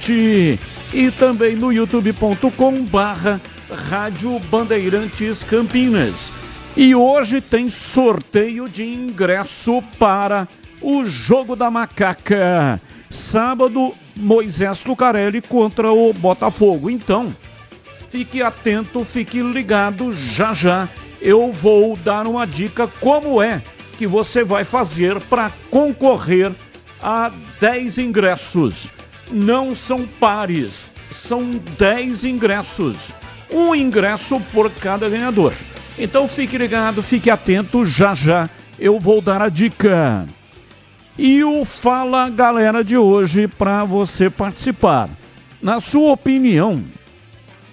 noite. E também no youtube.com/Rádio Bandeirantes Campinas. E hoje tem sorteio de ingresso para o Jogo da Macaca. Sábado, Moisés Lucarelli contra o Botafogo. Então, fique atento, fique ligado, já já eu vou dar uma dica como é que você vai fazer para concorrer a 10 ingressos. Não são pares, são 10 ingressos. Um ingresso por cada ganhador. Então fique ligado, fique atento, já já eu vou dar a dica. E o Fala Galera de hoje para você participar. Na sua opinião,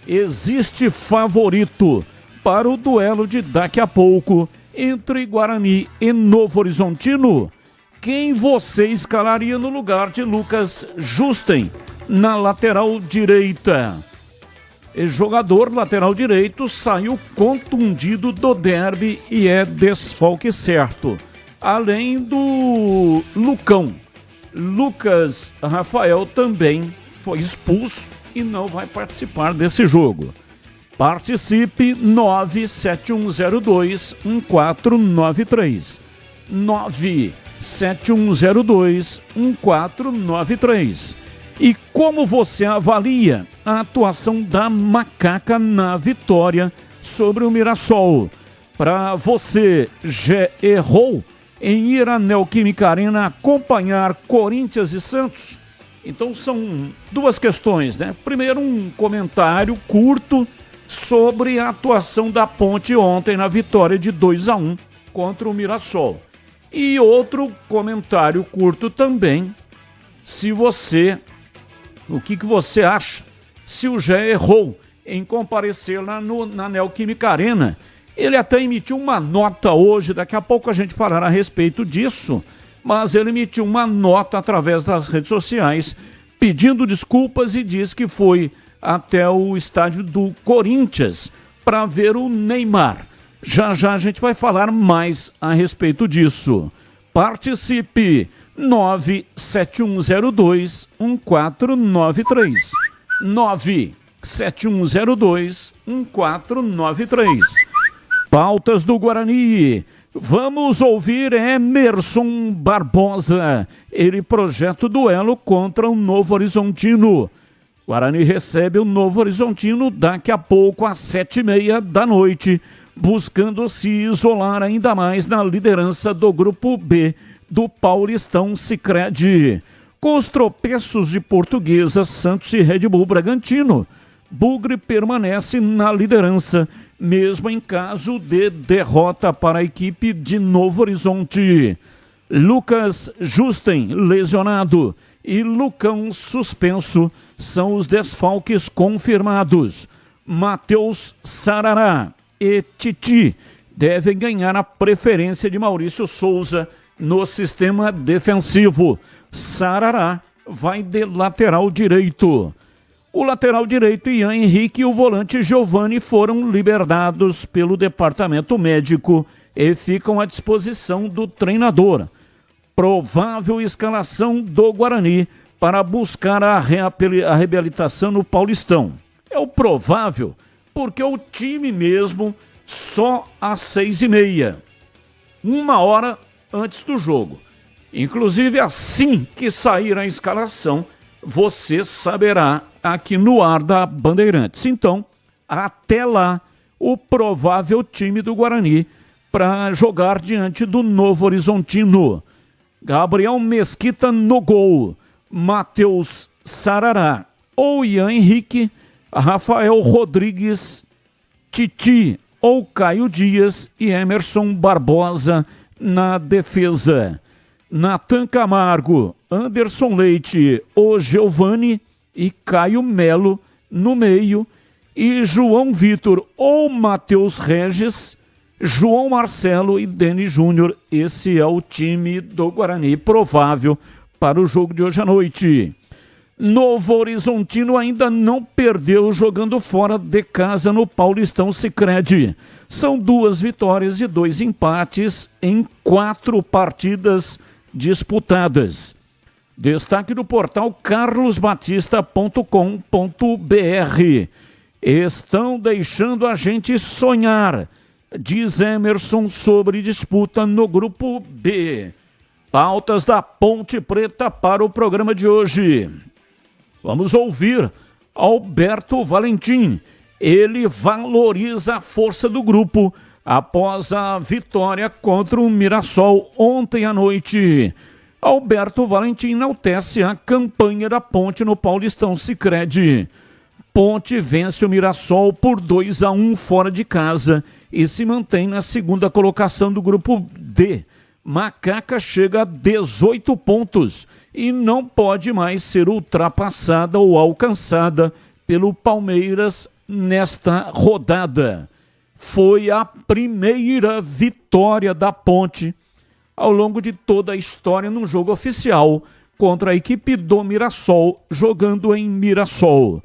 existe favorito para o duelo de daqui a pouco entre Guarani e Novo Horizontino? Quem você escalaria no lugar de Lucas Justen na lateral direita? O jogador lateral direito saiu contundido do derby e é desfalque certo. Além do Lucão. Lucas Rafael também foi expulso e não vai participar desse jogo. Participe 971021493. 971021493. E como você avalia a atuação da Macaca na vitória sobre o Mirassol? Para você, já errou em ir à Neoquímica Arena acompanhar Corinthians e Santos? Então são duas questões, né? Primeiro, um comentário curto sobre a atuação da Ponte ontem na vitória de 2-1 contra o Mirassol. E outro comentário curto também, o que você acha se o Gé errou em comparecer lá na Neoquímica Arena. Ele até emitiu uma nota hoje, daqui a pouco a gente falará a respeito disso, mas ele emitiu uma nota através das redes sociais pedindo desculpas e diz que foi até o estádio do Corinthians para ver o Neymar. Já já a gente vai falar mais a respeito disso. Participe! 971021493. 971021493. Pautas do Guarani. Vamos ouvir Emerson Barbosa. Ele projeta o duelo contra o Novo Horizontino. Guarani recebe o Novo Horizontino daqui a pouco às 7h30 da noite, buscando se isolar ainda mais na liderança do Grupo B do Paulistão Sicredi. Com os tropeços de Portuguesa, Santos e Red Bull Bragantino, Bugre permanece na liderança, mesmo em caso de derrota para a equipe de Novo Horizonte. Lucas Justen, lesionado, e Lucão suspenso são os desfalques confirmados. Matheus Sarará e Titi devem ganhar a preferência de Maurício Souza no sistema defensivo. Sarará vai de lateral direito. O lateral direito Ian Henrique e o volante Giovani foram liberados pelo departamento médico e ficam à disposição do treinador. Provável escalação do Guarani para buscar a reabilitação no Paulistão. É o provável porque o time mesmo só às 6h30, 1h antes do jogo. Inclusive, assim que sair a escalação, você saberá aqui no ar da Bandeirantes. Então, até lá, o provável time do Guarani para jogar diante do Novo Horizontino. Gabriel Mesquita no gol, Matheus Sarará ou Ian Henrique, Rafael Rodrigues, Titi ou Caio Dias e Emerson Barbosa na defesa. Natan Camargo, Anderson Leite, o Giovani e Caio Melo no meio, e João Vitor ou Matheus Regis, João Marcelo e Denis Júnior. Esse é o time do Guarani provável para o jogo de hoje à noite. Novo Horizontino ainda não perdeu jogando fora de casa no Paulistão Sicredi. São 2 vitórias e 2 empates em 4 partidas disputadas. Destaque do portal carlosbatista.com.br. Estão deixando a gente sonhar, diz Emerson sobre disputa no grupo B. Pautas da Ponte Preta para o programa de hoje. Vamos ouvir Alberto Valentim. Ele valoriza a força do grupo após a vitória contra o Mirassol ontem à noite. Alberto Valentim enaltece a campanha da Ponte no Paulistão Sicredi. Ponte vence o Mirassol por 2-1 fora de casa e se mantém na segunda colocação do grupo D. Macaca chega a 18 pontos e não pode mais ser ultrapassada ou alcançada pelo Palmeiras nesta rodada. Foi a primeira vitória da Ponte ao longo de toda a história num jogo oficial contra a equipe do Mirassol, jogando em Mirassol.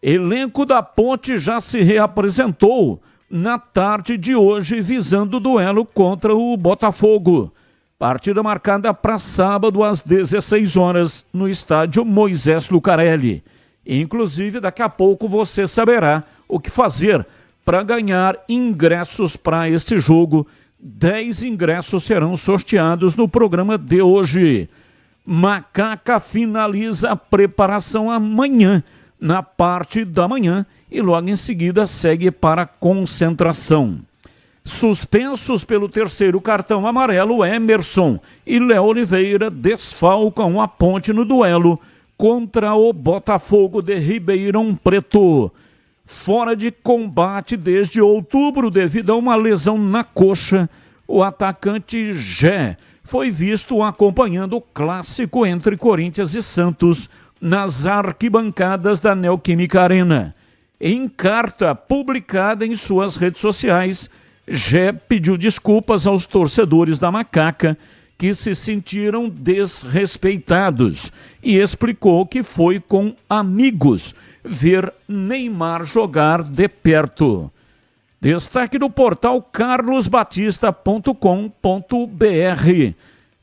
Elenco da Ponte já se reapresentou na tarde de hoje, visando o duelo contra o Botafogo. Partida marcada para sábado às 16 horas no estádio Moisés Lucarelli. Inclusive, daqui a pouco você saberá o que fazer para ganhar ingressos para este jogo. 10 ingressos serão sorteados no programa de hoje. Macaca finaliza a preparação amanhã, na parte da manhã, e logo em seguida segue para a concentração. Suspensos pelo terceiro cartão amarelo, Emerson e Léo Oliveira desfalcam a Ponte no duelo contra o Botafogo de Ribeirão Preto. Fora de combate desde outubro devido a uma lesão na coxa, o atacante Gé foi visto acompanhando o clássico entre Corinthians e Santos nas arquibancadas da Neoquímica Arena. Em carta publicada em suas redes sociais, Gé pediu desculpas aos torcedores da Macaca que se sentiram desrespeitados e explicou que foi com amigos ver Neymar jogar de perto. Destaque do portal carlosbatista.com.br.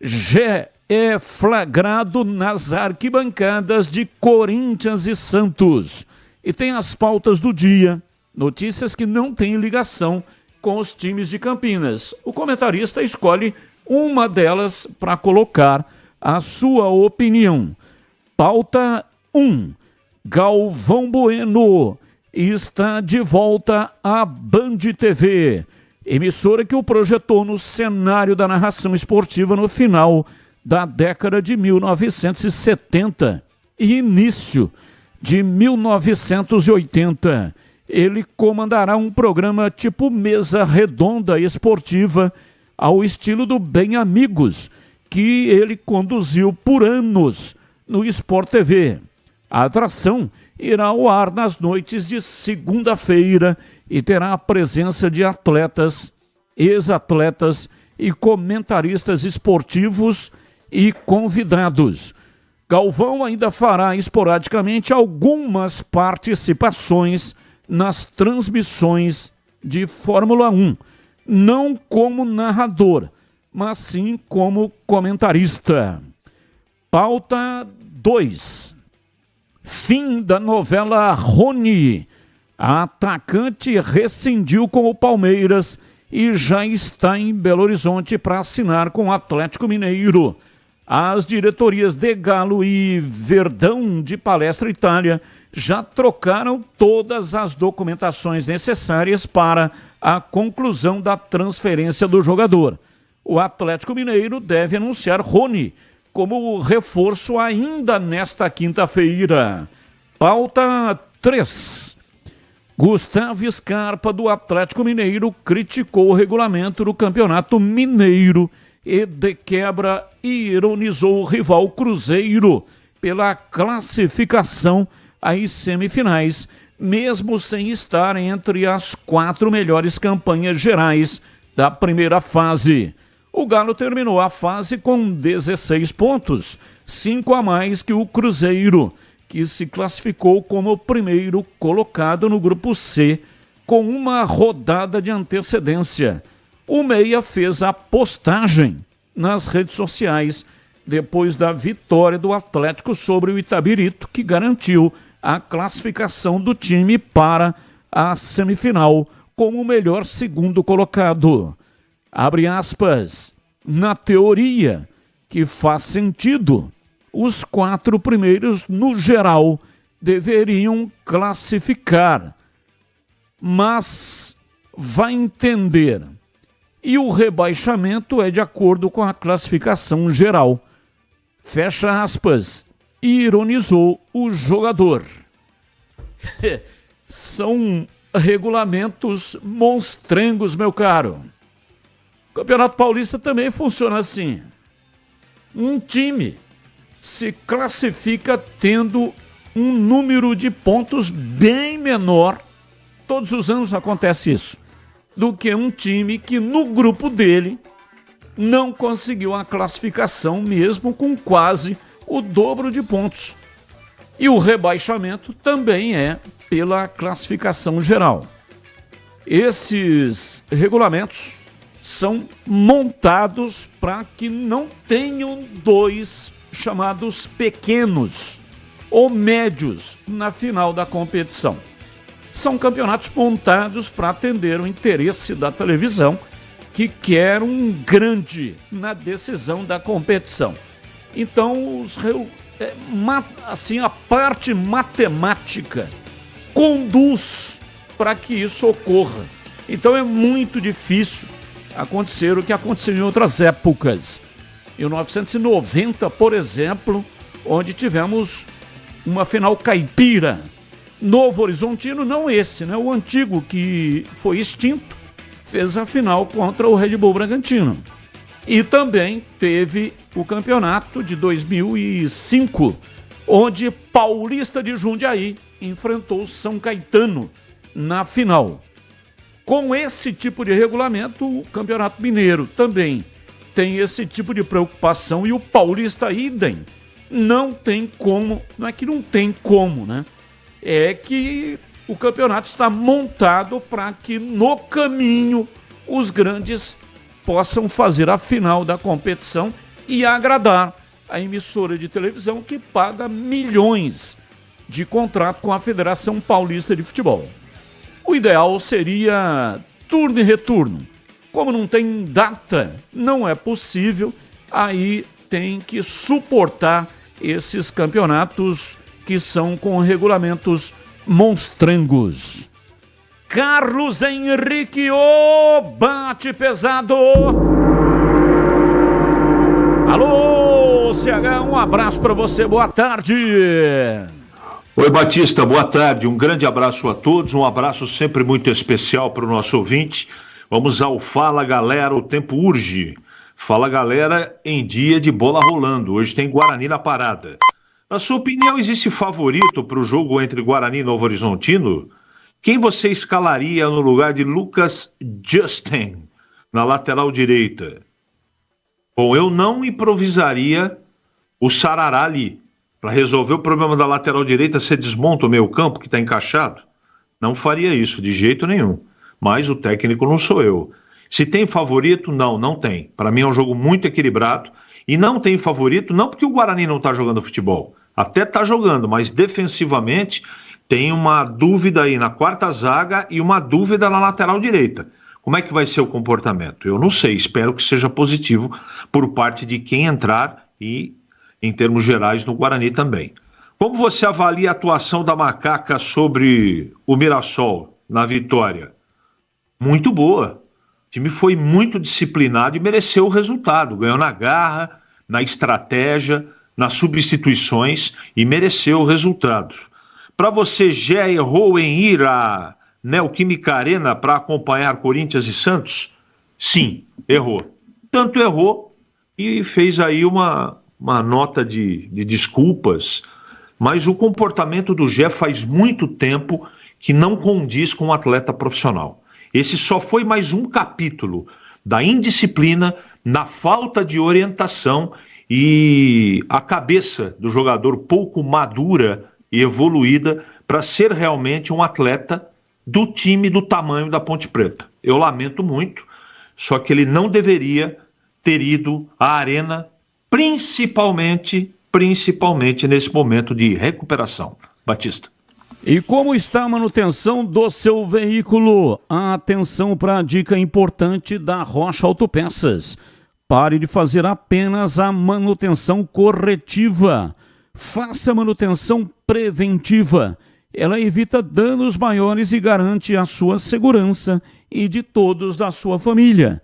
Gé é flagrado nas arquibancadas de Corinthians e Santos. E tem as pautas do dia, notícias que não têm ligação com os times de Campinas. O comentarista escolhe uma delas para colocar a sua opinião. Pauta 1. Galvão Bueno está de volta à Band TV, emissora que o projetou no cenário da narração esportiva no final da década de 1970 e início de 1980. Ele comandará um programa tipo mesa redonda esportiva ao estilo do Bem Amigos, que ele conduziu por anos no Sport TV. A atração irá ao ar nas noites de segunda-feira e terá a presença de atletas, ex-atletas e comentaristas esportivos e convidados. Galvão ainda fará esporadicamente algumas participações nas transmissões de Fórmula 1, não como narrador, mas sim como comentarista. Pauta 2. Fim da novela Rony. A atacante rescindiu com o Palmeiras e já está em Belo Horizonte para assinar com o Atlético Mineiro. As diretorias de Galo e Verdão de Palestra Itália já trocaram todas as documentações necessárias para a conclusão da transferência do jogador. O Atlético Mineiro deve anunciar Rony como reforço ainda nesta quinta-feira. Pauta 3. Gustavo Scarpa, do Atlético Mineiro, criticou o regulamento do Campeonato Mineiro e, de quebra, ironizou o rival Cruzeiro pela classificação às semifinais, mesmo sem estar entre as 4 melhores campanhas gerais da primeira fase. O Galo terminou a fase com 16 pontos, 5 a mais que o Cruzeiro, que se classificou como o primeiro colocado no grupo C, com uma rodada de antecedência. O Meia fez a postagem nas redes sociais, depois da vitória do Atlético sobre o Itabirito, que garantiu a classificação do time para a semifinal como o melhor segundo colocado. Abre aspas, na teoria, que faz sentido, os 4 primeiros, no geral, deveriam classificar, mas vai entender. E o rebaixamento é de acordo com a classificação geral. Fecha aspas, e ironizou o jogador. São regulamentos monstrengos, meu caro. O Campeonato Paulista também funciona assim. Um time se classifica tendo um número de pontos bem menor, todos os anos acontece isso, do que um time que no grupo dele não conseguiu a classificação mesmo com quase o dobro de pontos. E o rebaixamento também é pela classificação geral. Esses regulamentos são montados para que não tenham 2 chamados pequenos ou médios na final da competição. São campeonatos montados para atender o interesse da televisão, que quer um grande na decisão da competição. Então, a parte matemática conduz para que isso ocorra. Então, é muito difícil acontecer o que aconteceu em outras épocas. Em 1990, por exemplo, onde tivemos uma final caipira. Novo Horizontino, não esse, né? O antigo, que foi extinto, fez a final contra o Red Bull Bragantino. E também teve o campeonato de 2005, onde Paulista de Jundiaí enfrentou São Caetano na final. Com esse tipo de regulamento, o Campeonato Mineiro também tem esse tipo de preocupação e o Paulista idem. Não tem como, não é que não tem como, né? É que o campeonato está montado para que no caminho os grandes possam fazer a final da competição e agradar a emissora de televisão que paga milhões de contrato com a Federação Paulista de Futebol. O ideal seria turno e retorno. Como não tem data, não é possível, aí tem que suportar esses campeonatos que são com regulamentos monstrengos. Carlos Henrique, bate pesado! Alô, CH, um abraço para você, boa tarde! Oi, Batista, boa tarde, um grande abraço a todos, um abraço sempre muito especial para o nosso ouvinte. Vamos ao Fala Galera, o tempo urge. Fala Galera em dia de bola rolando, hoje tem Guarani na parada. Na sua opinião, existe favorito para o jogo entre Guarani e Novo Horizontino? Quem você escalaria no lugar de Lucas Justin na lateral direita? Bom, eu não improvisaria o Sarará ali. Para resolver o problema da lateral direita, você desmonta o meio campo que está encaixado? Não faria isso, de jeito nenhum. Mas o técnico não sou eu. Se tem favorito? Não tem. Para mim é um jogo muito equilibrado. E não tem favorito, não porque o Guarani não está jogando futebol. Até está jogando, mas defensivamente tem uma dúvida aí na quarta zaga e uma dúvida na lateral direita. Como é que vai ser o comportamento? Eu não sei, espero que seja positivo por parte de quem entrar e em termos gerais no Guarani também. Como você avalia a atuação da Macaca sobre o Mirassol na vitória? Muito boa. O time foi muito disciplinado e mereceu o resultado. Ganhou na garra, na estratégia, nas substituições e mereceu o resultado. Para você, já errou em ir à Neoquímica Arena para acompanhar Corinthians e Santos? Sim, errou. Tanto errou e fez aí uma nota de desculpas, mas o comportamento do Gé faz muito tempo que não condiz com um atleta profissional. Esse só foi mais um capítulo da indisciplina, na falta de orientação e a cabeça do jogador pouco madura e evoluída para ser realmente um atleta do time do tamanho da Ponte Preta. Eu lamento muito, só que ele não deveria ter ido à Arena principalmente nesse momento de recuperação. Batista. E como está a manutenção do seu veículo? Atenção para a dica importante da Rocha Autopeças. Pare de fazer apenas a manutenção corretiva. Faça a manutenção preventiva. Ela evita danos maiores e garante a sua segurança e de todos da sua família.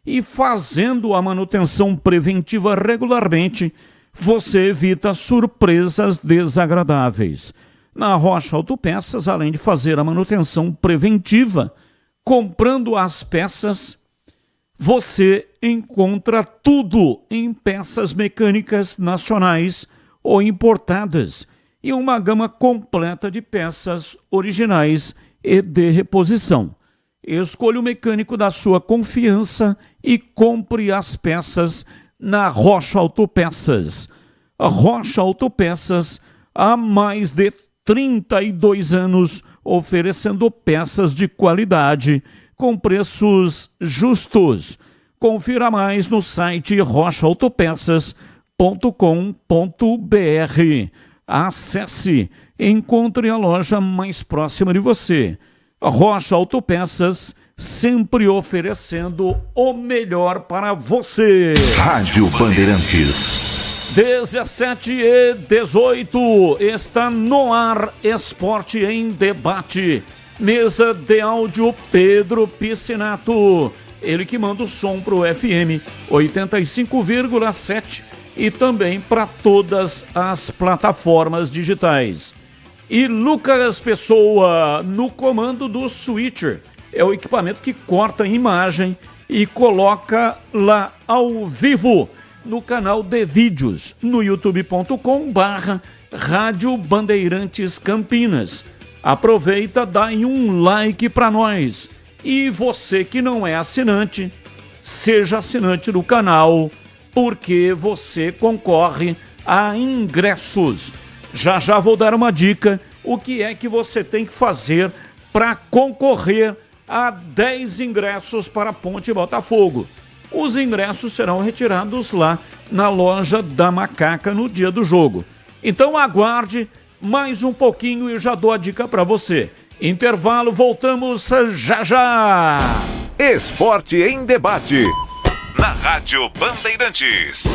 E fazendo a manutenção preventiva regularmente, você evita surpresas desagradáveis. Na Rocha Autopeças, além de fazer a manutenção preventiva, comprando as peças, você encontra tudo em peças mecânicas nacionais ou importadas e uma gama completa de peças originais e de reposição. Escolha o mecânico da sua confiança e compre as peças na Rocha Autopeças. A Rocha Autopeças há mais de 32 anos oferecendo peças de qualidade com preços justos. Confira mais no site rochaautopeças.com.br. Acesse, encontre a loja mais próxima de você. Rocha Autopeças, sempre oferecendo o melhor para você. Rádio Bandeirantes. 17h18, está no ar Esporte em Debate. Mesa de áudio Pedro Piscinato. Ele que manda o som para o FM 85,7 e também para todas as plataformas digitais. E Lucas Pessoa no comando do Switcher. É o equipamento que corta a imagem e coloca lá ao vivo no canal de vídeos no youtube.com/Rádio Bandeirantes Campinas. Aproveita, dá um like para nós. E você que não é assinante, seja assinante do canal, porque você concorre a ingressos. Já já vou dar uma dica, o que é que você tem que fazer para concorrer a 10 ingressos para a Ponte Botafogo. Os ingressos serão retirados lá na loja da Macaca no dia do jogo. Então aguarde mais um pouquinho e já dou a dica para você. Intervalo, voltamos já já. Esporte em Debate. Na Rádio Bandeirantes.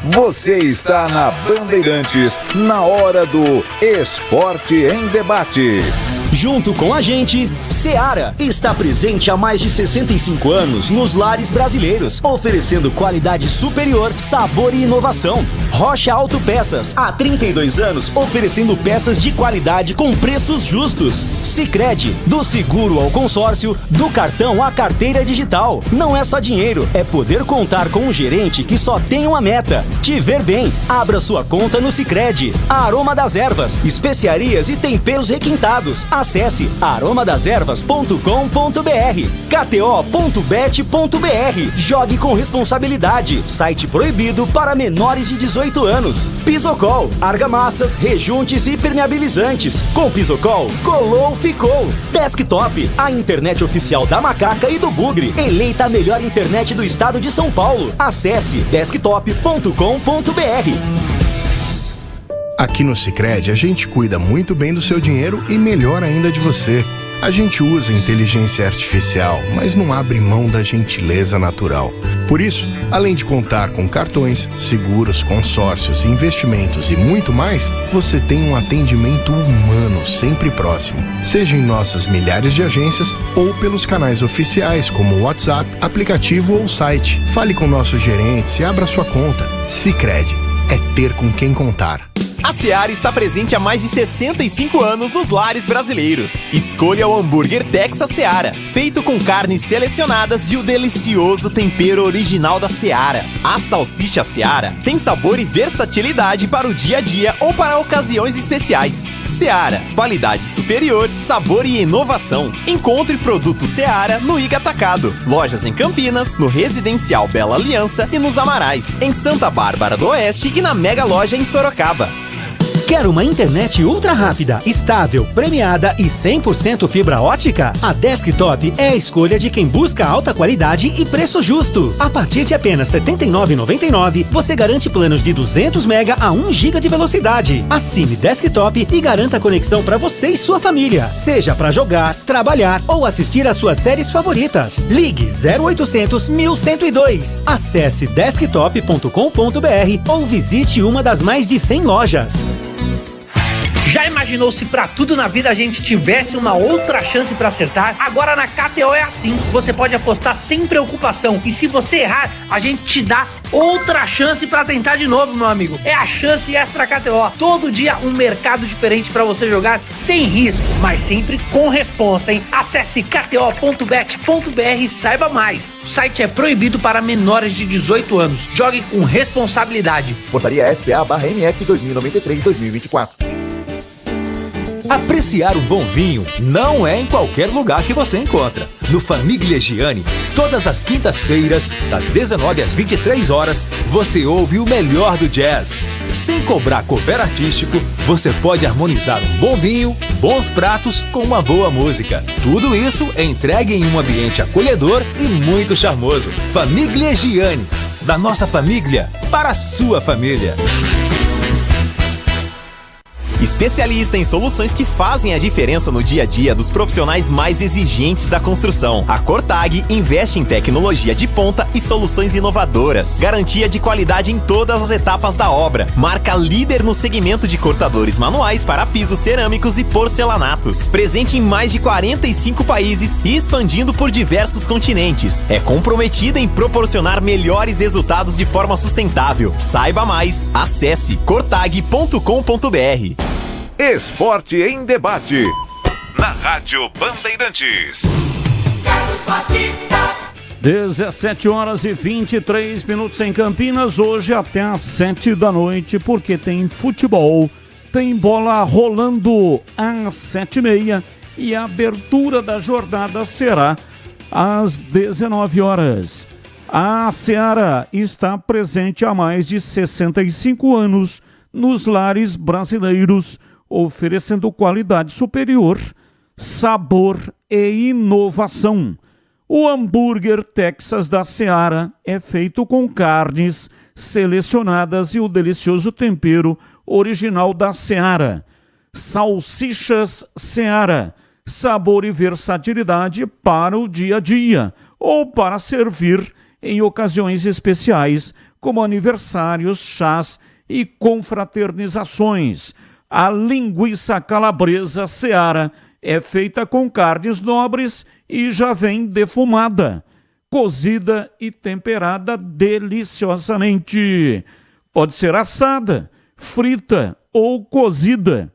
Você está na Bandeirantes, na hora do Esporte em Debate. Junto com a gente, Seara está presente há mais de 65 anos nos lares brasileiros, oferecendo qualidade superior, sabor e inovação. Rocha Autopeças, há 32 anos oferecendo peças de qualidade com preços justos. Sicredi, do seguro ao consórcio, do cartão à carteira digital. Não é só dinheiro, é poder contar com um gerente que só tem uma meta: te ver bem. Abra sua conta no Sicredi. Aroma das Ervas, especiarias e temperos requintados. Acesse aromadeservas.com.br, kto.bet.br. Jogue com responsabilidade. Site proibido para menores de 18 anos. Pisocol, argamassas, rejuntes e permeabilizantes. Com Pisocol, colou, ficou. Desktop, a internet oficial da Macaca e do Bugre. Eleita a melhor internet do estado de São Paulo. Acesse desktop.com.br. Aqui no Sicredi, a gente cuida muito bem do seu dinheiro e melhor ainda de você. A gente usa inteligência artificial, mas não abre mão da gentileza natural. Por isso, além de contar com cartões, seguros, consórcios, investimentos e muito mais, você tem um atendimento humano sempre próximo. Seja em nossas milhares de agências ou pelos canais oficiais como o WhatsApp, aplicativo ou site. Fale com nossos gerentes e abra sua conta. Sicredi, é ter com quem contar. A Seara está presente há mais de 65 anos nos lares brasileiros. Escolha o hambúrguer Texas Seara, feito com carnes selecionadas e o delicioso tempero original da Seara. A salsicha Seara tem sabor e versatilidade para o dia a dia ou para ocasiões especiais. Seara, qualidade superior, sabor e inovação. Encontre produto Seara no Iga Atacado. Lojas em Campinas, no Residencial Bela Aliança e nos Amarais, em Santa Bárbara do Oeste e na Mega Loja em Sorocaba. Quer uma internet ultra rápida, estável, premiada e 100% fibra ótica? A Desktop é a escolha de quem busca alta qualidade e preço justo. A partir de apenas R$ 79,99, você garante planos de 200 MB a 1 GB de velocidade. Assine Desktop e garanta conexão para você e sua família, seja para jogar, trabalhar ou assistir às suas séries favoritas. Ligue 0800 1102. Acesse desktop.com.br ou visite uma das mais de 100 lojas. Já imaginou se pra tudo na vida a gente tivesse uma outra chance pra acertar? Agora na KTO é assim, você pode apostar sem preocupação e se você errar, a gente te dá outra chance pra tentar de novo, meu amigo. É a chance extra KTO, todo dia um mercado diferente pra você jogar sem risco, mas sempre com responsa, hein? Acesse kto.bet.br e saiba mais. O site é proibido para menores de 18 anos. Jogue com responsabilidade. Portaria SPA/MF 2093-2024. Apreciar um bom vinho não é em qualquer lugar que você encontra. No Famiglia Giani, todas as quintas-feiras, das 19 às 23 horas, você ouve o melhor do jazz. Sem cobrar cover artístico, você pode harmonizar um bom vinho, bons pratos com uma boa música. Tudo isso é entregue em um ambiente acolhedor e muito charmoso. Famiglia Giani, da nossa família para a sua família. Especialista em soluções que fazem a diferença no dia a dia dos profissionais mais exigentes da construção. A Cortag investe em tecnologia de ponta e soluções inovadoras. Garantia de qualidade em todas as etapas da obra. Marca líder no segmento de cortadores manuais para pisos cerâmicos e porcelanatos. Presente em mais de 45 países e expandindo por diversos continentes. É comprometida em proporcionar melhores resultados de forma sustentável. Saiba mais. Acesse cortag.com.br. Esporte em Debate, na Rádio Bandeirantes. 17 horas e 23 minutos em Campinas, hoje até às 7 da noite, porque tem futebol, tem bola rolando às 7h30 e a abertura da jornada será às 19 horas. A Seara está presente há mais de 65 anos nos lares brasileiros, oferecendo qualidade superior, sabor e inovação. O hambúrguer Texas da Seara é feito com carnes selecionadas e o delicioso tempero original da Seara. Salsichas Seara, sabor e versatilidade para o dia a dia ou para servir em ocasiões especiais, como aniversários, chás e confraternizações. A linguiça calabresa Seara é feita com carnes nobres e já vem defumada, cozida e temperada deliciosamente. Pode ser assada, frita ou cozida.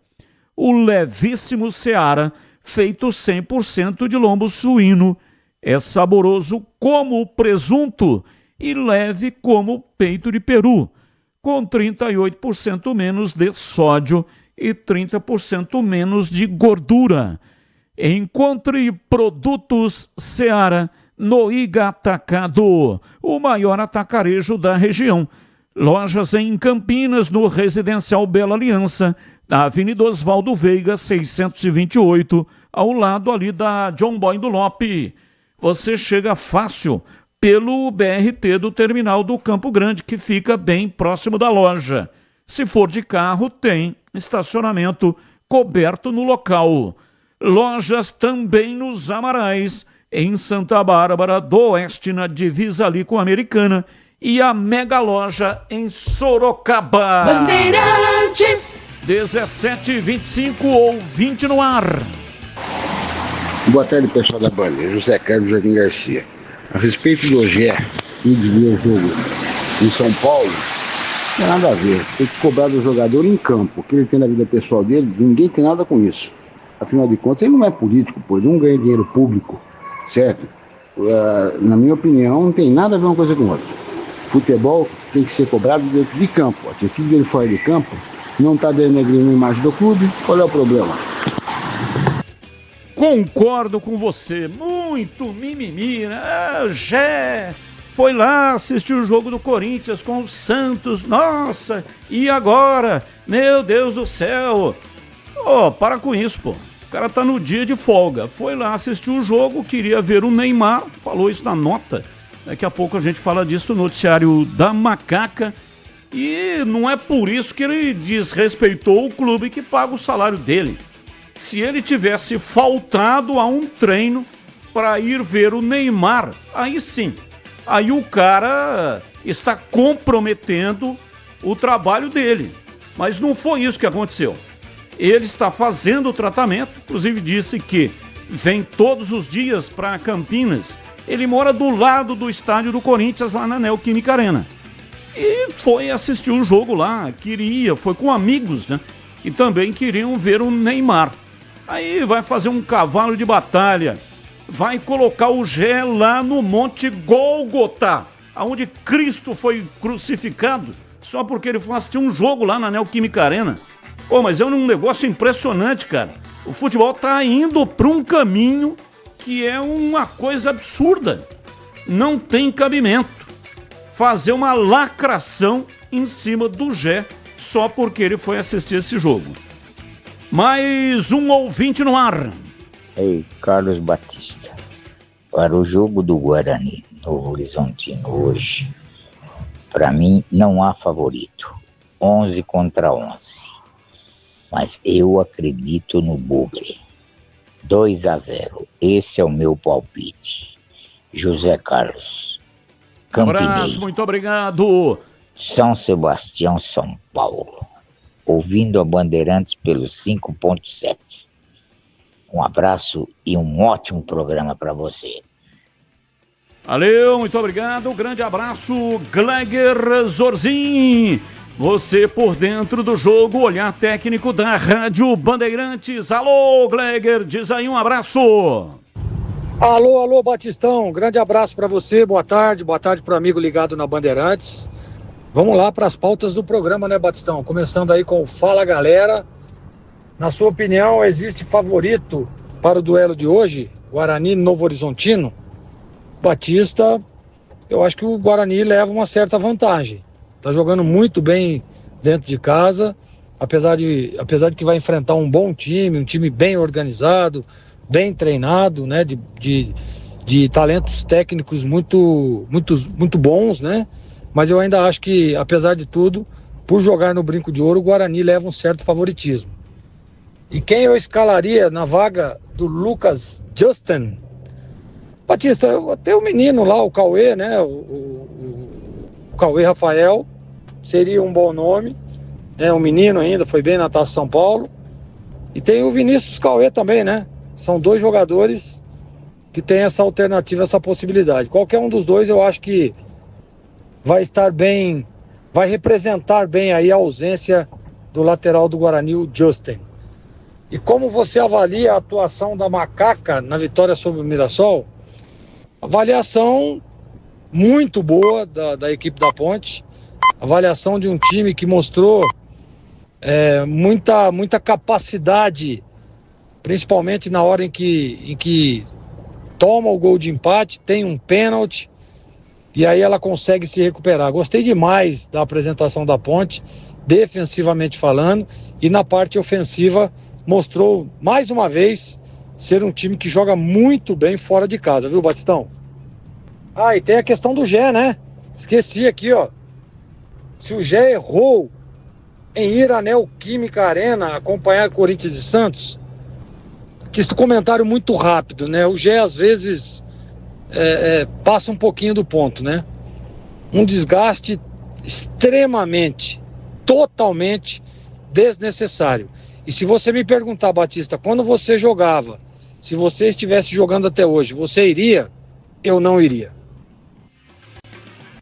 O levíssimo Seara, feito 100% de lombo suíno, é saboroso como presunto e leve como peito de peru, com 38% menos de sódio e 30% menos de gordura. Encontre produtos Seara no Iga Atacado, o maior atacarejo da região. Lojas em Campinas, no Residencial Bela Aliança, na Avenida Oswaldo Veiga, 628, ao lado ali da John Boy do Lope. Você chega fácil pelo BRT do terminal do Campo Grande, que fica bem próximo da loja. Se for de carro, tem estacionamento coberto no local. Lojas também nos Amarais, em Santa Bárbara do Oeste, na divisa ali com a Americana, e a Mega Loja em Sorocaba. Bandeirantes. 17h25, ouvinte no ar. Boa tarde, pessoal da Banda. José Carlos Jardim Garcia. A respeito do OGE, que desviou o jogo em São Paulo, não tem nada a ver. Tem que cobrar do jogador em campo. O que ele tem na vida pessoal dele, ninguém tem nada com isso. Afinal de contas, ele não é político, pô, ele não ganha dinheiro público, certo? Na minha opinião, não tem nada a ver uma coisa com outra. Futebol tem que ser cobrado dentro de campo. A atitude dele fora de campo não está denegrindo a imagem do clube. Qual é o problema? Concordo com você, muito mimimi, né? foi lá assistir o jogo do Corinthians com o Santos. Nossa, e agora? Meu Deus do céu. Para com isso, pô. O cara tá no dia de folga. Foi lá assistir o jogo, queria ver o Neymar, falou isso na nota. Daqui a pouco a gente fala disso no noticiário da Macaca. E não é por isso que ele desrespeitou o clube que paga o salário dele. Se ele tivesse faltado a um treino para ir ver o Neymar, aí sim. Aí o cara está comprometendo o trabalho dele. Mas não foi isso que aconteceu. Ele está fazendo o tratamento, inclusive disse que vem todos os dias para Campinas. Ele mora do lado do estádio do Corinthians, lá na Neoquímica Arena. E foi assistir o jogo lá, foi com amigos, né? Que também queriam ver o Neymar. Aí vai fazer um cavalo de batalha, vai colocar o Gé lá no Monte Gólgota, onde Cristo foi crucificado, só porque ele foi assistir um jogo lá na Neoquímica Arena. Mas é um negócio impressionante, cara. O futebol tá indo para um caminho que é uma coisa absurda. Não tem cabimento fazer uma lacração em cima do Gé só porque ele foi assistir esse jogo. Mais um ouvinte no ar. Ei, Carlos Batista. Para o jogo do Guarani Novo Horizontino hoje, para mim não há favorito. 11 contra 11. Mas eu acredito no Bugre. 2-0. Esse é o meu palpite. José Carlos. Campineiro. Abraço, muito obrigado. São Sebastião, São Paulo. Ouvindo a Bandeirantes pelo 5.7. Um abraço e um ótimo programa para você. Valeu, muito obrigado. Grande abraço, Gleger Zorzin. Você por dentro do jogo, olhar técnico da Rádio Bandeirantes. Alô, Gleger, diz aí um abraço. Alô, Batistão, grande abraço para você, boa tarde para o amigo ligado na Bandeirantes. Vamos lá para as pautas do programa, né, Batistão? Começando aí com o Fala Galera. Na sua opinião, existe favorito para o duelo de hoje? Guarani Novo Horizontino? Batista, eu acho que o Guarani leva uma certa vantagem. Tá jogando muito bem dentro de casa, apesar de que vai enfrentar um bom time, um time bem organizado, bem treinado, né, de talentos técnicos muito bons, né? Mas eu ainda acho que, apesar de tudo, por jogar no Brinco de Ouro, o Guarani leva um certo favoritismo. E quem eu escalaria na vaga do Lucas Justin? Batista, tem o menino lá, o Cauê, né? O Cauê Rafael seria um bom nome, né? Um menino ainda, foi bem na Taça São Paulo. E tem o Vinícius Cauê também, né? São dois jogadores que tem essa alternativa, essa possibilidade. Qualquer um dos dois eu acho que vai estar bem, vai representar bem aí a ausência do lateral do Guarani, o Justin. E como você avalia a atuação da Macaca na vitória sobre o Mirassol? Avaliação muito boa da equipe da Ponte, avaliação de um time que mostrou muita capacidade, principalmente na hora em que toma o gol de empate, tem um pênalti, e aí ela consegue se recuperar. Gostei demais da apresentação da Ponte, defensivamente falando, e na parte ofensiva mostrou mais uma vez ser um time que joga muito bem fora de casa, viu, Batistão? Ah, e tem a questão do Gé, né? Esqueci aqui, ó. Se o Gé errou em ir à Neoquímica Arena acompanhar Corinthians e Santos, esse comentário muito rápido, né? O Gé às vezes passa um pouquinho do ponto, né? Um desgaste extremamente, totalmente desnecessário. E se você me perguntar, Batista, quando você jogava, se você estivesse jogando até hoje, você iria? Eu não iria.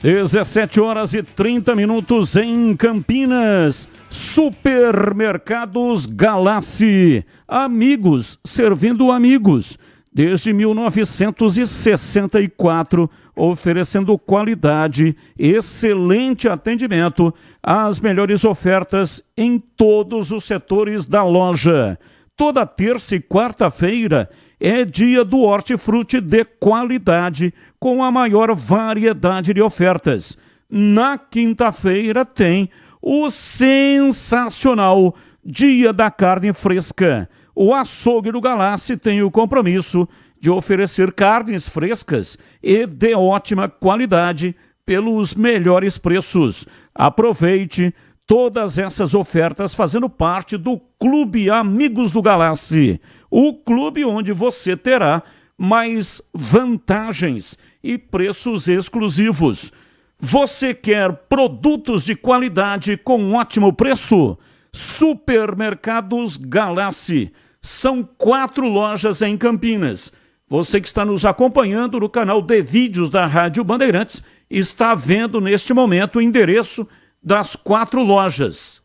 17h30 em Campinas. Supermercados Galassi. Amigos servindo amigos. Desde 1964, oferecendo qualidade, excelente atendimento, as melhores ofertas em todos os setores da loja. Toda terça e quarta-feira é dia do hortifruti de qualidade, com a maior variedade de ofertas. Na quinta-feira tem o sensacional Dia da Carne Fresca. O Açougue do Galassi tem o compromisso de oferecer carnes frescas e de ótima qualidade pelos melhores preços. Aproveite todas essas ofertas fazendo parte do Clube Amigos do Galassi, o clube onde você terá mais vantagens e preços exclusivos. Você quer produtos de qualidade com ótimo preço? Supermercados Galassi. São 4 lojas em Campinas. Você que está nos acompanhando no canal de vídeos da Rádio Bandeirantes está vendo neste momento o endereço das 4 lojas.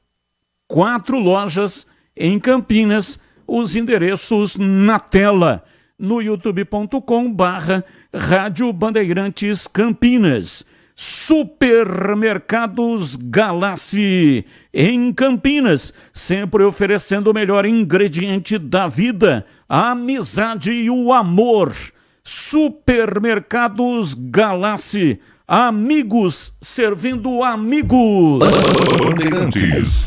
4 lojas em Campinas, os endereços na tela, no youtube.com/Rádio Bandeirantes Campinas. Supermercados Galassi, em Campinas, sempre oferecendo o melhor ingrediente da vida, a amizade e o amor. Supermercados Galassi, amigos servindo amigos. Bandeirantes.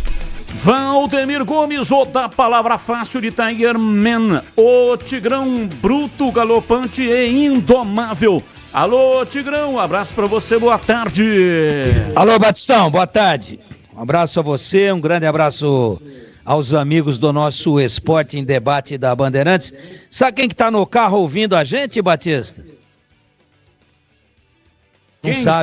Valdemir Gomes, o da palavra fácil de Tiger Man, o Tigrão bruto, galopante e indomável. Alô, Tigrão, um abraço pra você, boa tarde. Alô, Batistão, boa tarde. Um abraço a você, um grande abraço aos amigos do nosso Esporte em Debate da Bandeirantes. Sabe quem que tá no carro ouvindo a gente, Batista? Quem está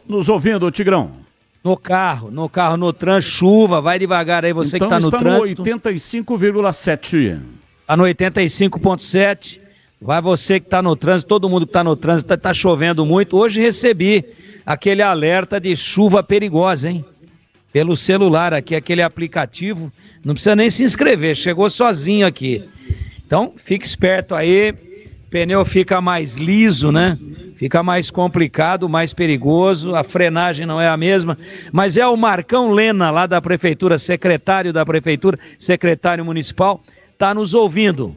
nos ouvindo, Tigrão? No carro, no trânsito, chuva, vai devagar aí, você então que tá no trânsito. Então está no 85,7. Tá no 85,7. Vai você que está no trânsito, todo mundo que está no trânsito, está chovendo muito. Hoje recebi aquele alerta de chuva perigosa, hein? Pelo celular aqui, aquele aplicativo. Não precisa nem se inscrever, chegou sozinho aqui. Então, fique esperto aí, pneu fica mais liso, né? Fica mais complicado, mais perigoso, a frenagem não é a mesma. Mas é o Marcão Lena, lá da Prefeitura, secretário da Prefeitura, secretário municipal, está nos ouvindo.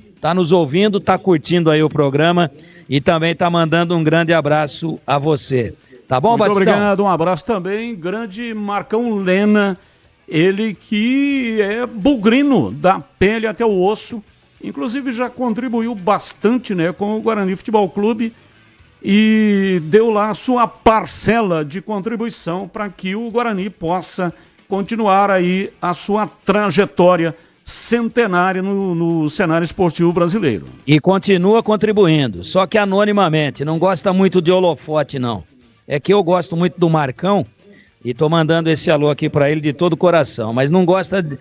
Tá curtindo aí o programa e também tá mandando um grande abraço a você. Tá bom, Batistão? Muito obrigado, um abraço também, grande Marcão Lena, ele que é bugrino, da pele até o osso, inclusive já contribuiu bastante, né, com o Guarani Futebol Clube e deu lá a sua parcela de contribuição para que o Guarani possa continuar aí a sua trajetória centenário no cenário esportivo brasileiro. E continua contribuindo, só que anonimamente, não gosta muito de holofote não. É que eu gosto muito do Marcão e tô mandando esse alô aqui para ele de todo o coração, mas não gosta de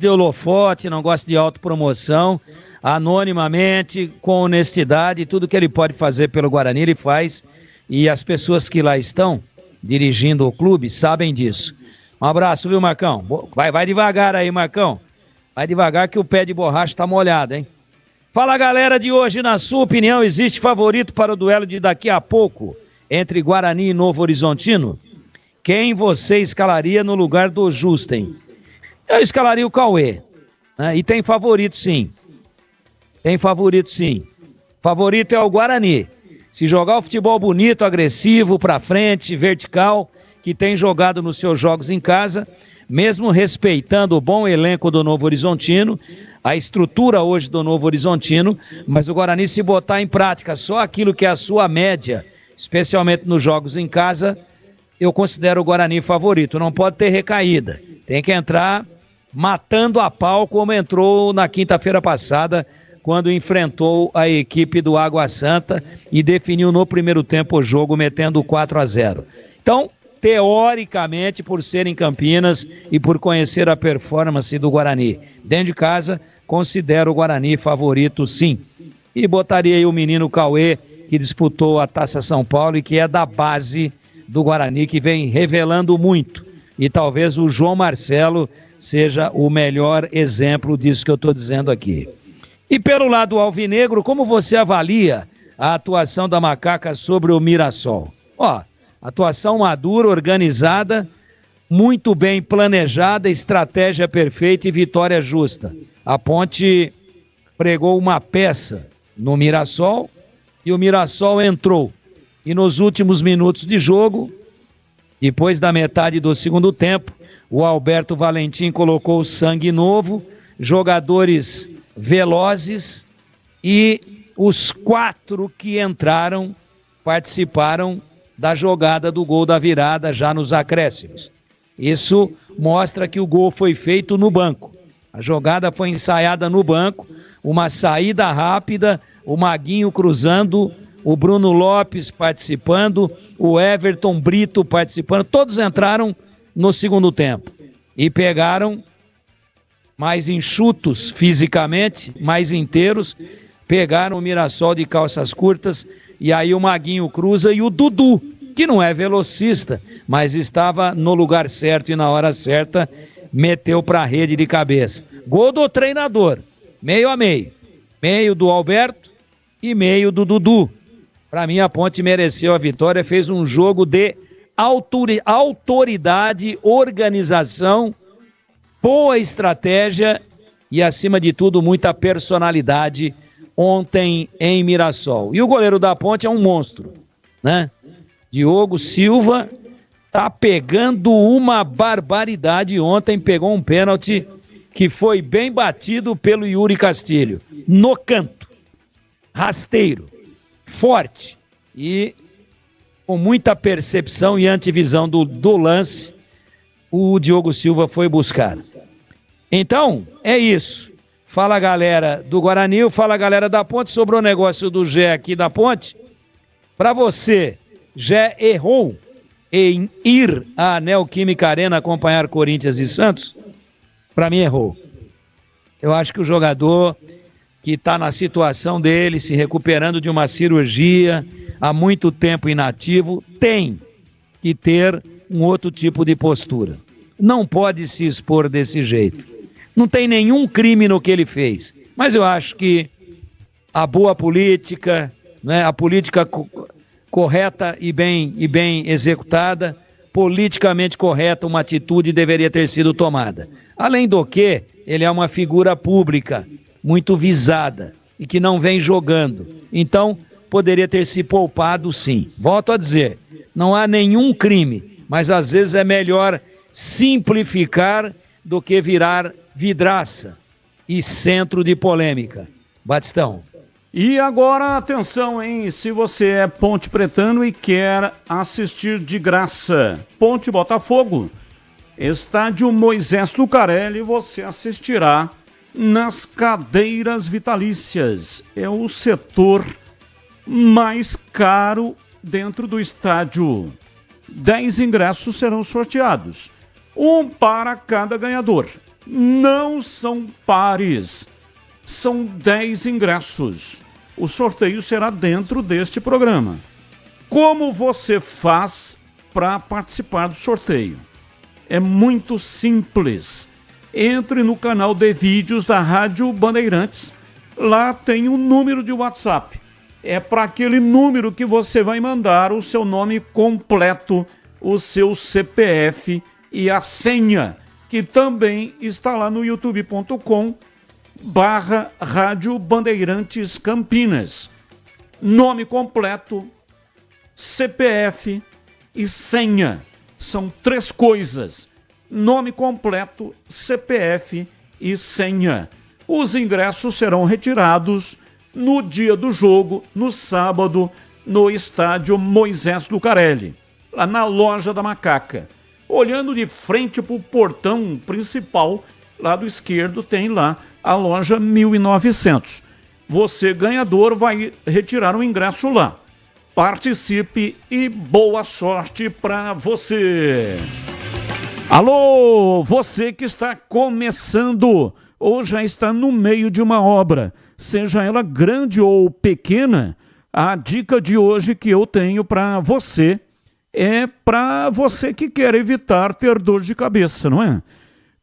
holofote, não gosta de autopromoção, anonimamente, com honestidade, tudo que ele pode fazer pelo Guarani ele faz e as pessoas que lá estão dirigindo o clube sabem disso. Um abraço, viu, Marcão? Vai devagar aí, Marcão. Vai devagar que o pé de borracha tá molhado, hein? Fala, galera de hoje, na sua opinião, existe favorito para o duelo de daqui a pouco entre Guarani e Novo Horizontino? Quem você escalaria no lugar do Justen? Eu escalaria o Cauê, né? E tem favorito sim. Favorito é o Guarani. Se jogar o futebol bonito, agressivo, pra frente, vertical, que tem jogado nos seus jogos em casa, mesmo respeitando o bom elenco do Novo Horizontino, a estrutura hoje do Novo Horizontino, mas o Guarani, se botar em prática só aquilo que é a sua média, especialmente nos jogos em casa, eu considero o Guarani favorito. Não pode ter recaída, tem que entrar matando a pau como entrou na quinta-feira passada, quando enfrentou a equipe do Água Santa e definiu no primeiro tempo o jogo, metendo 4-0. Então, teoricamente, por ser em Campinas e por conhecer a performance do Guarani dentro de casa, considero o Guarani favorito sim. E botaria aí o menino Cauê, que disputou a Taça São Paulo e que é da base do Guarani, que vem revelando muito. E talvez o João Marcelo seja o melhor exemplo disso que eu estou dizendo aqui. E pelo lado alvinegro, como você avalia a atuação da Macaca sobre o Mirassol? Atuação madura, organizada, muito bem planejada, estratégia perfeita e vitória justa. A Ponte pregou uma peça no Mirassol e o Mirassol entrou. E nos últimos minutos de jogo, depois da metade do segundo tempo, o Alberto Valentim colocou sangue novo, jogadores velozes e os 4 que entraram participaram da jogada do gol da virada já nos acréscimos. Isso mostra que o gol foi feito no banco. A jogada foi ensaiada no banco, uma saída rápida, o Maguinho cruzando, o Bruno Lopes participando, o Everton Brito participando, todos entraram no segundo tempo e pegaram mais enxutos fisicamente, mais inteiros, pegaram o Mirassol de calças curtas e aí o Maguinho cruza e o Dudu, que não é velocista, mas estava no lugar certo e na hora certa, meteu para a rede de cabeça. Gol do treinador, meio a meio. Meio do Alberto e meio do Dudu. Para mim, a Ponte mereceu a vitória, fez um jogo de autoridade, organização, boa estratégia e, acima de tudo, muita personalidade ontem em Mirassol. E o goleiro da Ponte é um monstro, né? Diogo Silva tá pegando uma barbaridade. Ontem pegou um pênalti que foi bem batido pelo Yuri Castilho, no canto, rasteiro, forte e com muita percepção e antevisão do lance, o Diogo Silva foi buscar. Então, é isso. Fala, galera do Guarani, fala, galera da Ponte. Sobrou o negócio do Gé aqui da Ponte. Para você, Gé errou em ir à Neoquímica Arena acompanhar Corinthians e Santos? Para mim, errou. Eu acho que o jogador que está na situação dele, se recuperando de uma cirurgia, há muito tempo inativo, tem que ter um outro tipo de postura. Não pode se expor desse jeito. Não tem nenhum crime no que ele fez. Mas eu acho que a boa política, né, a política correta e bem executada, politicamente correta, uma atitude deveria ter sido tomada. Além do que, ele é uma figura pública, muito visada, e que não vem jogando. Então, poderia ter se poupado sim. Volto a dizer, não há nenhum crime, mas às vezes é melhor simplificar do que virar vidraça e centro de polêmica. Batistão. E agora, atenção, hein? Se você é Ponte Pretano e quer assistir de graça Ponte Botafogo, estádio Moisés Lucarelli, você assistirá nas cadeiras vitalícias. É o setor mais caro dentro do estádio. 10 ingressos serão sorteados, um para cada ganhador. Não são pares, são 10 ingressos. O sorteio será dentro deste programa. Como você faz para participar do sorteio? É muito simples. Entre no canal de vídeos da Rádio Bandeirantes. Lá tem um número de WhatsApp. É para aquele número que você vai mandar o seu nome completo, o seu CPF e a senha, que também está lá no youtube.com/Rádio Bandeirantes Campinas. Nome completo, CPF e senha. São 3 coisas. Nome completo, CPF e senha. Os ingressos serão retirados no dia do jogo, no sábado, no estádio Moisés Lucarelli, lá na Loja da Macaca. Olhando de frente para o portão principal, lado esquerdo tem lá a loja 1900. Você, ganhador, vai retirar um ingresso lá. Participe e boa sorte para você. Alô, você que está começando ou já está no meio de uma obra, seja ela grande ou pequena, a dica de hoje que eu tenho para você é para você que quer evitar ter dor de cabeça, não é?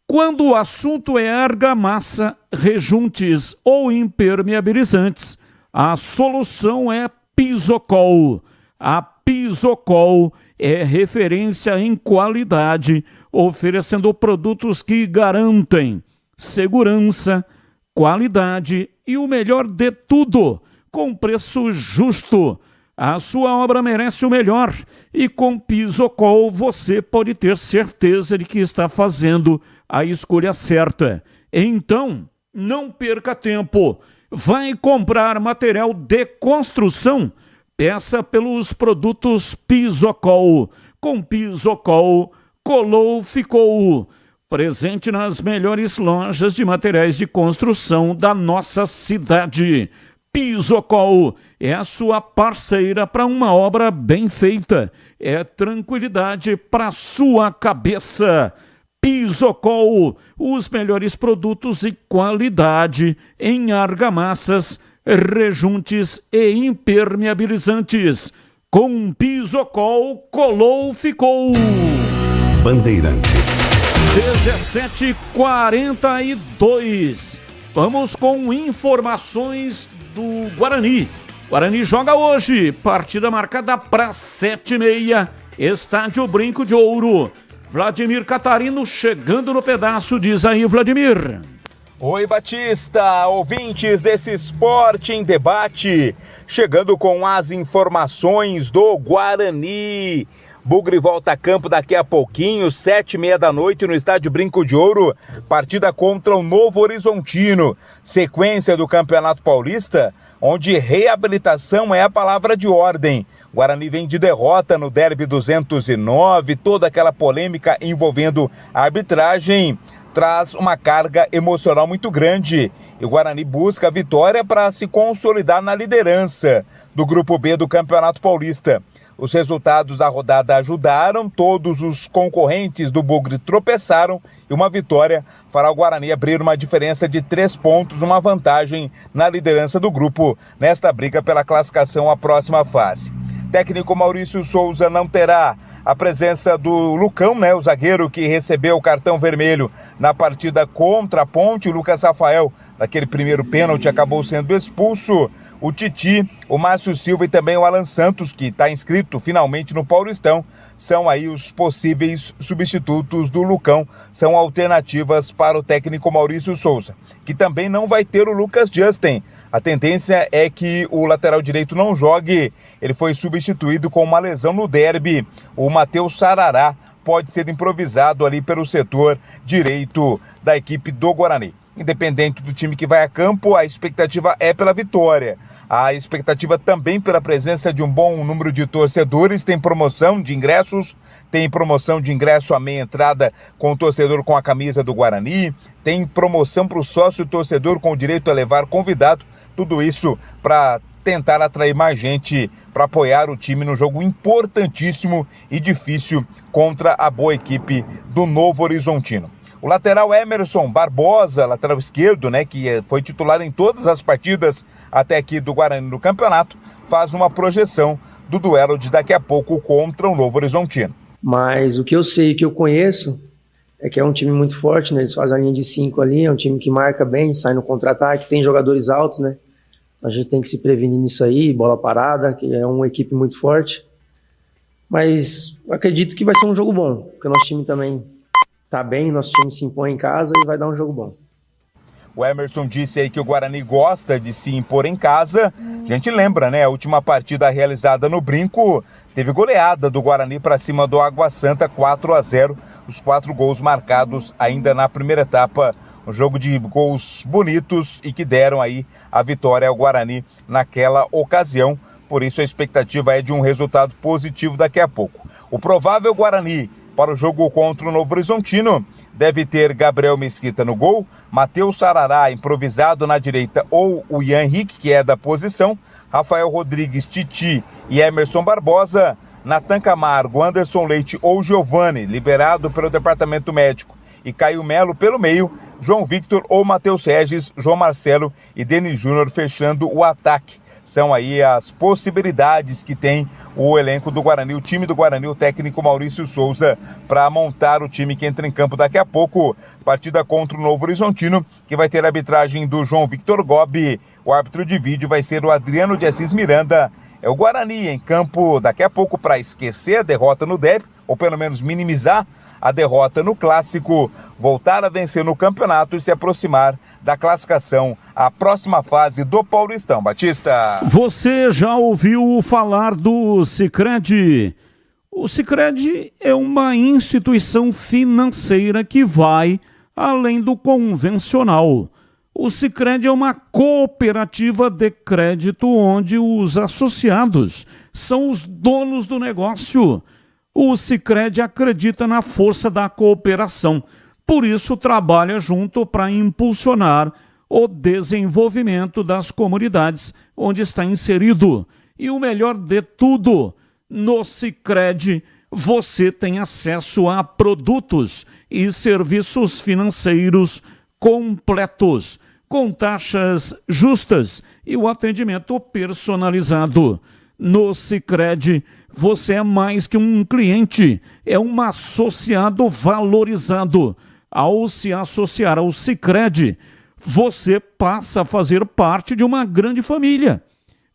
Quando o assunto é argamassa, rejuntes ou impermeabilizantes, a solução é Pisocol. A Pisocol é referência em qualidade, oferecendo produtos que garantem segurança, qualidade e o melhor de tudo, com preço justo. A sua obra merece o melhor e com Pisocol você pode ter certeza de que está fazendo a escolha certa. Então, não perca tempo. Vai comprar material de construção? Peça pelos produtos Pisocol. Com Pisocol, colou, ficou. Presente nas melhores lojas de materiais de construção da nossa cidade. Pisocol é a sua parceira para uma obra bem feita. É tranquilidade para sua cabeça. Pisocol, os melhores produtos e qualidade em argamassas, rejuntes e impermeabilizantes. Com Pisocol, colou, ficou. Bandeirantes. 17h42. Vamos com informações do Guarani. Guarani joga hoje, partida marcada para 7h30, Estádio Brinco de Ouro. Vladimir Catarino chegando no pedaço, diz aí, Vladimir. Oi, Batista, ouvintes desse Esporte em Debate, chegando com as informações do Guarani. Bugre volta a campo daqui a pouquinho, 7h30 da noite no Estádio Brinco de Ouro, partida contra o Novo Horizontino, sequência do Campeonato Paulista, onde reabilitação é a palavra de ordem. Guarani vem de derrota no Derby 209, toda aquela polêmica envolvendo a arbitragem traz uma carga emocional muito grande. E o Guarani busca a vitória para se consolidar na liderança do Grupo B do Campeonato Paulista. Os resultados da rodada ajudaram, todos os concorrentes do Bugre tropeçaram e uma vitória fará o Guarani abrir uma diferença de 3 pontos, uma vantagem na liderança do grupo nesta briga pela classificação à próxima fase. Técnico Maurício Souza não terá a presença do Lucão, o zagueiro que recebeu o cartão vermelho na partida contra a Ponte. O Lucas Rafael, naquele primeiro pênalti, acabou sendo expulso. O Titi, o Márcio Silva e também o Alan Santos, que está inscrito finalmente no Paulistão, são aí os possíveis substitutos do Lucão, são alternativas para o técnico Maurício Souza, que também não vai ter o Lucas Justin. A tendência é que o lateral direito não jogue, ele foi substituído com uma lesão no derby. O Matheus Sarará pode ser improvisado ali pelo setor direito da equipe do Guarani. Independente do time que vai a campo, a expectativa é pela vitória. A expectativa também pela presença de um bom número de torcedores. Tem promoção de ingressos, tem promoção de ingresso à meia entrada com o torcedor com a camisa do Guarani, tem promoção para o sócio torcedor com o direito a levar convidado. Tudo isso para tentar atrair mais gente para apoiar o time no jogo importantíssimo e difícil contra a boa equipe do Novo Horizontino. O lateral Emerson Barbosa, lateral esquerdo, que foi titular em todas as partidas até aqui do Guarani no campeonato, faz uma projeção do duelo de daqui a pouco contra o Novo Horizontino. Mas o que eu sei, o que eu conheço, é que é um time muito forte, Eles fazem a linha de 5 ali, é um time que marca bem, sai no contra-ataque, tem jogadores altos, A gente tem que se prevenir nisso aí, bola parada, que é uma equipe muito forte. Mas acredito que vai ser um jogo bom, porque o nosso time também tá bem, nosso time se impõe em casa e vai dar um jogo bom. O Emerson disse aí que o Guarani gosta de se impor em casa. A gente lembra, a última partida realizada no Brinco, teve goleada do Guarani para cima do Água Santa, 4-0. Os 4 gols marcados ainda na primeira etapa. Um jogo de gols bonitos e que deram aí a vitória ao Guarani naquela ocasião. Por isso a expectativa é de um resultado positivo daqui a pouco. O provável Guarani para o jogo contra o Novo Horizontino deve ter Gabriel Mesquita no gol, Matheus Sarará improvisado na direita ou o Ian Henrique, que é da posição, Rafael Rodrigues, Titi e Emerson Barbosa, Natan Camargo, Anderson Leite ou Giovani, liberado pelo departamento médico, e Caio Melo pelo meio, João Victor ou Matheus Regis, João Marcelo e Denis Júnior fechando o ataque. São aí as possibilidades que tem o elenco do Guarani, o time do Guarani, o técnico Maurício Souza, para montar o time que entra em campo daqui a pouco. Partida contra o Novo Horizontino, que vai ter a arbitragem do João Victor Gobi. O árbitro de vídeo vai ser o Adriano de Assis Miranda. É o Guarani em campo daqui a pouco para esquecer a derrota no derby, ou pelo menos minimizar a derrota no Clássico, voltar a vencer no campeonato e se aproximar da classificação à próxima fase do Paulistão. Batista. Você já ouviu falar do Sicredi? O Sicredi é uma instituição financeira que vai além do convencional. O Sicredi é uma cooperativa de crédito onde os associados são os donos do negócio. O Sicredi acredita na força da cooperação, por isso trabalha junto para impulsionar o desenvolvimento das comunidades onde está inserido. E o melhor de tudo, no Sicredi você tem acesso a produtos e serviços financeiros completos, com taxas justas e o atendimento personalizado. No Sicredi, você é mais que um cliente, é um associado valorizado. Ao se associar ao Sicredi, você passa a fazer parte de uma grande família,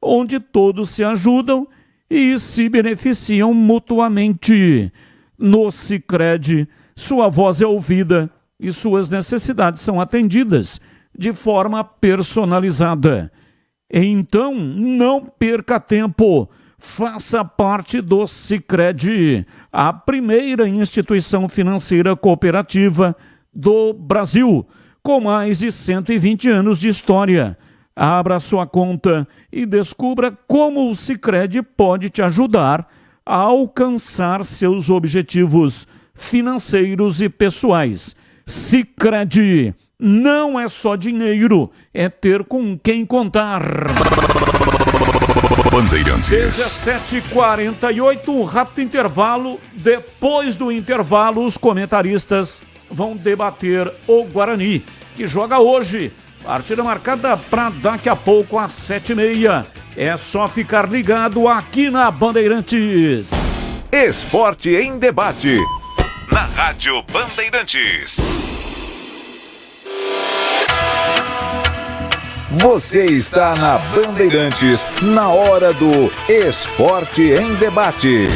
onde todos se ajudam e se beneficiam mutuamente. No Sicredi, sua voz é ouvida e suas necessidades são atendidas de forma personalizada. Então, não perca tempo. Faça parte do Sicredi, a primeira instituição financeira cooperativa do Brasil, com mais de 120 anos de história. Abra sua conta e descubra como o Sicredi pode te ajudar a alcançar seus objetivos financeiros e pessoais. Sicredi não é só dinheiro, é ter com quem contar. Bandeirantes. 17h48, um rápido intervalo. Depois do intervalo, os comentaristas vão debater o Guarani, que joga hoje. Partida marcada para daqui a pouco às 7h30. É só ficar ligado aqui na Bandeirantes. Esporte em debate. Na Rádio Bandeirantes. Você está na Bandeirantes, na hora do Esporte em Debate.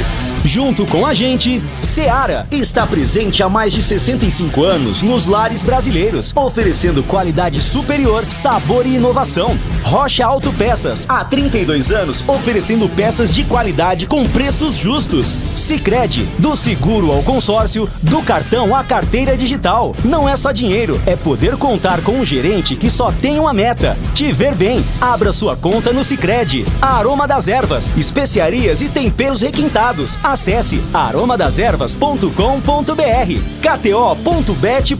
Junto com a gente, Seara está presente há mais de 65 anos nos lares brasileiros, oferecendo qualidade superior, sabor e inovação. Rocha Autopeças, há 32 anos, oferecendo peças de qualidade com preços justos. Sicredi, do seguro ao consórcio, do cartão à carteira digital. Não é só dinheiro, é poder contar com um gerente que só tem uma meta: te ver bem. Abra sua conta no Sicredi. Aroma das Ervas, especiarias e temperos requintados. Acesse aromadaservas.com.br, kto.bet.br.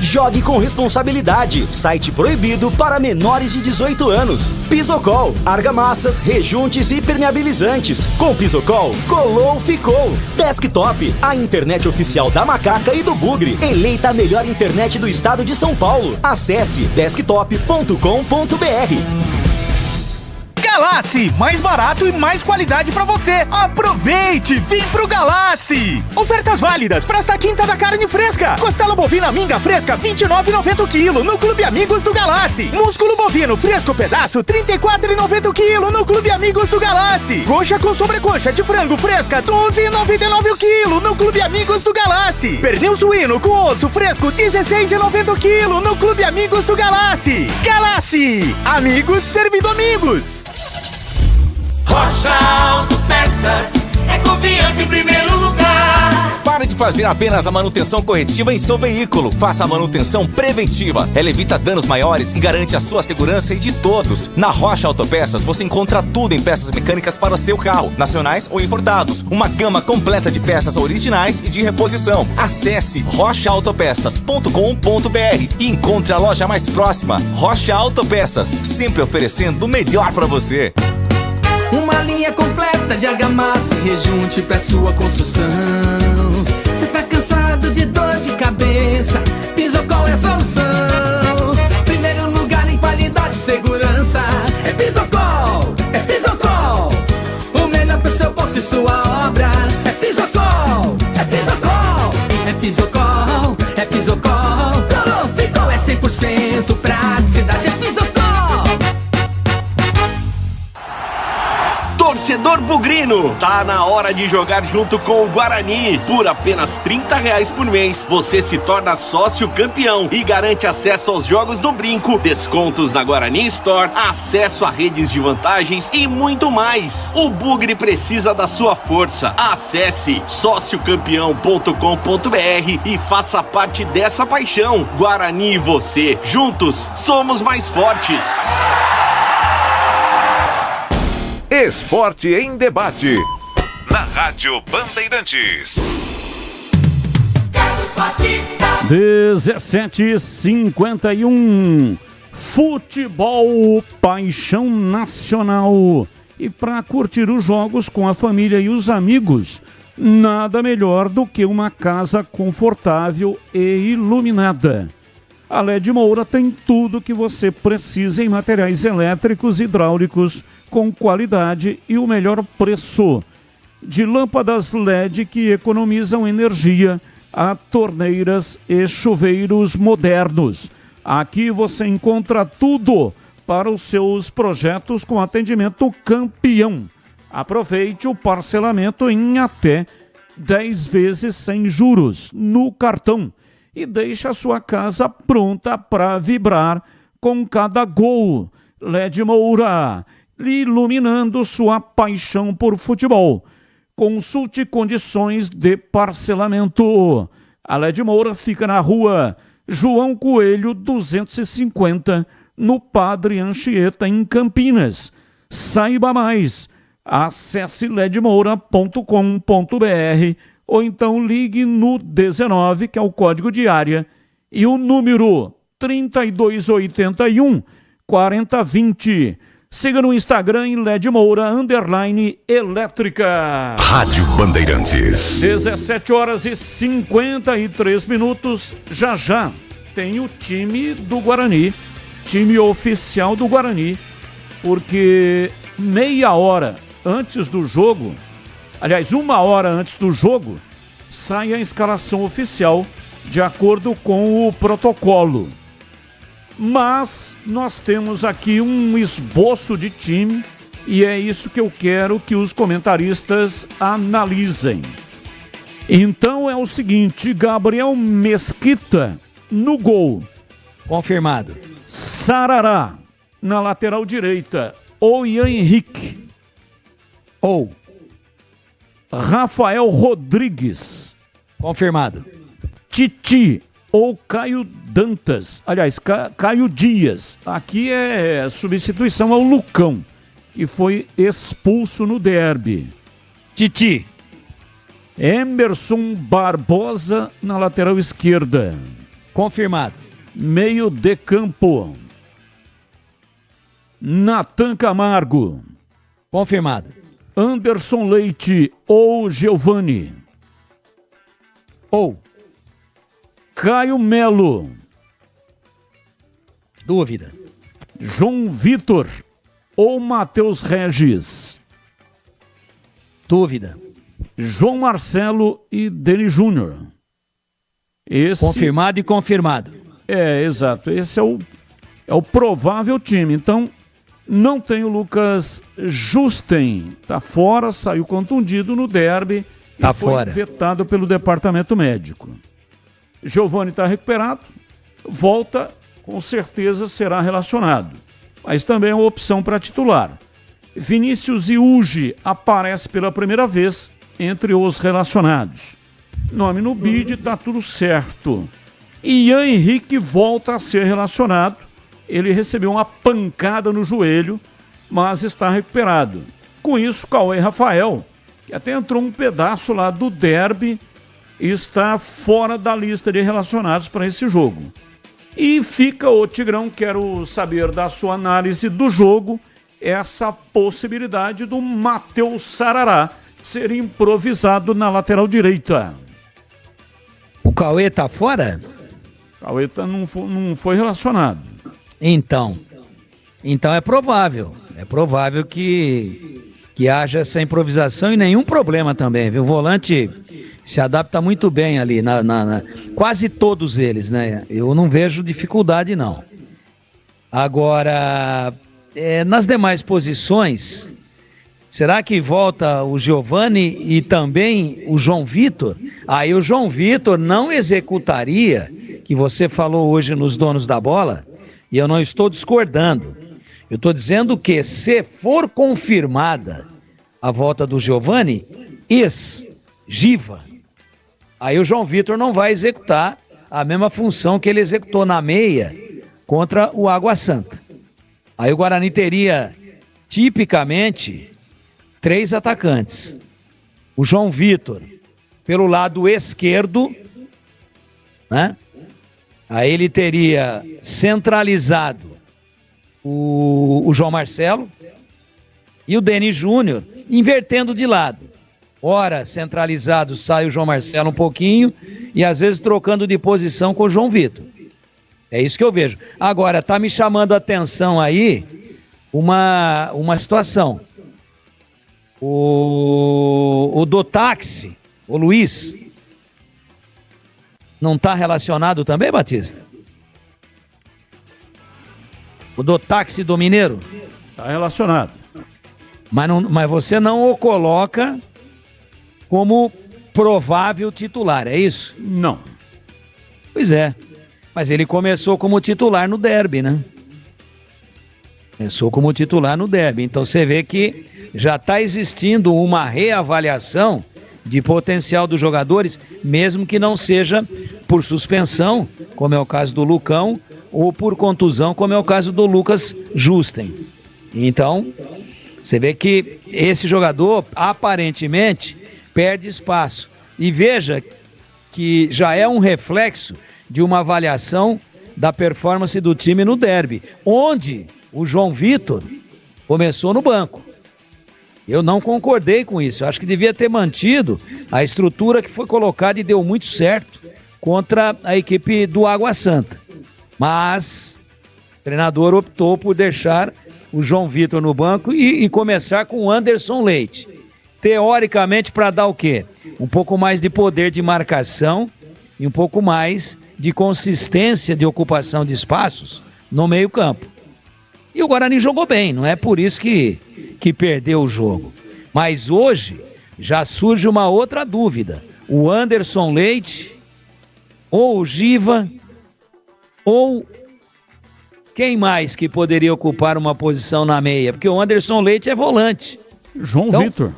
Jogue com responsabilidade. Site proibido para menores de 18 anos. Pisocol, argamassas, rejuntes e permeabilizantes. Com Pisocol, colou, ficou. Desktop, a internet oficial da Macaca e do Bugre. Eleita a melhor internet do estado de São Paulo. Acesse desktop.com.br. Galassi, mais barato e mais qualidade pra você. Aproveite, vem pro Galassi. Ofertas válidas para esta quinta da carne fresca. Costela bovina minga fresca, R$ 29,90 o quilo no Clube Amigos do Galassi. Músculo bovino fresco pedaço, R$ 34,90 o quilo no Clube Amigos do Galassi. Coxa com sobrecoxa de frango fresca, R$ 12,99 o quilo no Clube Amigos do Galassi. Pernil suíno com osso fresco, R$ 16,90 o quilo no Clube Amigos do Galassi. Galassi, amigos servindo amigos. Rocha Autopeças, é confiança em primeiro lugar. Pare de fazer apenas a manutenção corretiva em seu veículo. Faça a manutenção preventiva. Ela evita danos maiores e garante a sua segurança e de todos. Na Rocha Autopeças você encontra tudo em peças mecânicas para o seu carro, nacionais ou importados. Uma gama completa de peças originais e de reposição. Acesse rochaautopeças.com.br e encontre a loja mais próxima. Rocha Autopeças, sempre oferecendo o melhor para você. Uma linha completa de argamassa e rejunte pra sua construção. Cê tá cansado de dor de cabeça? Pisocol é a solução. Primeiro lugar em qualidade e segurança. É Pisocol, é Pisocol. O melhor pro seu bolso e sua obra. É Pisocol, é Pisocol. É Pisocol, é Pisocol. Colou, ficou, é 100% praticidade. É Pisocol. Torcedor Torcedor bugrino, tá na hora de jogar junto com o Guarani. Por apenas R$30 por mês, você se torna sócio campeão e garante acesso aos jogos do Brinco, descontos na Guarani Store, acesso a redes de vantagens e muito mais. O Bugre precisa da sua força. Acesse sociocampeão.com.br e faça parte dessa paixão. Guarani e você, juntos, somos mais fortes. Esporte em debate. Na Rádio Bandeirantes. 17h51. Futebol, paixão nacional. E para curtir os jogos com a família e os amigos, nada melhor do que uma casa confortável e iluminada. A LED Moura tem tudo que você precisa em materiais elétricos e hidráulicos com qualidade e o melhor preço. De lâmpadas LED que economizam energia a torneiras e chuveiros modernos. Aqui você encontra tudo para os seus projetos com atendimento campeão. Aproveite o parcelamento em até 10 vezes sem juros no cartão e deixe a sua casa pronta para vibrar com cada gol. LED Moura, iluminando sua paixão por futebol. Consulte condições de parcelamento. A LED Moura fica na rua João Coelho 250, no Padre Anchieta, em Campinas. Saiba mais. Acesse ledmoura.com.br ou então ligue no 19, que é o código de área, e o número 3281 4020. Siga no Instagram em ledmoura_elétrica. Rádio Bandeirantes. 17h53. Já tem o time do Guarani, time oficial do Guarani, porque meia hora antes do jogo, aliás, 1 hora antes do jogo, sai a escalação oficial de acordo com o protocolo. Mas nós temos aqui um esboço de time e é isso que eu quero que os comentaristas analisem. Então é o seguinte: Gabriel Mesquita no gol. Confirmado. Sarará na lateral direita. Ou Ian Henrique. Ou Rafael Rodrigues. Confirmado. Titi ou Caio Dantas. Aliás, Caio Dias. Aqui é substituição ao Lucão, que foi expulso no derby. Titi. Emerson Barbosa na lateral esquerda. Confirmado. Meio de campo. Natan Camargo. Confirmado. Anderson Leite ou Giovani. Ou Caio Melo. Dúvida. João Vitor ou Matheus Regis. Dúvida. João Marcelo e Deni Júnior. Confirmado e confirmado. É, exato. Esse é o provável time. Então, não tem o Lucas Justen. Tá fora, saiu contundido no derby. Tá e foi fora. vetado pelo departamento médico. Giovani está recuperado. Volta, com certeza será relacionado. Mas também é uma opção para titular. Vinícius Iugi aparece pela primeira vez entre os relacionados. Nome no bid, tá tudo certo. Ian Henrique volta a ser relacionado. Ele recebeu uma pancada no joelho, mas está recuperado. Com isso, Cauê Rafael, que até entrou um pedaço lá do derby, está fora da lista de relacionados para esse jogo. E fica o Tigrão, quero saber da sua análise do jogo, essa possibilidade do Matheus Sarará ser improvisado na lateral direita. O Cauê tá fora? O Cauê não foi relacionado. Então é provável. É provável que haja essa improvisação e nenhum problema também, viu? O volante se adapta muito bem ali, quase todos eles, né? Eu não vejo dificuldade, não. Agora, nas demais posições, Será que volta o Giovani e também o João Vitor? Aí o João Vitor não executaria, que você falou hoje nos donos da bola, e eu não estou discordando. Eu estou dizendo que se for confirmada a volta do Giovani, ex-Giva, aí o João Vitor não vai executar a mesma função que ele executou na meia contra o Água Santa. Aí o Guarani teria, tipicamente, 3 atacantes. O João Vitor, pelo lado esquerdo, né? Aí ele teria centralizado o João Marcelo e o Denis Júnior, invertendo de lado. Ora centralizado sai o João Marcelo um pouquinho e às vezes trocando de posição com o João Vitor. É isso que eu vejo. Agora, tá me chamando a atenção aí uma situação. O do táxi, o Luiz, não tá relacionado também, Batista? O do táxi do Mineiro? Tá relacionado. Mas você não o coloca como provável titular, é isso? Não. Pois é. Mas ele começou como titular no derby, né? Começou como titular no derby. Então você vê que já está existindo uma reavaliação de potencial dos jogadores, mesmo que não seja por suspensão, como é o caso do Lucão, ou por contusão, como é o caso do Lucas Justen. Então, você vê que esse jogador, aparentemente, perde espaço. E veja que já é um reflexo de uma avaliação da performance do time no derby, onde o João Vitor começou no banco. Eu não concordei com isso. Eu acho que devia ter mantido a estrutura que foi colocada e deu muito certo contra a equipe do Água Santa. Mas o treinador optou por deixar o João Vitor no banco e começar com o Anderson Leite. Teoricamente, para dar o quê? Um pouco mais de poder de marcação e um pouco mais de consistência de ocupação de espaços no meio-campo. E o Guarani jogou bem, não é por isso que perdeu o jogo. Mas hoje já surge uma outra dúvida. O Anderson Leite, ou o Giva, ou quem mais que poderia ocupar uma posição na meia? Porque o Anderson Leite é volante. João Vitor.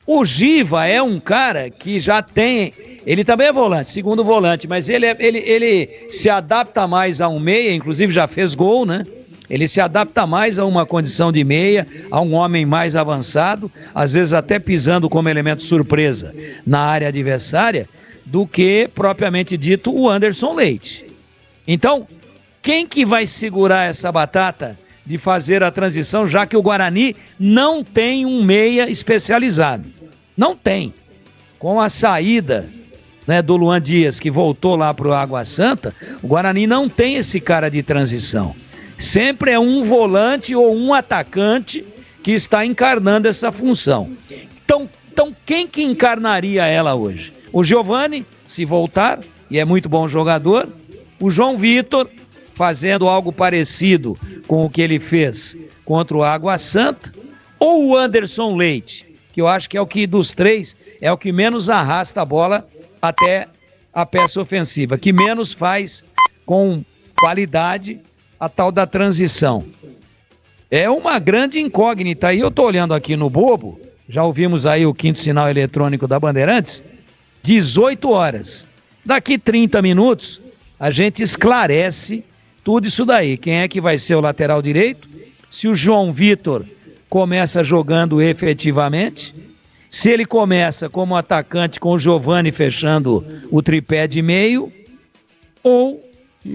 O Giva é um cara que já tem... Ele também é volante, segundo volante, mas ele se adapta mais a um meia, inclusive já fez gol, né? Ele se adapta mais a uma condição de meia, a um homem mais avançado, às vezes até pisando como elemento surpresa na área adversária, do que, propriamente dito, o Anderson Leite. Então, quem que vai segurar essa batata de fazer a transição, já que o Guarani não tem um meia especializado? Não tem. Com a saída, né, do Luan Dias, que voltou lá para o Água Santa, o Guarani não tem esse cara de transição. Sempre é um volante ou um atacante que está encarnando essa função. Então quem que encarnaria ela hoje? O Giovani, se voltar, e é muito bom jogador. O João Vitor, fazendo algo parecido com o que ele fez contra o Água Santa. Ou o Anderson Leite, que eu acho que é o que dos três, é o que menos arrasta a bola até a peça ofensiva, que menos faz com qualidade a tal da transição. É uma grande incógnita. E eu tô olhando aqui no Bobo, já ouvimos aí o quinto sinal eletrônico da Bandeirantes, 18 horas. Daqui 30 minutos, a gente esclarece tudo isso daí. Quem é que vai ser o lateral direito? Se o João Vitor começa jogando efetivamente, se ele começa como atacante com o Giovani fechando o tripé de meio, ou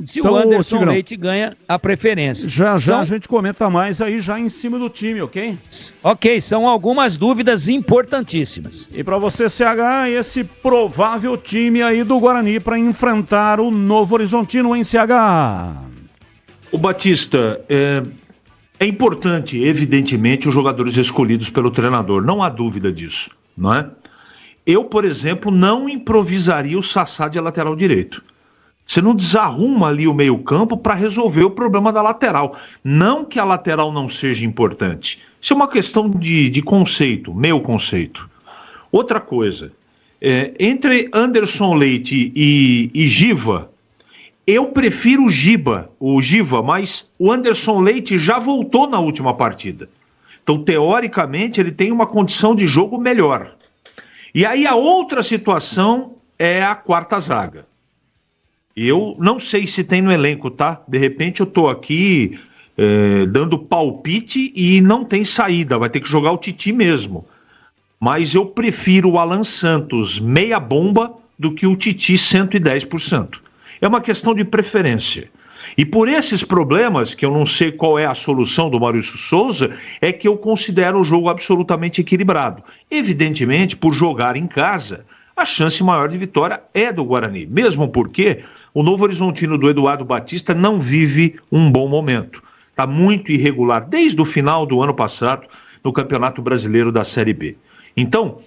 se então, o Anderson Leite ganha a preferência. Já a gente comenta mais aí já em cima do time, ok? Ok, são algumas dúvidas importantíssimas. E para você, CH, esse provável time aí do Guarani para enfrentar o Novo Horizontino em CH. O Batista, é importante, evidentemente, os jogadores escolhidos pelo treinador, não há dúvida disso, não é? Eu, por exemplo, não improvisaria o Sassá de lateral direito. Você não desarruma ali o meio-campo para resolver o problema da lateral. Não que a lateral não seja importante. Isso é uma questão de conceito, meu conceito. Outra coisa, entre Anderson Leite e Giva, eu prefiro o Giva, mas o Anderson Leite já voltou na última partida. Então, teoricamente, ele tem uma condição de jogo melhor. E aí a outra situação é a quarta zaga. Eu não sei se tem no elenco, tá? De repente eu tô aqui dando palpite e não tem saída, vai ter que jogar o Titi mesmo. Mas eu prefiro o Alan Santos meia bomba do que o Titi 110%. É uma questão de preferência. E por esses problemas, que eu não sei qual é a solução do Maurício Souza, é que eu considero o jogo absolutamente equilibrado. Evidentemente, por jogar em casa, a chance maior de vitória é do Guarani, mesmo porque o Novo Horizontino do Eduardo Batista não vive um bom momento. Está muito irregular desde o final do ano passado no Campeonato Brasileiro da Série B. Então,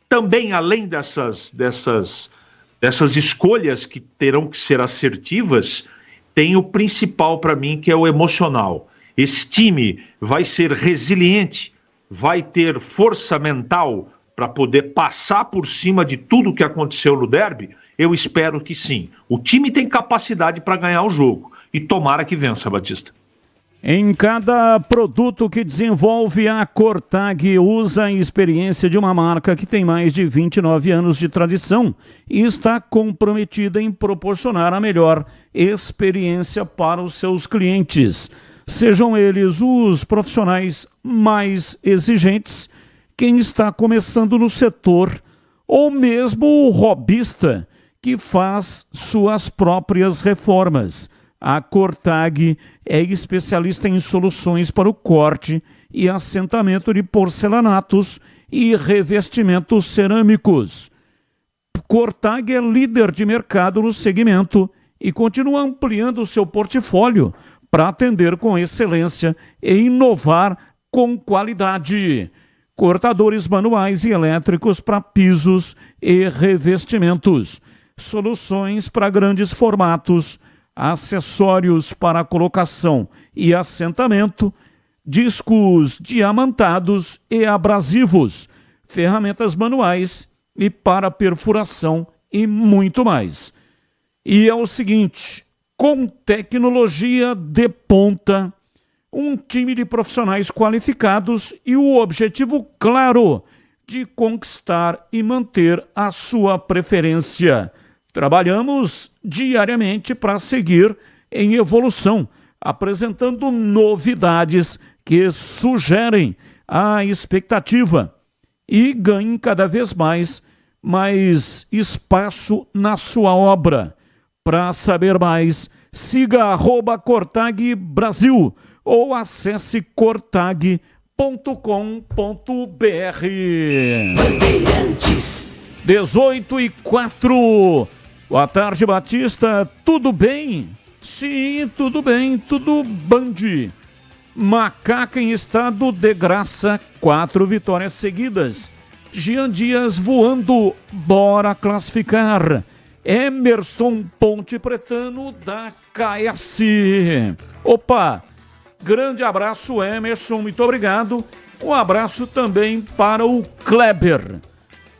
também além dessas escolhas que terão que ser assertivas, tem o principal para mim, que é o emocional. Esse time vai ser resiliente, vai ter força mental para poder passar por cima de tudo que aconteceu no derby? Eu espero que sim. O time tem capacidade para ganhar o jogo. E tomara que vença, Batista. Em cada produto que desenvolve, a Cortag usa a experiência de uma marca que tem mais de 29 anos de tradição e está comprometida em proporcionar a melhor experiência para os seus clientes. Sejam eles os profissionais mais exigentes, quem está começando no setor, ou mesmo o hobbyista que faz suas próprias reformas. A Cortag é especialista em soluções para o corte e assentamento de porcelanatos e revestimentos cerâmicos. Cortag é líder de mercado no segmento e continua ampliando seu portfólio para atender com excelência e inovar com qualidade. Cortadores manuais e elétricos para pisos e revestimentos. Soluções para grandes formatos, acessórios para colocação e assentamento, discos diamantados e abrasivos, ferramentas manuais e para perfuração e muito mais. E é o seguinte, com tecnologia de ponta, um time de profissionais qualificados e o objetivo claro de conquistar e manter a sua preferência. Trabalhamos diariamente para seguir em evolução, apresentando novidades que sugerem a expectativa e ganhem cada vez mais espaço na sua obra. Para saber mais, siga @Cortag Brasil ou acesse cortag.com.br. Bandeirantes 18:04. Boa tarde, Batista. Tudo bem? Sim, tudo bem. Tudo band. Macaca em estado de graça. 4 vitórias seguidas. Jean Dias voando. Bora classificar. Emerson Ponte Pretano da KS. Opa! Grande abraço, Emerson. Muito obrigado. Um abraço também para o Kleber.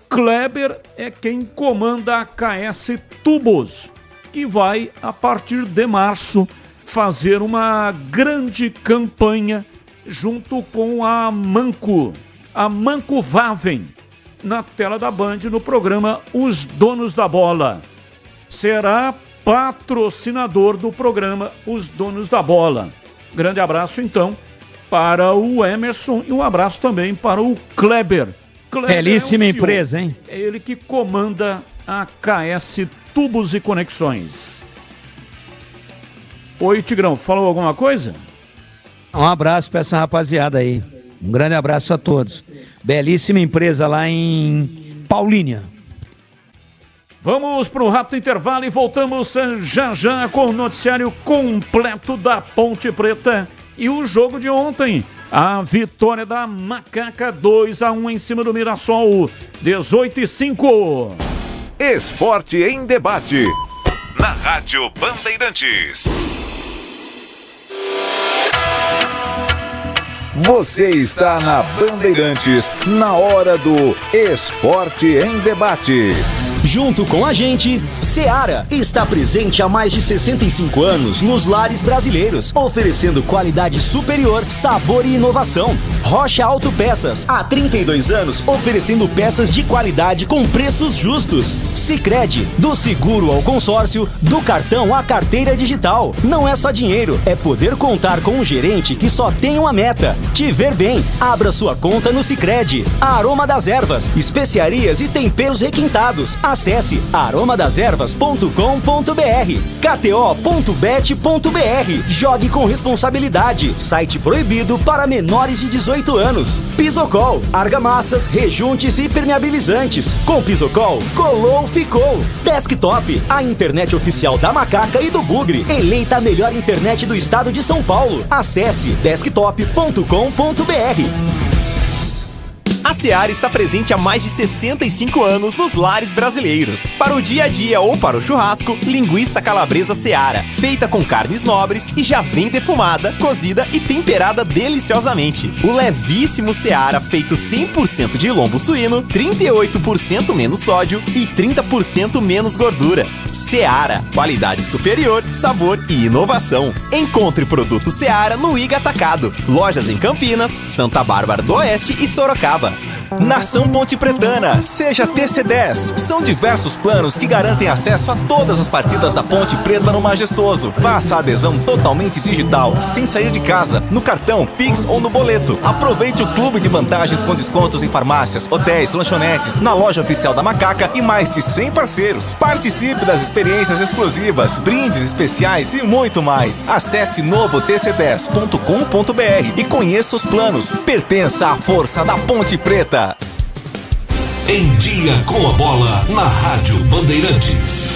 Kleber é quem comanda a KS Tubos, que vai, a partir de março, fazer uma grande campanha junto com a Manco Vaven, na tela da Band, no programa Os Donos da Bola. Será patrocinador do programa Os Donos da Bola. Grande abraço, então, para o Emerson e um abraço também para o Kleber. Belíssima empresa, hein? É ele que comanda a KS Tubos e Conexões. Oi, Tigrão, falou alguma coisa? Um abraço para essa rapaziada aí. Um grande abraço a todos. Belíssima empresa lá em Paulínia. Vamos para o rápido intervalo e voltamos já já com o noticiário completo da Ponte Preta e o jogo de ontem. A vitória da Macaca 2-1 em cima do Mirassol, 18:05. Esporte em debate. Na Rádio Bandeirantes. Você está na Bandeirantes, na hora do Esporte em Debate. Junto com a gente, Seara está presente há mais de 65 anos nos lares brasileiros, oferecendo qualidade superior, sabor e inovação. Rocha Autopeças, há 32 anos, oferecendo peças de qualidade com preços justos. Sicredi, do seguro ao consórcio, do cartão à carteira digital. Não é só dinheiro, é poder contar com um gerente que só tem uma meta: te ver bem. Abra sua conta no Sicredi. Aroma das Ervas, especiarias e temperos requintados. Acesse aromadaservas.com.br. KTO.bet.br. Jogue com responsabilidade. Site proibido para menores de 18 anos. Pisocol, argamassas, rejuntes e impermeabilizantes. Com Pisocol, colou, ficou. Desktop, a internet oficial da Macaca e do Bugre. Eleita a melhor internet do estado de São Paulo. Acesse desktop.com.br. A Seara está presente há mais de 65 anos nos lares brasileiros. Para o dia a dia ou para o churrasco, linguiça calabresa Seara, feita com carnes nobres e já vem defumada, cozida e temperada deliciosamente. O levíssimo Seara, feito 100% de lombo suíno, 38% menos sódio e 30% menos gordura. Seara, qualidade superior, sabor e inovação. Encontre produto Seara no Iga Atacado. Lojas em Campinas, Santa Bárbara do Oeste e Sorocaba. Nação Ponte Pretana, seja TC10. São diversos planos que garantem acesso a todas as partidas da Ponte Preta no Majestoso. Faça a adesão totalmente digital, sem sair de casa, no cartão, Pix ou no boleto. Aproveite o clube de vantagens com descontos em farmácias, hotéis, lanchonetes, na loja oficial da Macaca e mais de 100 parceiros. Participe das experiências exclusivas, brindes especiais e muito mais. Acesse novotc10.com.br e conheça os planos. Pertença à força da Ponte Preta. Em Dia com a Bola, na Rádio Bandeirantes.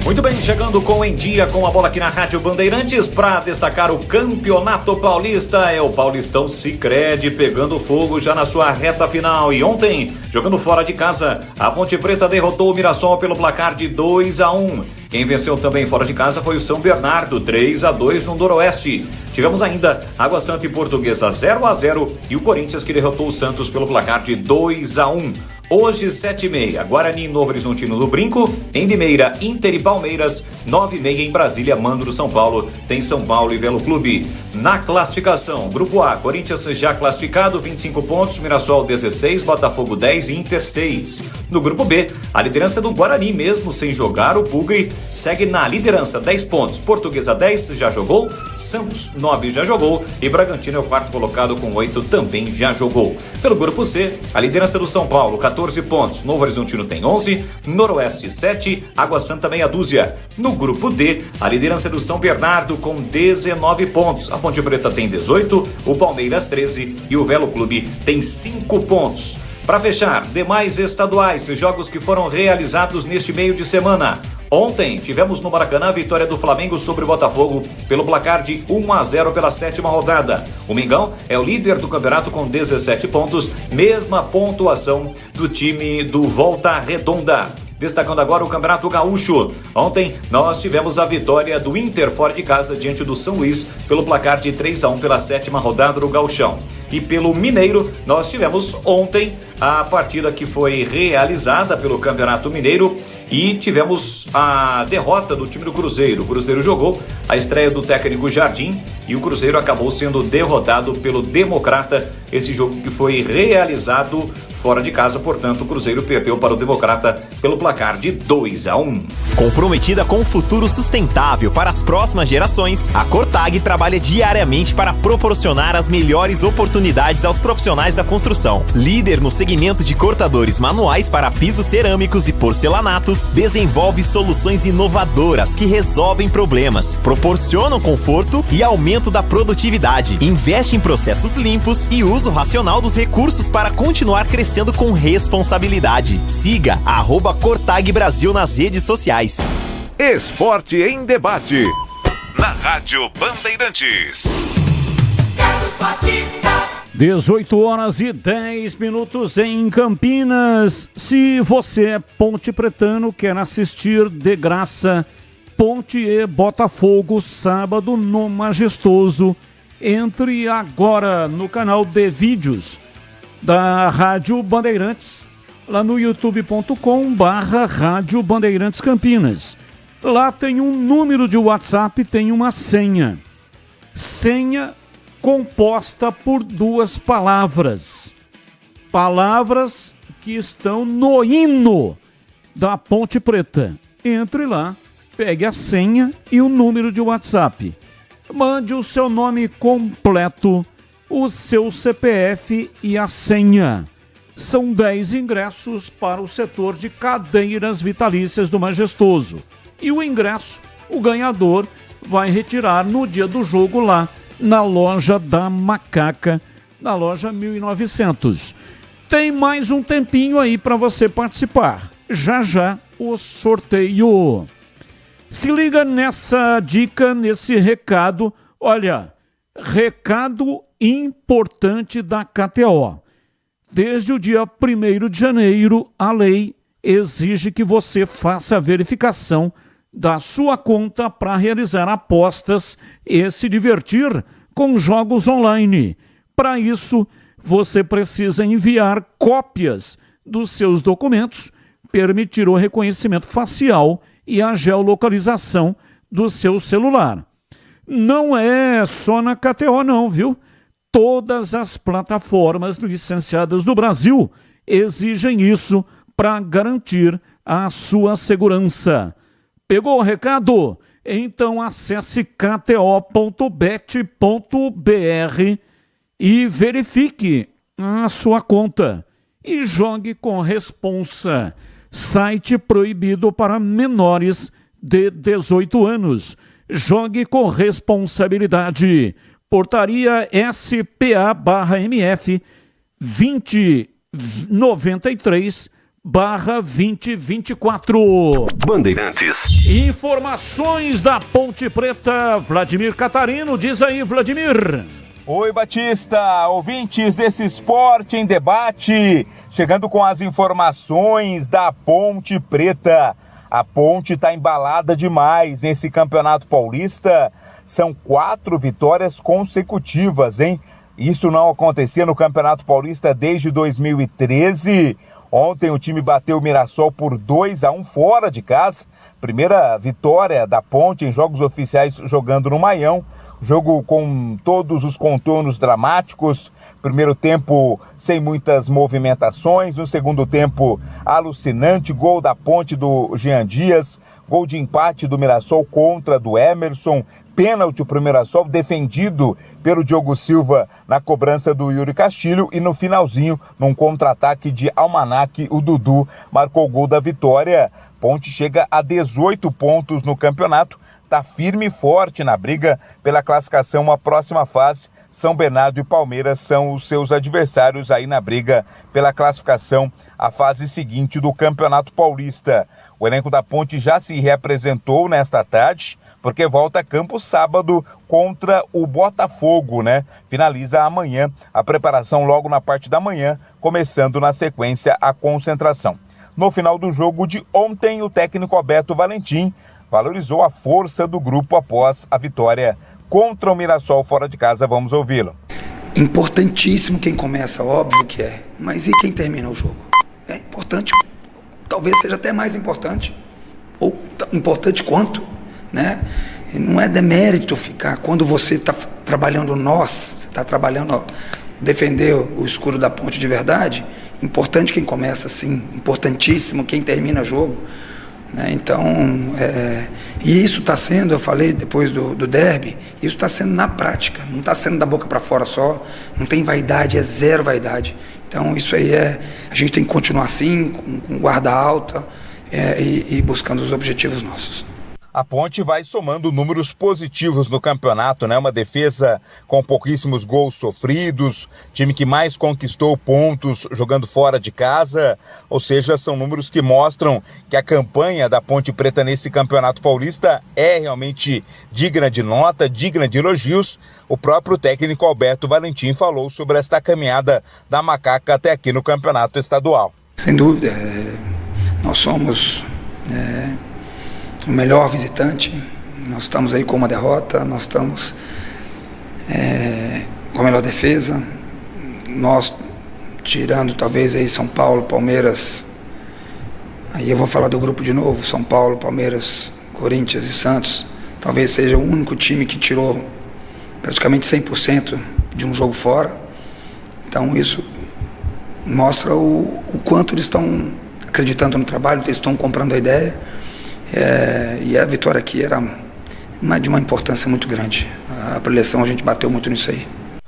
Muito bem, chegando com Em Dia com a Bola aqui na Rádio Bandeirantes para destacar o Campeonato Paulista. É o Paulistão Sicredi pegando fogo já na sua reta final. E ontem, jogando fora de casa, a Ponte Preta derrotou o Mirassol pelo placar de 2-1. Quem venceu também fora de casa foi o São Bernardo, 3-2 no Noroeste. Tivemos ainda Água Santa e Portuguesa 0-0 e o Corinthians que derrotou o Santos pelo placar de 2-1. Hoje, 7h30, Guarani e Novo Horizontino no Brinco. Em Limeira, Inter e Palmeiras. 9h30 em Brasília, Mando do São Paulo. Tem São Paulo e Velo Clube. Na classificação, Grupo A, Corinthians já classificado, 25 pontos. Mirassol 16, Botafogo 10 e Inter 6. No Grupo B, a liderança do Guarani, mesmo sem jogar, o Bugre segue na liderança, 10 pontos. Portuguesa 10 já jogou, Santos 9 já jogou e Bragantino é o quarto colocado com 8 também já jogou. Pelo Grupo C, a liderança do São Paulo, 14 pontos. Novo Horizontino tem 11, Noroeste 7, Água Santa meia dúzia. No Grupo D, a liderança do São Bernardo com 19 pontos. A Ponte Preta tem 18, o Palmeiras 13 e o Velo Clube tem 5 pontos. Para fechar, demais estaduais, jogos que foram realizados neste meio de semana. Ontem tivemos no Maracanã a vitória do Flamengo sobre o Botafogo pelo placar de 1-0 pela 7ª rodada. O Mengão é o líder do campeonato com 17 pontos, mesma pontuação do time do Volta Redonda. Destacando agora o Campeonato Gaúcho. Ontem nós tivemos a vitória do Inter fora de casa diante do São Luís pelo placar de 3-1 pela 7ª rodada do Gauchão. E pelo Mineiro nós tivemos ontem a partida que foi realizada pelo Campeonato Mineiro e tivemos a derrota do time do Cruzeiro. O Cruzeiro jogou a estreia do técnico Jardim e o Cruzeiro acabou sendo derrotado pelo Democrata. Esse jogo que foi realizado fora de casa, portanto, o Cruzeiro perdeu para o Democrata pelo placar de 2-1. Comprometida com um futuro sustentável para as próximas gerações, a Cortag trabalha diariamente para proporcionar as melhores oportunidades aos profissionais da construção. Líder no segmento de cortadores manuais para pisos cerâmicos e porcelanatos, desenvolve soluções inovadoras que resolvem problemas, proporcionam conforto e aumento da produtividade. Investe em processos limpos e uso racional dos recursos para continuar crescendo com responsabilidade. Siga @Cortag Brasil nas redes sociais. Esporte em Debate. Na Rádio Bandeirantes. 18h10 em Campinas. Se você é ponte pretano, quer assistir de graça Ponte e Botafogo, sábado no Majestoso. Entre agora no canal de vídeos da Rádio Bandeirantes, lá no youtube.com/Rádio Bandeirantes Campinas. Lá tem um número de WhatsApp, tem uma senha. Senha composta por 2 palavras. Palavras que estão no hino da Ponte Preta. Entre lá, pegue a senha e o número de WhatsApp. Mande o seu nome completo, o seu CPF e a senha. São 10 ingressos para o setor de cadeiras vitalícias do Majestoso. E o ingresso, o ganhador, vai retirar no dia do jogo lá na loja da Macaca, na loja 1900. Tem mais um tempinho aí para você participar. Já já o sorteio. Se liga nessa dica, nesse recado. Olha, recado importante da KTO. Desde o dia 1º de janeiro, a lei exige que você faça a verificação da sua conta para realizar apostas e se divertir com jogos online. Para isso, você precisa enviar cópias dos seus documentos, permitir o reconhecimento facial e a geolocalização do seu celular. Não é só na KTO não, viu? Todas as plataformas licenciadas do Brasil exigem isso para garantir a sua segurança. Pegou o recado? Então acesse kto.bet.br e verifique a sua conta e jogue com responsa. Site proibido para menores de 18 anos. Jogue com responsabilidade. Portaria SPA/MF 2093/2024. Bandeirantes. Informações da Ponte Preta. Vladimir Catarino, diz aí, Vladimir. Oi, Batista, ouvintes desse Esporte em Debate, chegando com as informações da Ponte Preta. A Ponte está embalada demais nesse Campeonato Paulista. São 4 vitórias consecutivas, hein? Isso não acontecia no Campeonato Paulista desde 2013. Ontem o time bateu o Mirassol por 2-1 fora de casa. Primeira vitória da Ponte em jogos oficiais jogando no Maião. Jogo com todos os contornos dramáticos. Primeiro tempo sem muitas movimentações. No segundo tempo, alucinante. Gol da Ponte do Jean Dias. Gol de empate do Mirassol contra do Emerson. Pênalti para o Mirassol, defendido pelo Diogo Silva na cobrança do Yuri Castilho. E no finalzinho, num contra-ataque de Almanac, o Dudu marcou o gol da vitória. Ponte chega a 18 pontos no campeonato. Está firme e forte na briga pela classificação à próxima fase. São Bernardo e Palmeiras são os seus adversários aí na briga pela classificação à fase seguinte do Campeonato Paulista. O elenco da Ponte já se reapresentou nesta tarde, porque volta a campo sábado contra o Botafogo, né? Finaliza amanhã a preparação logo na parte da manhã, começando na sequência a concentração. No final do jogo de ontem, o técnico Alberto Valentim valorizou a força do grupo após a vitória contra o Mirassol fora de casa. Vamos ouvi-lo. Importantíssimo quem começa, óbvio que é, mas e quem termina o jogo? É importante, talvez seja até mais importante, ou importante quanto, né? Não é demérito ficar, quando você está trabalhando você está trabalhando defender o escudo da Ponte de verdade, importante quem começa, sim, importantíssimo quem termina o jogo. Então, e isso está sendo, eu falei depois do derby, isso está sendo na prática, não está sendo da boca para fora só, não tem vaidade, é zero vaidade. Então isso aí a gente tem que continuar assim, com guarda alta e buscando os objetivos nossos. A Ponte vai somando números positivos no campeonato, né? Uma defesa com pouquíssimos gols sofridos, time que mais conquistou pontos jogando fora de casa, ou seja, são números que mostram que a campanha da Ponte Preta nesse Campeonato Paulista é realmente digna de nota, digna de elogios. O próprio técnico Alberto Valentim falou sobre esta caminhada da Macaca até aqui no Campeonato Estadual. Sem dúvida, nós somos o melhor visitante. Nós estamos aí com uma derrota, nós estamos com a melhor defesa. Nós, tirando talvez aí São Paulo, Palmeiras, aí eu vou falar do grupo de novo, São Paulo, Palmeiras, Corinthians e Santos, talvez seja o único time que tirou praticamente 100% de um jogo fora. Então isso mostra o quanto eles estão acreditando no trabalho, eles estão comprando a ideia, e a vitória aqui era de uma importância muito grande. A preleção, a gente bateu muito nisso aí.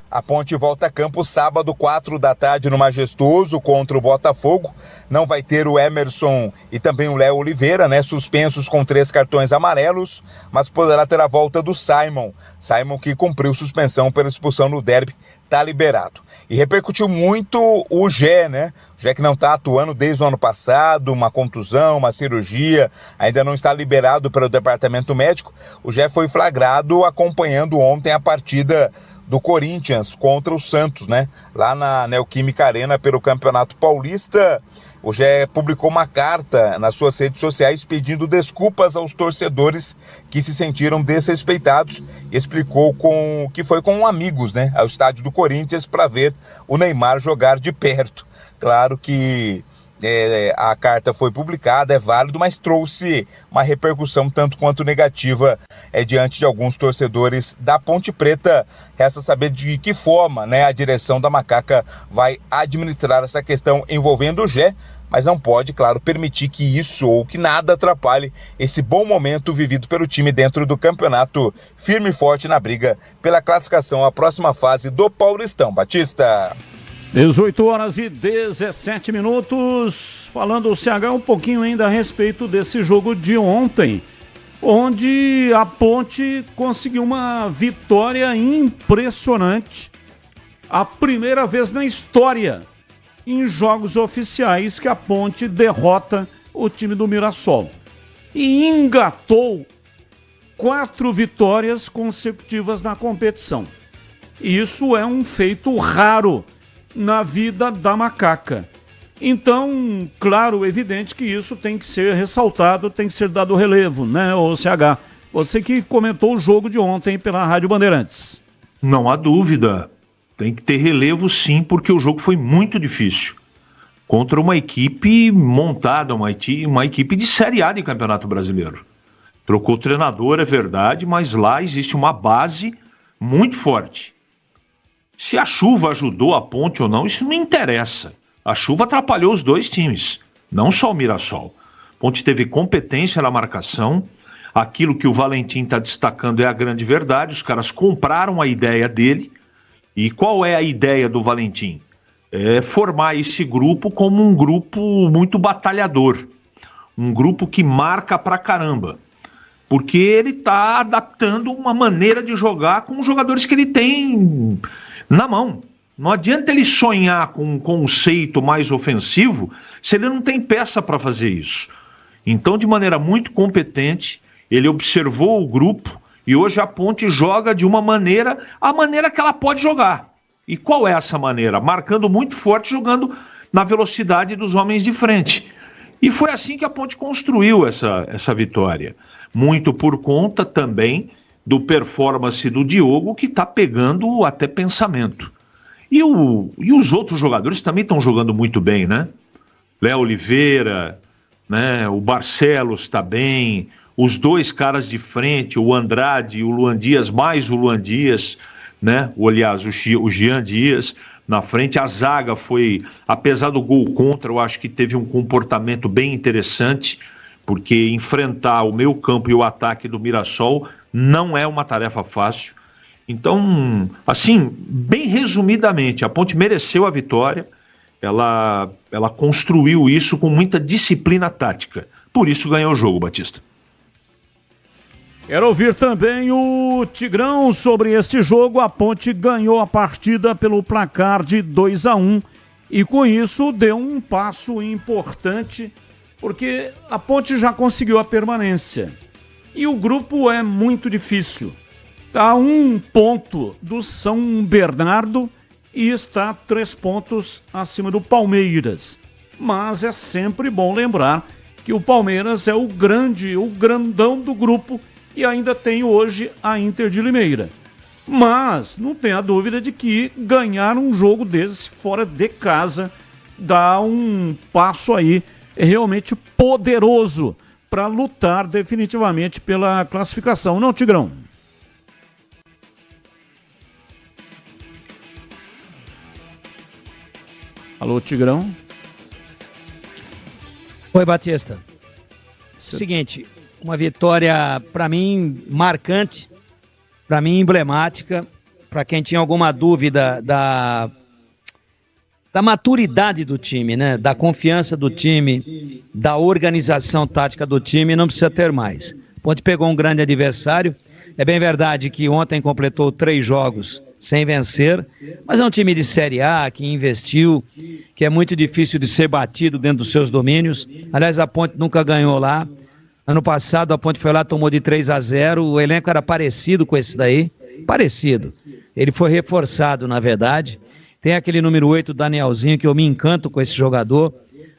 A Ponte volta a campo sábado, 4 da tarde, no Majestoso, contra o Botafogo. Não vai ter o Emerson e também o Léo Oliveira, né, suspensos com 3 cartões amarelos, mas poderá ter a volta do Simon. Simon, que cumpriu suspensão pela expulsão no derby, está liberado. E repercutiu muito o Gé, né? O Gé que não está atuando desde o ano passado, uma contusão, uma cirurgia, ainda não está liberado pelo departamento médico. O Gé foi flagrado acompanhando ontem a partida do Corinthians contra o Santos, né? Lá na Neoquímica Arena pelo Campeonato Paulista. O Gé publicou uma carta nas suas redes sociais pedindo desculpas aos torcedores que se sentiram desrespeitados e explicou que foi com amigos, né, ao estádio do Corinthians para ver o Neymar jogar de perto. Claro que a carta foi publicada, é válido, mas trouxe uma repercussão tanto quanto negativa diante de alguns torcedores da Ponte Preta. Resta saber de que forma, né, a direção da Macaca vai administrar essa questão envolvendo o Gé, mas não pode, claro, permitir que isso ou que nada atrapalhe esse bom momento vivido pelo time dentro do campeonato, firme e forte na briga pela classificação à próxima fase do Paulistão. Batista. 18h17. Falando o CH um pouquinho ainda a respeito desse jogo de ontem, onde a Ponte conseguiu uma vitória impressionante. A primeira vez na história, em jogos oficiais, que a Ponte derrota o time do Mirassol. E engatou 4 vitórias consecutivas na competição. Isso é um feito raro na vida da Macaca. Então, claro, evidente que isso tem que ser ressaltado, tem que ser dado relevo, né, ô CH? Você que comentou o jogo de ontem pela Rádio Bandeirantes. Não há dúvida, tem que ter relevo sim, porque o jogo foi muito difícil. Contra uma equipe montada, uma equipe de Série A de Campeonato Brasileiro. Trocou treinador, é verdade, mas lá existe uma base muito forte. Se a chuva ajudou a Ponte ou não, isso não interessa. A chuva atrapalhou os dois times, não só o Mirassol. A Ponte teve competência na marcação. Aquilo que o Valentim está destacando é a grande verdade. Os caras compraram a ideia dele. E qual é a ideia do Valentim? É formar esse grupo como um grupo muito batalhador. Um grupo que marca pra caramba. Porque ele está adaptando uma maneira de jogar com os jogadores que ele tem na mão. Não adianta ele sonhar com um conceito mais ofensivo se ele não tem peça para fazer isso. Então, de maneira muito competente, ele observou o grupo e hoje a Ponte joga de uma maneira, a maneira que ela pode jogar. E qual é essa maneira? Marcando muito forte, jogando na velocidade dos homens de frente. E foi assim que a Ponte construiu essa vitória. Muito por conta também do performance do Diogo, que está pegando até pensamento. E os outros jogadores também estão jogando muito bem, né? Léo Oliveira, né? O Barcelos está bem, os dois caras de frente, o Andrade e o Luan Dias, mais o Luan Dias, né? Aliás, o Jean Dias na frente. A zaga foi, apesar do gol contra, eu acho que teve um comportamento bem interessante, porque enfrentar o meio campo e o ataque do Mirassol não é uma tarefa fácil. Então, assim, bem resumidamente, a Ponte mereceu a vitória, ela construiu isso com muita disciplina tática, por isso ganhou o jogo, Batista. Quero ouvir também o Tigrão sobre este jogo. A Ponte ganhou a partida pelo placar de 2-1 e com isso deu um passo importante, porque a Ponte já conseguiu a permanência e o grupo é muito difícil. Está a 1 ponto do São Bernardo e está 3 pontos acima do Palmeiras. Mas é sempre bom lembrar que o Palmeiras é o grandão do grupo e ainda tem hoje a Inter de Limeira. Mas não tenha dúvida de que ganhar um jogo desse fora de casa dá um passo aí realmente poderoso para lutar definitivamente pela classificação. Não, Tigrão? Alô, Tigrão? Oi, Batista. Seguinte, uma vitória, para mim, marcante, para mim, emblemática, para quem tinha alguma dúvida da maturidade do time, né? Da confiança do time, da organização tática do time, não precisa ter mais. O Ponte pegou um grande adversário. É bem verdade que ontem completou 3 jogos sem vencer, mas é um time de Série A que investiu, que é muito difícil de ser batido dentro dos seus domínios. Aliás, a Ponte nunca ganhou lá. Ano passado a Ponte foi lá, tomou de 3-0, o elenco era parecido com esse daí, parecido. Ele foi reforçado, na verdade. Tem aquele número 8, Danielzinho, que eu me encanto com esse jogador,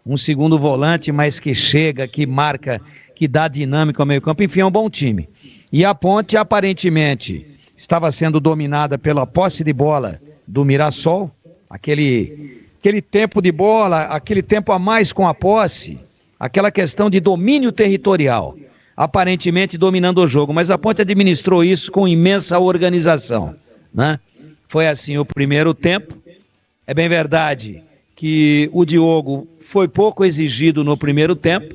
um segundo volante, mas que chega, que marca, que dá dinâmica ao meio campo, enfim, é um bom time. E a Ponte, aparentemente, estava sendo dominada pela posse de bola do Mirassol, aquele tempo de bola, aquele tempo a mais com a posse, aquela questão de domínio territorial, aparentemente dominando o jogo, mas a Ponte administrou isso com imensa organização, né? Foi assim o primeiro tempo. É bem verdade que o Diogo foi pouco exigido no primeiro tempo.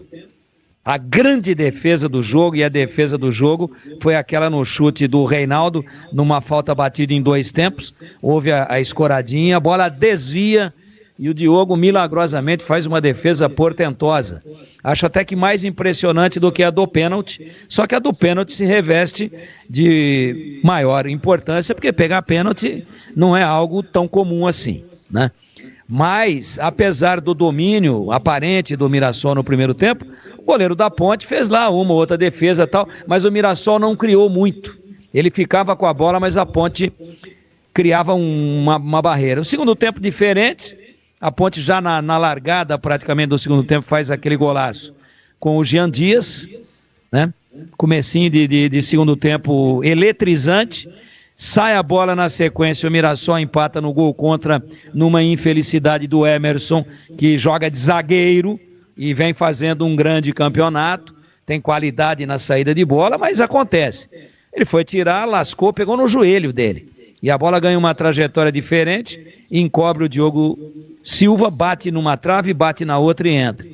A grande defesa do jogo, e a defesa do jogo foi aquela no chute do Reinaldo, numa falta batida em 2 tempos. Houve a escoradinha, a bola desvia e o Diogo milagrosamente faz uma defesa portentosa. Acho até que mais impressionante do que a do pênalti, só que a do pênalti se reveste de maior importância, porque pegar pênalti não é algo tão comum assim, né? Mas, apesar do domínio aparente do Mirassol no primeiro tempo, o goleiro da Ponte fez lá uma ou outra defesa e tal, mas o Mirassol não criou muito. Ele ficava com a bola, mas a Ponte criava uma barreira. O segundo tempo diferente, a Ponte já na largada praticamente do segundo tempo faz aquele golaço com o Jean Dias, né? Comecinho de segundo tempo eletrizante. Sai a bola na sequência, o Mirassol empata no gol contra, numa infelicidade do Emerson, que joga de zagueiro e vem fazendo um grande campeonato, tem qualidade na saída de bola, mas acontece. Ele foi tirar, lascou, pegou no joelho dele. E a bola ganha uma trajetória diferente, encobre o Diogo Silva, bate numa trave, bate na outra e entra.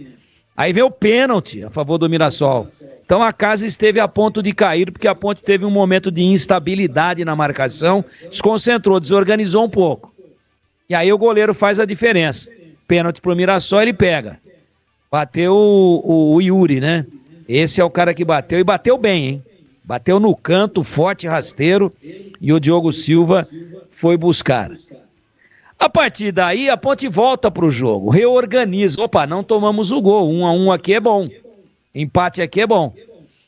Aí vem o pênalti a favor do Mirassol. Então a casa esteve a ponto de cair, porque a Ponte teve um momento de instabilidade na marcação, desconcentrou, desorganizou um pouco. E aí o goleiro faz a diferença. Pênalti pro Mirassol, ele pega. Bateu o Yuri, né? Esse é o cara que bateu, e bateu bem, hein? Bateu no canto, forte, rasteiro, e o Diogo Silva foi buscar. A partir daí, a Ponte volta para o jogo, reorganiza. Opa, não tomamos o gol, 1-1 aqui é bom, empate aqui é bom.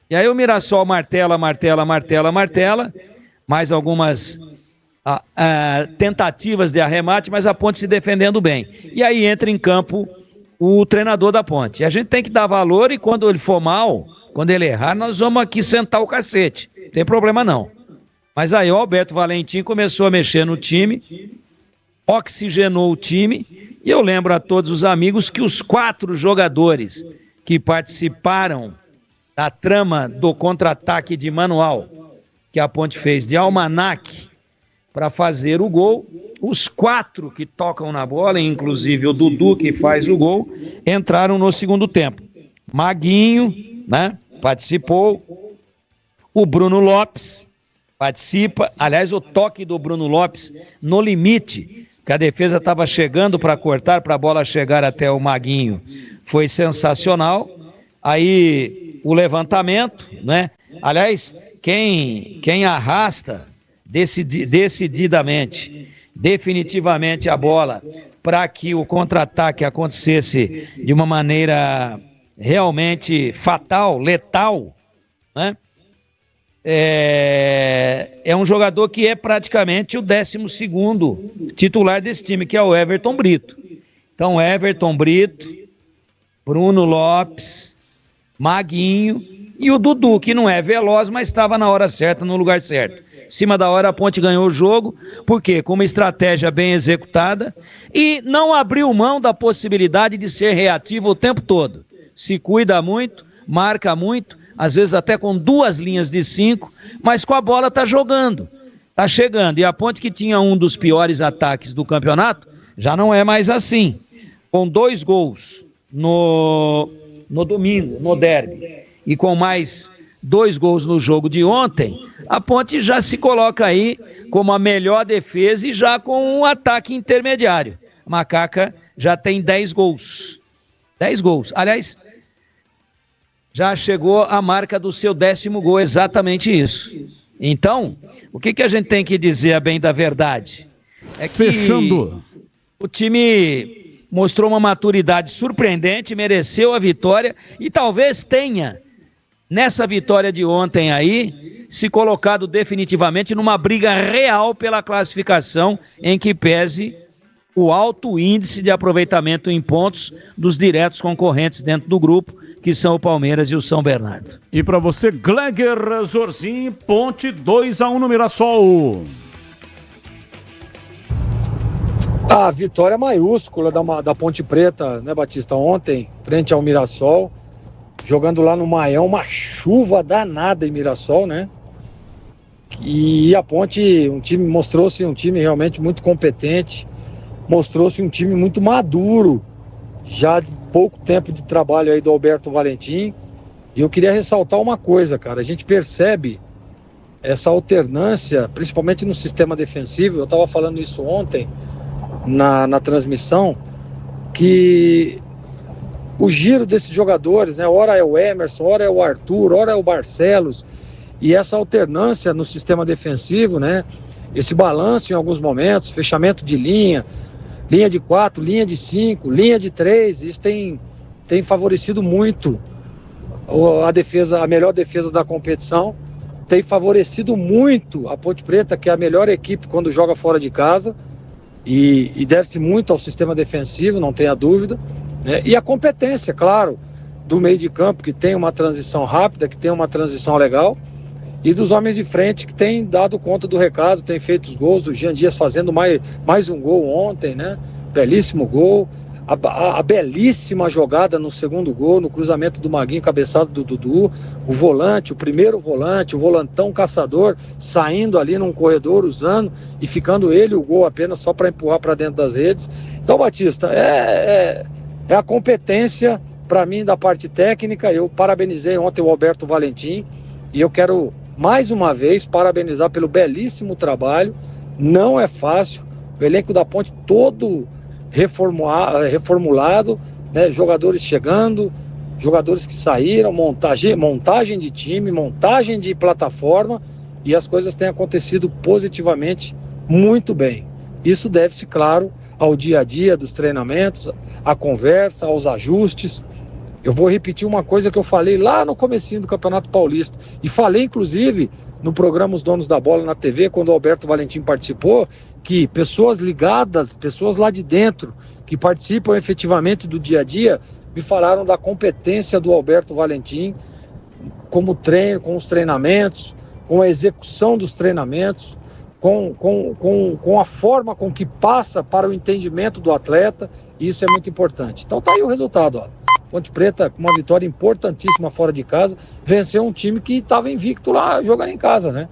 E aí o Mirassol martela, mais algumas tentativas de arremate, mas a Ponte se defendendo bem. E aí entra em campo o treinador da Ponte. E a gente tem que dar valor, e quando ele for mal, quando ele errar, nós vamos aqui sentar o cacete. Não tem problema não. Mas aí o Alberto Valentim começou a mexer no time, oxigenou o time, e eu lembro a todos os amigos que os 4 jogadores que participaram da trama do contra-ataque de manual que a Ponte fez de almanaque para fazer o gol, os 4 que tocam na bola, inclusive o Dudu que faz o gol, entraram no segundo tempo. Maguinho, né, participou, o Bruno Lopes participa, aliás o toque do Bruno Lopes no limite, que a defesa estava chegando para cortar, para a bola chegar até o Maguinho, foi sensacional. Aí o levantamento, né? Aliás, quem arrasta decididamente, definitivamente a bola para que o contra-ataque acontecesse de uma maneira realmente fatal, letal, né? É um jogador que é praticamente o 12º titular desse time, que é o Everton Brito. Então, Everton Brito, Bruno Lopes, Maguinho e o Dudu, que não é veloz, mas estava na hora certa, no lugar certo. Em cima da hora a Ponte ganhou o jogo, porque com uma estratégia bem executada e não abriu mão da possibilidade de ser reativo o tempo todo. Se cuida muito, marca muito, às vezes até com 2 linhas de 5, mas com a bola tá jogando, tá chegando. E a Ponte, que tinha um dos piores ataques do campeonato, já não é mais assim. Com 2 gols no domingo, no derby, e com mais 2 gols no jogo de ontem, a Ponte já se coloca aí como a melhor defesa e já com um ataque intermediário. A Macaca já tem 10 gols. 10 gols. Aliás, já chegou a marca do seu 10º gol, exatamente isso. Então, o que a gente tem que dizer a bem da verdade? É que fechando, o time mostrou uma maturidade surpreendente, mereceu a vitória e talvez tenha, nessa vitória de ontem aí, se colocado definitivamente numa briga real pela classificação, em que pese o alto índice de aproveitamento em pontos dos diretos concorrentes dentro do grupo, que são o Palmeiras e o São Bernardo. E para você, Gleger Zorzin, Ponte 2-1 no Mirassol. A vitória maiúscula da Ponte Preta, né, Batista, ontem, frente ao Mirassol, jogando lá no Maião, uma chuva danada em Mirassol, né? E a Ponte, mostrou-se um time realmente muito competente, mostrou-se um time muito maduro, já de pouco tempo de trabalho aí do Alberto Valentim. E eu queria ressaltar uma coisa, cara, a gente percebe essa alternância, principalmente no sistema defensivo. Eu estava falando isso ontem na transmissão, que o giro desses jogadores, né? Ora é o Emerson, ora é o Arthur, ora é o Barcelos, e essa alternância no sistema defensivo, né? Esse balanço em alguns momentos, fechamento de linha de 4, linha de 5, linha de 3, isso tem favorecido muito a defesa, a melhor defesa da competição, tem favorecido muito a Ponte Preta, que é a melhor equipe quando joga fora de casa, e deve-se muito ao sistema defensivo, não tenha dúvida, né? E a competência, claro, do meio de campo, que tem uma transição rápida, que tem uma transição legal, e dos homens de frente, que tem dado conta do recado, tem feito os gols. O Jean Dias fazendo mais um gol ontem, né? Belíssimo gol. A belíssima jogada no segundo gol, no cruzamento do Maguinho, cabeçado do Dudu. O volante, o primeiro volante, o volantão caçador, saindo ali num corredor, usando e ficando ele o gol apenas só para empurrar para dentro das redes. Então, Batista, é a competência, para mim, da parte técnica. Eu parabenizei ontem o Alberto Valentim e eu quero mais uma vez parabenizar pelo belíssimo trabalho. Não é fácil, o elenco da Ponte todo reformulado, né? Jogadores chegando, jogadores que saíram, montagem de time, montagem de plataforma, e as coisas têm acontecido positivamente muito bem. Isso deve-se, claro, ao dia a dia dos treinamentos, à conversa, aos ajustes. Eu vou repetir uma coisa que eu falei lá no comecinho do Campeonato Paulista, e falei inclusive no programa Os Donos da Bola na TV, quando o Alberto Valentim participou, que pessoas ligadas, pessoas lá de dentro, que participam efetivamente do dia a dia, me falaram da competência do Alberto Valentim como treino, com os treinamentos, com a execução dos treinamentos, com a forma com que passa para o entendimento do atleta, e isso é muito importante. Então tá aí o resultado, ó. Ponte Preta, com uma vitória importantíssima fora de casa, venceu um time que estava invicto lá, jogando em casa, né?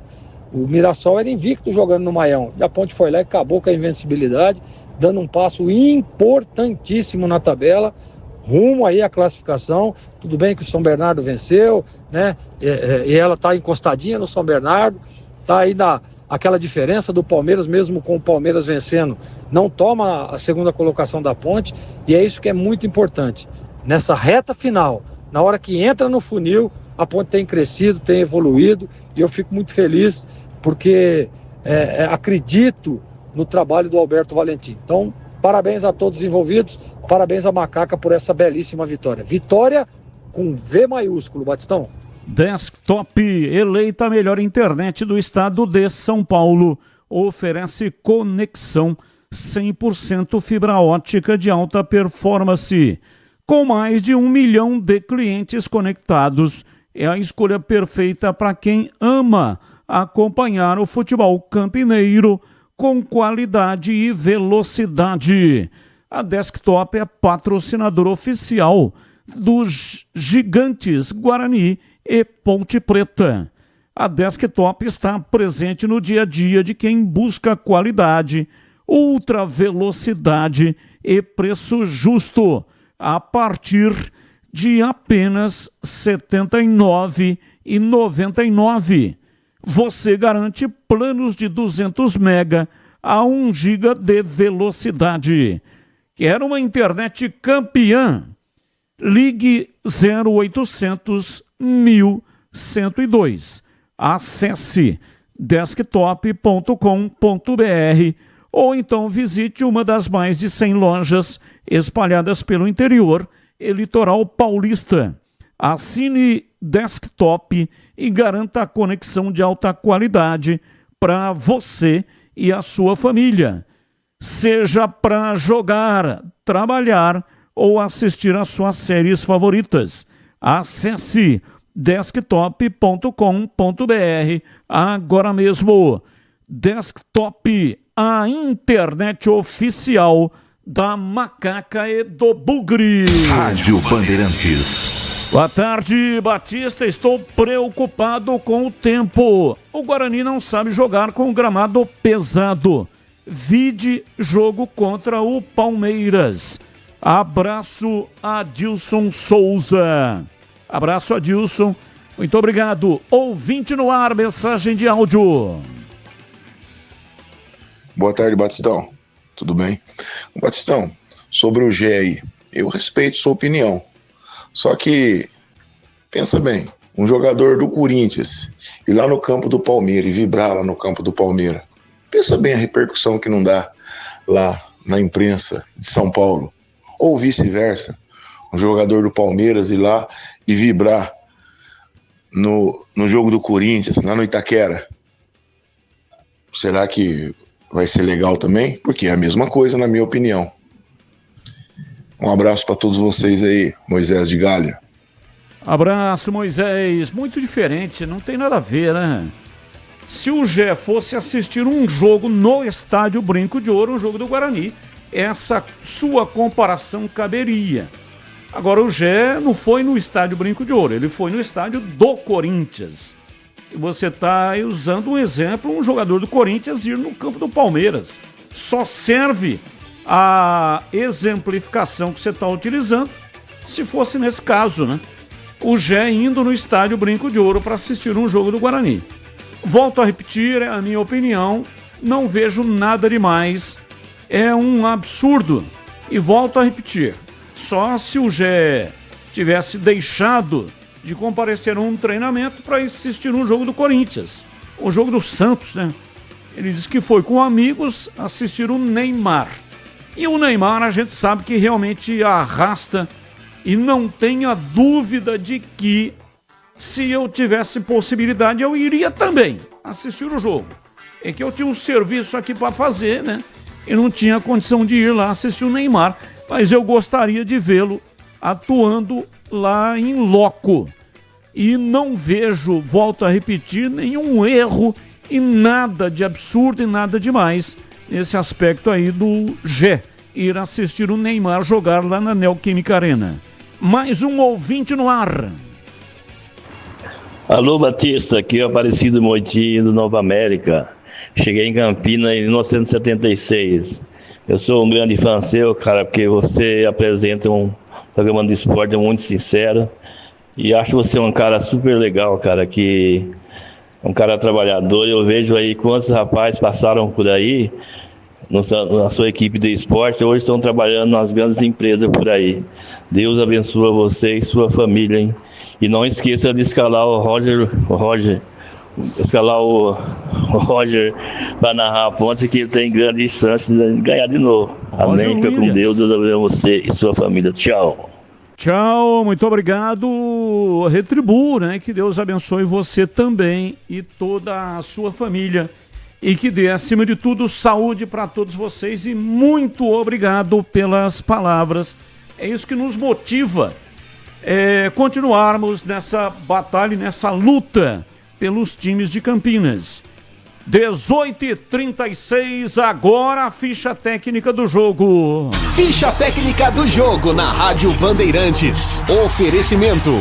O Mirassol era invicto jogando no Maião, e a Ponte foi lá e acabou com a invencibilidade, dando um passo importantíssimo na tabela, rumo aí à classificação. Tudo bem que o São Bernardo venceu, né? E ela está encostadinha no São Bernardo, está aí aquela diferença do Palmeiras, mesmo com o Palmeiras vencendo, não toma a segunda colocação da Ponte, e é isso que é muito importante. Nessa reta final, na hora que entra no funil, a Ponte tem crescido, tem evoluído, e eu fico muito feliz porque acredito no trabalho do Alberto Valentim. Então, parabéns a todos os envolvidos, parabéns à Macaca por essa belíssima vitória. Vitória com V maiúsculo, Batistão. Desktop, eleita a melhor internet do estado de São Paulo, oferece conexão 100% fibra ótica de alta performance. Com mais de 1 milhão de clientes conectados, é a escolha perfeita para quem ama acompanhar o futebol campineiro com qualidade e velocidade. A Desktop é patrocinador oficial dos Gigantes Guarani e Ponte Preta. A Desktop está presente no dia a dia de quem busca qualidade, ultra velocidade e preço justo, a partir de apenas R$ 79,99. Você garante planos de 200 mega a 1 giga de velocidade. Quer uma internet campeã? Ligue 0800 1102. Acesse desktop.com.br ou então visite uma das mais de 100 lojas espalhadas pelo interior e litoral paulista. Assine Desktop e garanta a conexão de alta qualidade para você e a sua família. Seja para jogar, trabalhar ou assistir às suas séries favoritas. Acesse desktop.com.br agora mesmo. Desktop, a internet oficial da Macaca e do Bugre. Rádio Bandeirantes. Boa tarde, Batista. Estou preocupado com o tempo. O Guarani não sabe jogar com gramado pesado. Vide jogo contra o Palmeiras. Abraço, Adilson Souza. Abraço, Adilson. Muito obrigado. Ouvinte no ar, mensagem de áudio. Boa tarde, Batistão. Tudo bem? Batistão, sobre o Gé aí, eu respeito sua opinião. Só que, pensa bem, um jogador do Corinthians ir lá no campo do Palmeiras e vibrar lá no campo do Palmeiras, pensa bem a repercussão que não dá lá na imprensa de São Paulo. Ou vice-versa, um jogador do Palmeiras ir lá e vibrar no jogo do Corinthians, lá no Itaquera. Será que vai ser legal também? Porque é a mesma coisa, na minha opinião. Um abraço para todos vocês aí, Moisés de Galha. Abraço, Moisés. Muito diferente, não tem nada a ver, né? Se o Gé fosse assistir um jogo no Estádio Brinco de Ouro, um jogo do Guarani, essa sua comparação caberia. Agora, o Gé não foi no Estádio Brinco de Ouro, ele foi no estádio do Corinthians. E você está usando um exemplo, um jogador do Corinthians ir no campo do Palmeiras. Só serve a exemplificação que você está utilizando se fosse nesse caso, né? O Gé indo no Estádio Brinco de Ouro para assistir um jogo do Guarani. Volto a repetir, é a minha opinião, não vejo nada demais, é um absurdo. E volto a repetir, só se o Gé tivesse deixado de comparecer a um treinamento para assistir um jogo do Corinthians, o jogo do Santos, né? Ele disse que foi com amigos assistir o Neymar. E o Neymar a gente sabe que realmente arrasta, e não tenha dúvida de que se eu tivesse possibilidade eu iria também assistir o jogo. É que eu tinha um serviço aqui para fazer, né? E não tinha condição de ir lá assistir o Neymar, mas eu gostaria de vê-lo atuando lá em loco. E não vejo, volto a repetir, nenhum erro e nada de absurdo e nada demais nesse aspecto aí do Gé ir assistir o Neymar jogar lá na Neoquímica Arena. Mais um ouvinte no ar. Alô, Batista, aqui é o Aparecido Moitinho do Nova América. Cheguei em Campinas em 1976. Eu sou um grande fã seu, cara, porque você apresenta um programa de esporte muito sincero. E acho você um cara super legal, cara, que um cara trabalhador. Eu vejo aí quantos rapazes passaram por aí na sua equipe de esporte, hoje estão trabalhando nas grandes empresas por aí. Deus abençoe você e sua família, hein? E não esqueça de escalar o Roger para narrar a ponte, que ele tem grandes chances de ganhar de novo. Amém, fica com Deus, Deus abençoe você e sua família. Tchau. Tchau, muito obrigado. Retribuo, né? Que Deus abençoe você também e toda a sua família. E que dê, acima de tudo, saúde para todos vocês. E muito obrigado pelas palavras É isso que nos motiva continuarmos nessa batalha, nessa luta pelos times de Campinas. 18h36, agora a ficha técnica do jogo. Ficha técnica do jogo na Rádio Bandeirantes. Oferecimento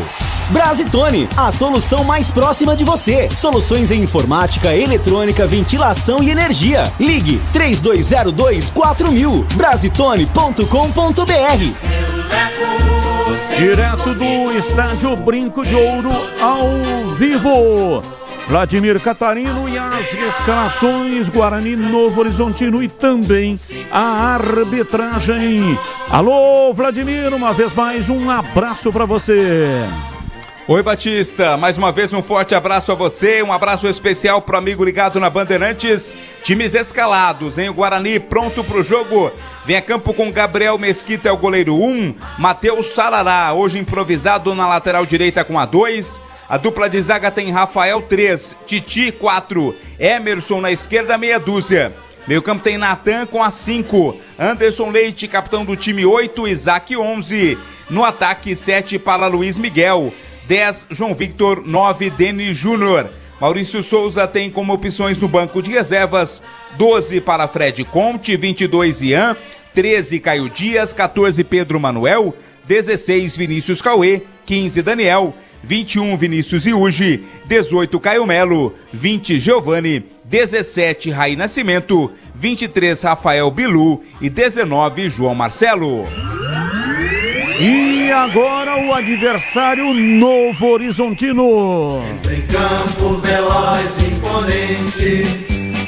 Brasitone, a solução mais próxima de você. Soluções em informática, eletrônica, ventilação e energia. Ligue 3202-4000. Brasitone.com.br. Direto do Estádio Brinco de Ouro, ao vivo, Vladimir Catarino e as escalações, Guarani, Novo Horizontino e também a arbitragem. Alô, Vladimir, uma vez mais um abraço para você. Oi, Batista, mais uma vez um forte abraço a você, um abraço especial pro amigo ligado na Bandeirantes. Times escalados, hein? O Guarani pronto pro jogo. Vem a campo com Gabriel Mesquita, é o goleiro 1, Matheus Sarará, hoje improvisado na lateral direita com a 2. A dupla de zaga tem Rafael 3, Titi 4, Emerson na esquerda meia dúzia. Meio campo tem Natan com a 5, Anderson Leite, capitão do time 8, Isaac 11. No ataque 7 para Luiz Miguel, 10 João Victor, 9 Denis Júnior. Maurício Souza tem como opções no banco de reservas 12 para Fred Conte, 22 Ian, 13 Caio Dias, 14 Pedro Manuel, 16 Vinícius Cauê, 15 Daniel, 21 Vinícius Iugi, 18 Caio Melo, 20 Giovani, 17 Raí Nascimento, 23 Rafael Bilu e 19 João Marcelo. E agora o adversário Novo Horizontino. Entra em campo veloz, imponente,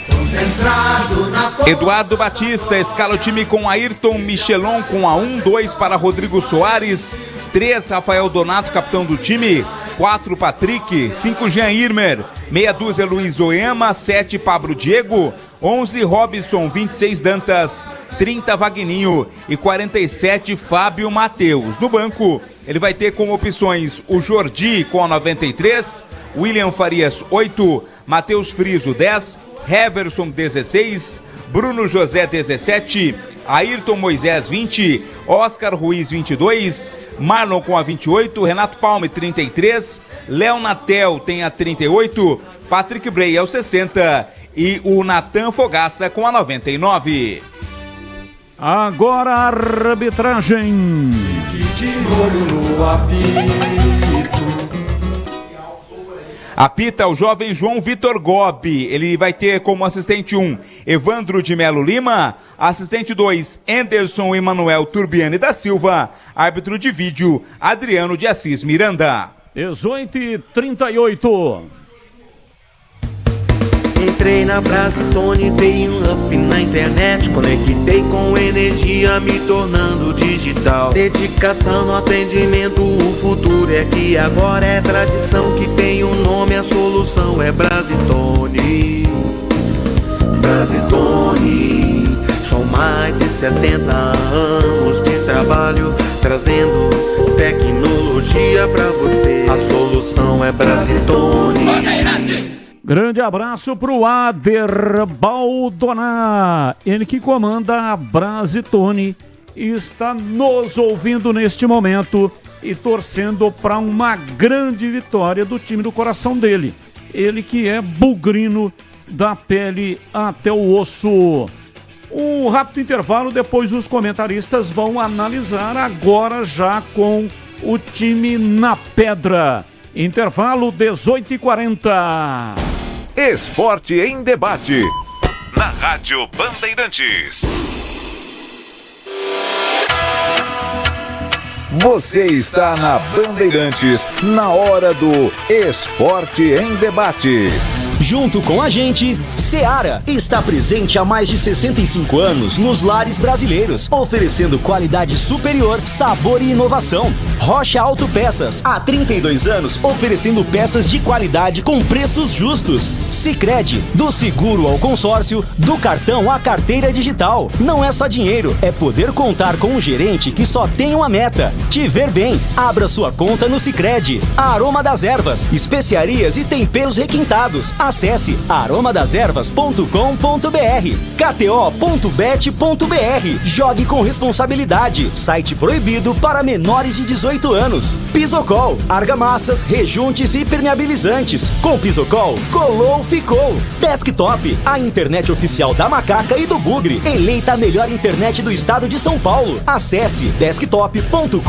concentrado na... Eduardo Batista escala o time com Ayrton Michelon com a 1, 2 para Rodrigo Soares, 3 Rafael Donato, capitão do time, 4 Patrick, 5 Jean Irmer, meia dúzia Luiz Oema, 7 Pablo Diego, 11 Robson, 26 Dantas, 30 Vagninho e 47 Fábio Mateus. No banco, ele vai ter como opções o Jordi com a 93, William Farias 8, Matheus Friso 10, Heverson 16, Bruno José 17, Ayrton Moisés 20, Oscar Ruiz 22, Marlon com a 28, Renato Palme 33, Léo Natel tem a 38, Patrick Bray é o 60 e o Natan Fogaça com a 99. Agora a arbitragem. De olho no apito. Apita o jovem João Vitor Gobi. Ele vai ter como assistente 1 Evandro de Melo Lima, assistente 2 Anderson Emanuel Turbiani da Silva, árbitro de vídeo Adriano de Assis Miranda. 18h38. Entrei na Brasitone, dei um up na internet, conectei com energia, me tornando digital. Dedicação no atendimento, o futuro é aqui agora, é tradição que tem um nome, a solução é Brasitone. Brasitone, são mais de 70 anos de trabalho, trazendo tecnologia pra você. A solução é Brasitone. Grande abraço pro Ader Baldoná, ele que comanda a Brasitone e está nos ouvindo neste momento e torcendo para uma grande vitória do time do coração dele. Ele que é bugrino da pele até o osso. Um rápido intervalo, depois os comentaristas vão analisar agora já com o time na pedra. Intervalo 18h40. Esporte em debate. Na Rádio Bandeirantes. Você está na Bandeirantes, na hora do Esporte em Debate. Junto com a gente, Seara está presente há mais de 65 anos nos lares brasileiros, oferecendo qualidade superior, sabor e inovação. Rocha Autopeças, há 32 anos, oferecendo peças de qualidade com preços justos. Sicredi, do seguro ao consórcio, do cartão à carteira digital. Não é só dinheiro, é poder contar com um gerente que só tem uma meta: te ver bem. Abra sua conta no Sicredi. Aroma das Ervas, especiarias e temperos requintados. Acesse aromadas ervas.com.br. KTO.bet.br. Jogue com responsabilidade. Site proibido para menores de 18 anos. Pisocol, argamassas, rejuntes e impermeabilizantes. Com Pisocol, colou, ficou. Desktop, a internet oficial da Macaca e do Bugre. Eleita a melhor internet do estado de São Paulo. Acesse desktop.com.br.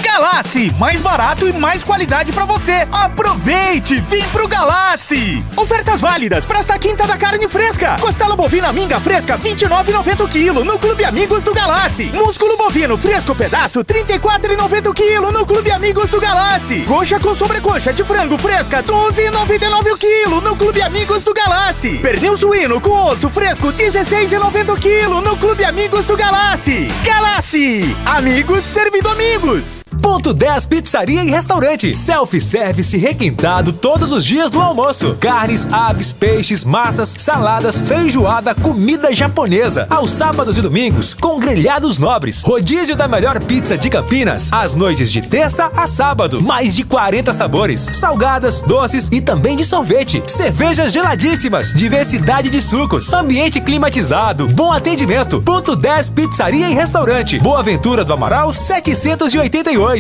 Galassi, mais barato e mais qualidade pra você. Aproveite, vem pro Galassi. Ofertas válidas para esta quinta da carne fresca. Costela bovina minga fresca, R$ 29,90 o quilo no Clube Amigos do Galassi. Músculo bovino fresco pedaço, R$ 34,90 o quilo no Clube Amigos do Galassi. Coxa com sobrecoxa de frango fresca, R$ 12,99 o quilo no Clube Amigos do Galassi. Pernil suíno com osso fresco, R$ 16,90 o quilo no Clube Amigos do Galassi. Galassi, amigos servindo amigos. Ponto 10 Pizzaria e Restaurante. Self-service requintado todos os dias do almoço. Carnes, aves, peixes, massas, saladas, feijoada, comida japonesa. Aos sábados e domingos, com grelhados nobres. Rodízio da melhor pizza de Campinas. Às noites de terça a sábado. Mais de 40 sabores. Salgadas, doces e também de sorvete. Cervejas geladíssimas. Diversidade de sucos. Ambiente climatizado. Bom atendimento. Ponto 10 Pizzaria e Restaurante. Boa Ventura do Amaral 788.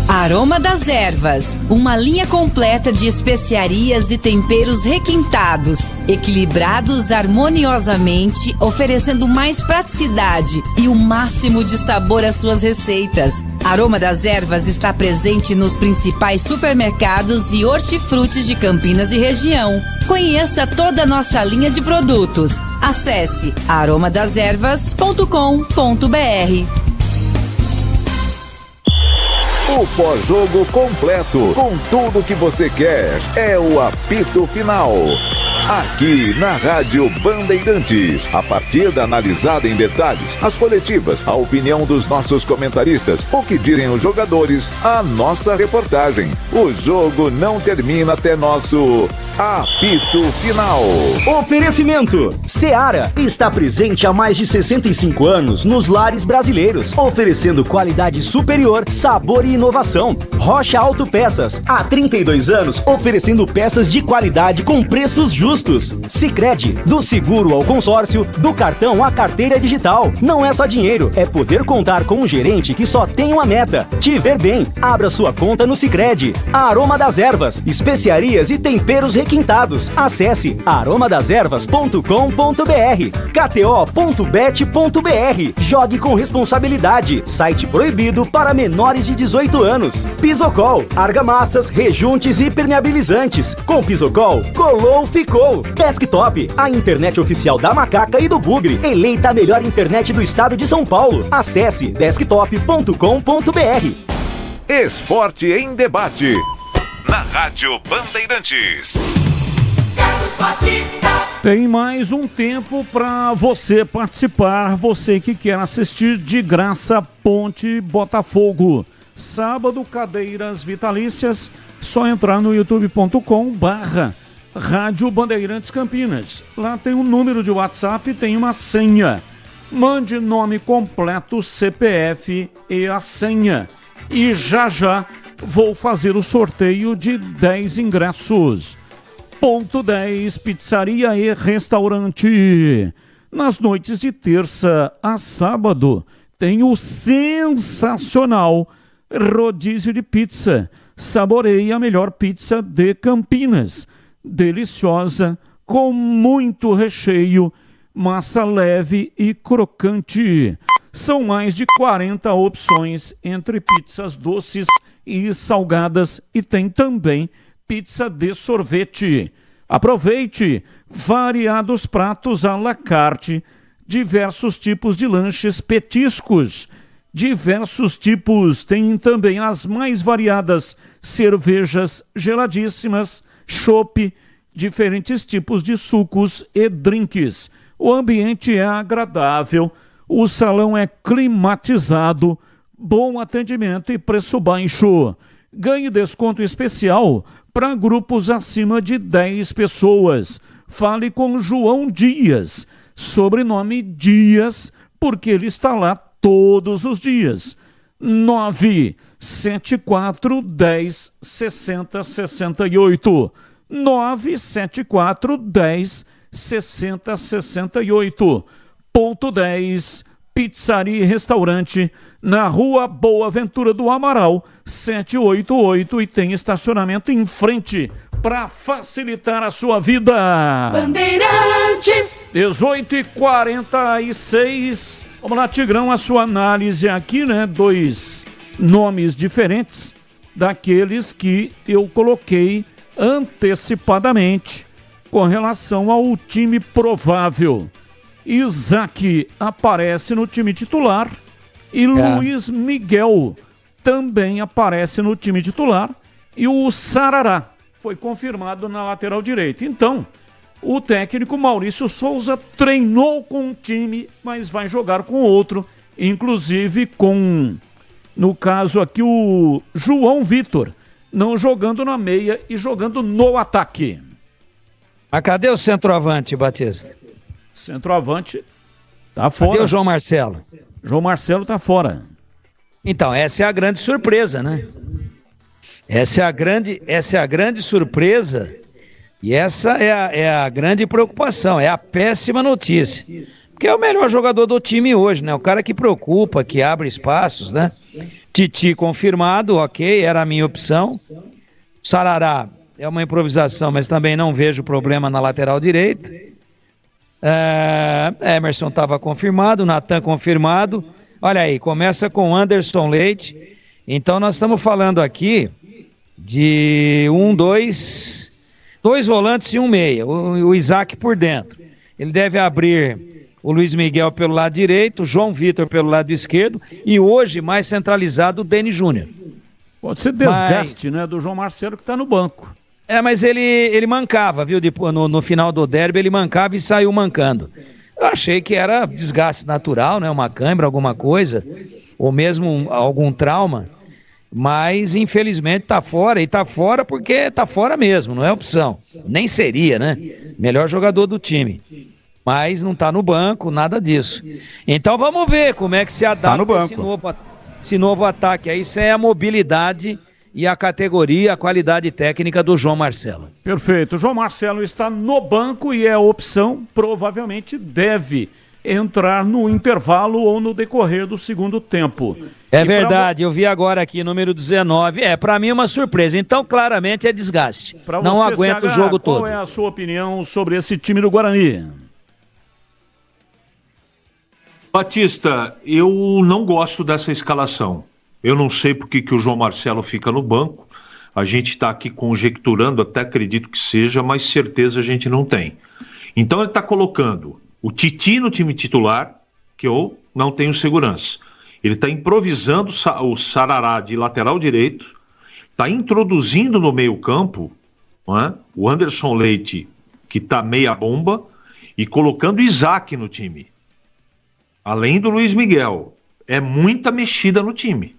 Aroma das Ervas, uma linha completa de especiarias e temperos requintados, equilibrados harmoniosamente, oferecendo mais praticidade e o máximo de sabor às suas receitas. Aroma das Ervas está presente nos principais supermercados e hortifrutis de Campinas e região. Conheça toda a nossa linha de produtos. Acesse aromadeservas.com.br. O pós-jogo completo, com tudo que você quer, é o apito final. Aqui na Rádio Bandeirantes, a partida analisada em detalhes, as coletivas, a opinião dos nossos comentaristas, o que direm os jogadores, a nossa reportagem. O jogo não termina até nosso apito final. Oferecimento: Seara está presente há mais de 65 anos nos lares brasileiros, oferecendo qualidade superior, sabor e inovação. Rocha Autopeças, há 32 anos, oferecendo peças de qualidade com preços justos. Sicredi, do seguro ao consórcio, do cartão à carteira digital. Não é só dinheiro, é poder contar com um gerente que só tem uma meta: te ver bem. Abra sua conta no Sicredi. Aroma das Ervas, especiarias e temperos requintados. Acesse aromadaservas.com.br. KTO.bet.br. Jogue com responsabilidade. Site proibido para menores de 18 anos. Pisocol, argamassas, rejuntes e impermeabilizantes. Com Pisocol, colou, ficou. Desktop, a internet oficial da Macaca e do Bugre. Eleita a melhor internet do estado de São Paulo. Acesse desktop.com.br. Esporte em debate. Na Rádio Bandeirantes. Tem mais um tempo para você participar, você que quer assistir de graça Ponte Botafogo. Sábado, cadeiras vitalícias, só entrar no youtube.com/Rádio Bandeirantes Campinas. Lá tem um número de WhatsApp, tem uma senha. Mande nome completo, CPF e a senha. E já vou fazer o sorteio de 10 ingressos. Ponto 10 Pizzaria e Restaurante. Nas noites de terça a sábado tem o sensacional rodízio de pizza. Saboreie a melhor pizza de Campinas. Deliciosa, com muito recheio, massa leve e crocante. São mais de 40 opções entre pizzas doces e salgadas e tem também pizza de sorvete. Aproveite variados pratos à la carte, diversos tipos de lanches, petiscos, diversos tipos, tem também as mais variadas cervejas geladíssimas, chopp, diferentes tipos de sucos e drinks. O ambiente é agradável, o salão é climatizado, bom atendimento e preço baixo. Ganhe desconto especial para grupos acima de 10 pessoas. Fale com João Dias, sobrenome Dias, porque ele está lá todos os dias. 974 10 60 68. 974 10 60 68. Ponto 10, Pizzaria e Restaurante, na Rua Boa Ventura do Amaral, 788, e tem estacionamento em frente para facilitar a sua vida. Bandeirantes. 18h46. Vamos lá, Tigrão, a sua análise aqui, né? 2 nomes diferentes daqueles que eu coloquei antecipadamente com relação ao time provável. Isaac aparece no time titular e Luiz Miguel também aparece no time titular, e o Sarará foi confirmado na lateral direita. Então, o técnico Maurício Souza treinou com um time, mas vai jogar com outro, inclusive com, no caso aqui, o João Vitor, não jogando na meia e jogando no ataque. Mas cadê o centroavante, Batista? Centroavante tá fora. Cadê o João Marcelo? João Marcelo tá fora. Então, essa é a grande surpresa, né? Essa é a grande surpresa, e essa é a grande preocupação, é a péssima notícia. Porque é o melhor jogador do time hoje, né? O cara que preocupa, que abre espaços, né? Titi confirmado, ok, era a minha opção. Sarará é uma improvisação, mas também não vejo problema na lateral direita. Emerson estava confirmado, Natan confirmado. Olha aí, começa com Anderson Leite. Então nós estamos falando aqui de dois volantes e um meia, o Isaac por dentro. Ele deve abrir o Luiz Miguel pelo lado direito, o João Vitor pelo lado esquerdo, e hoje mais centralizado o Deni Júnior. Pode ser desgaste, né, do João Marcelo, que está no banco. Mas ele mancava, viu? No final do derby ele mancava e saiu mancando. Eu achei que era desgaste natural, né? Uma câimbra, alguma coisa, ou mesmo algum trauma, mas infelizmente tá fora, e tá fora porque tá fora mesmo, não é opção. Nem seria, né? Melhor jogador do time. Mas não tá no banco, nada disso. Então vamos ver como é que se adapta esse novo ataque aí, sem a mobilidade e a categoria, a qualidade técnica do João Marcelo. Perfeito. O João Marcelo está no banco e é a opção, provavelmente deve entrar no intervalo ou no decorrer do segundo tempo. É verdade, eu vi agora aqui, número 19. Para mim é uma surpresa. Então, claramente é desgaste. Não aguenta o jogo todo. Qual é a sua opinião sobre esse time do Guarani? Batista, eu não gosto dessa escalação. Eu não sei por que o João Marcelo fica no banco. A gente está aqui conjecturando, até acredito que seja, mas certeza a gente não tem. Então ele está colocando o Titi no time titular, que eu não tenho segurança. Ele está improvisando o Sarará de lateral direito, está introduzindo no meio-campo, não é? O Anderson Leite, que está meia bomba, e colocando Isaac no time. Além do Luiz Miguel. É muita mexida no time.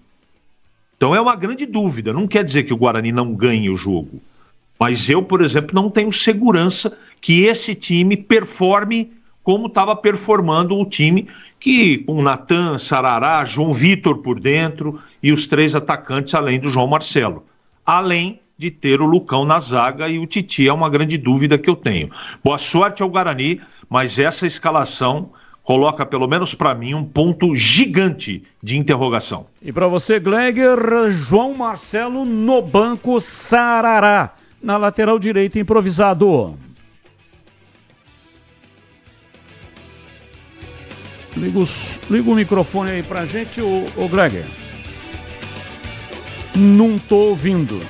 Então é uma grande dúvida. Não quer dizer que o Guarani não ganhe o jogo. Mas eu, por exemplo, não tenho segurança que esse time performe como estava performando o time, que com Natan, Sarará, João Vitor por dentro e os 3 atacantes, além do João Marcelo. Além de ter o Lucão na zaga, e o Titi é uma grande dúvida que eu tenho. Boa sorte ao Guarani, mas essa escalação coloca, pelo menos para mim, um ponto gigante de interrogação. E para você, Gleger, João Marcelo no banco, Sarará na lateral direita, improvisado. Liga o microfone aí pra gente, o Gleger. Não tô ouvindo.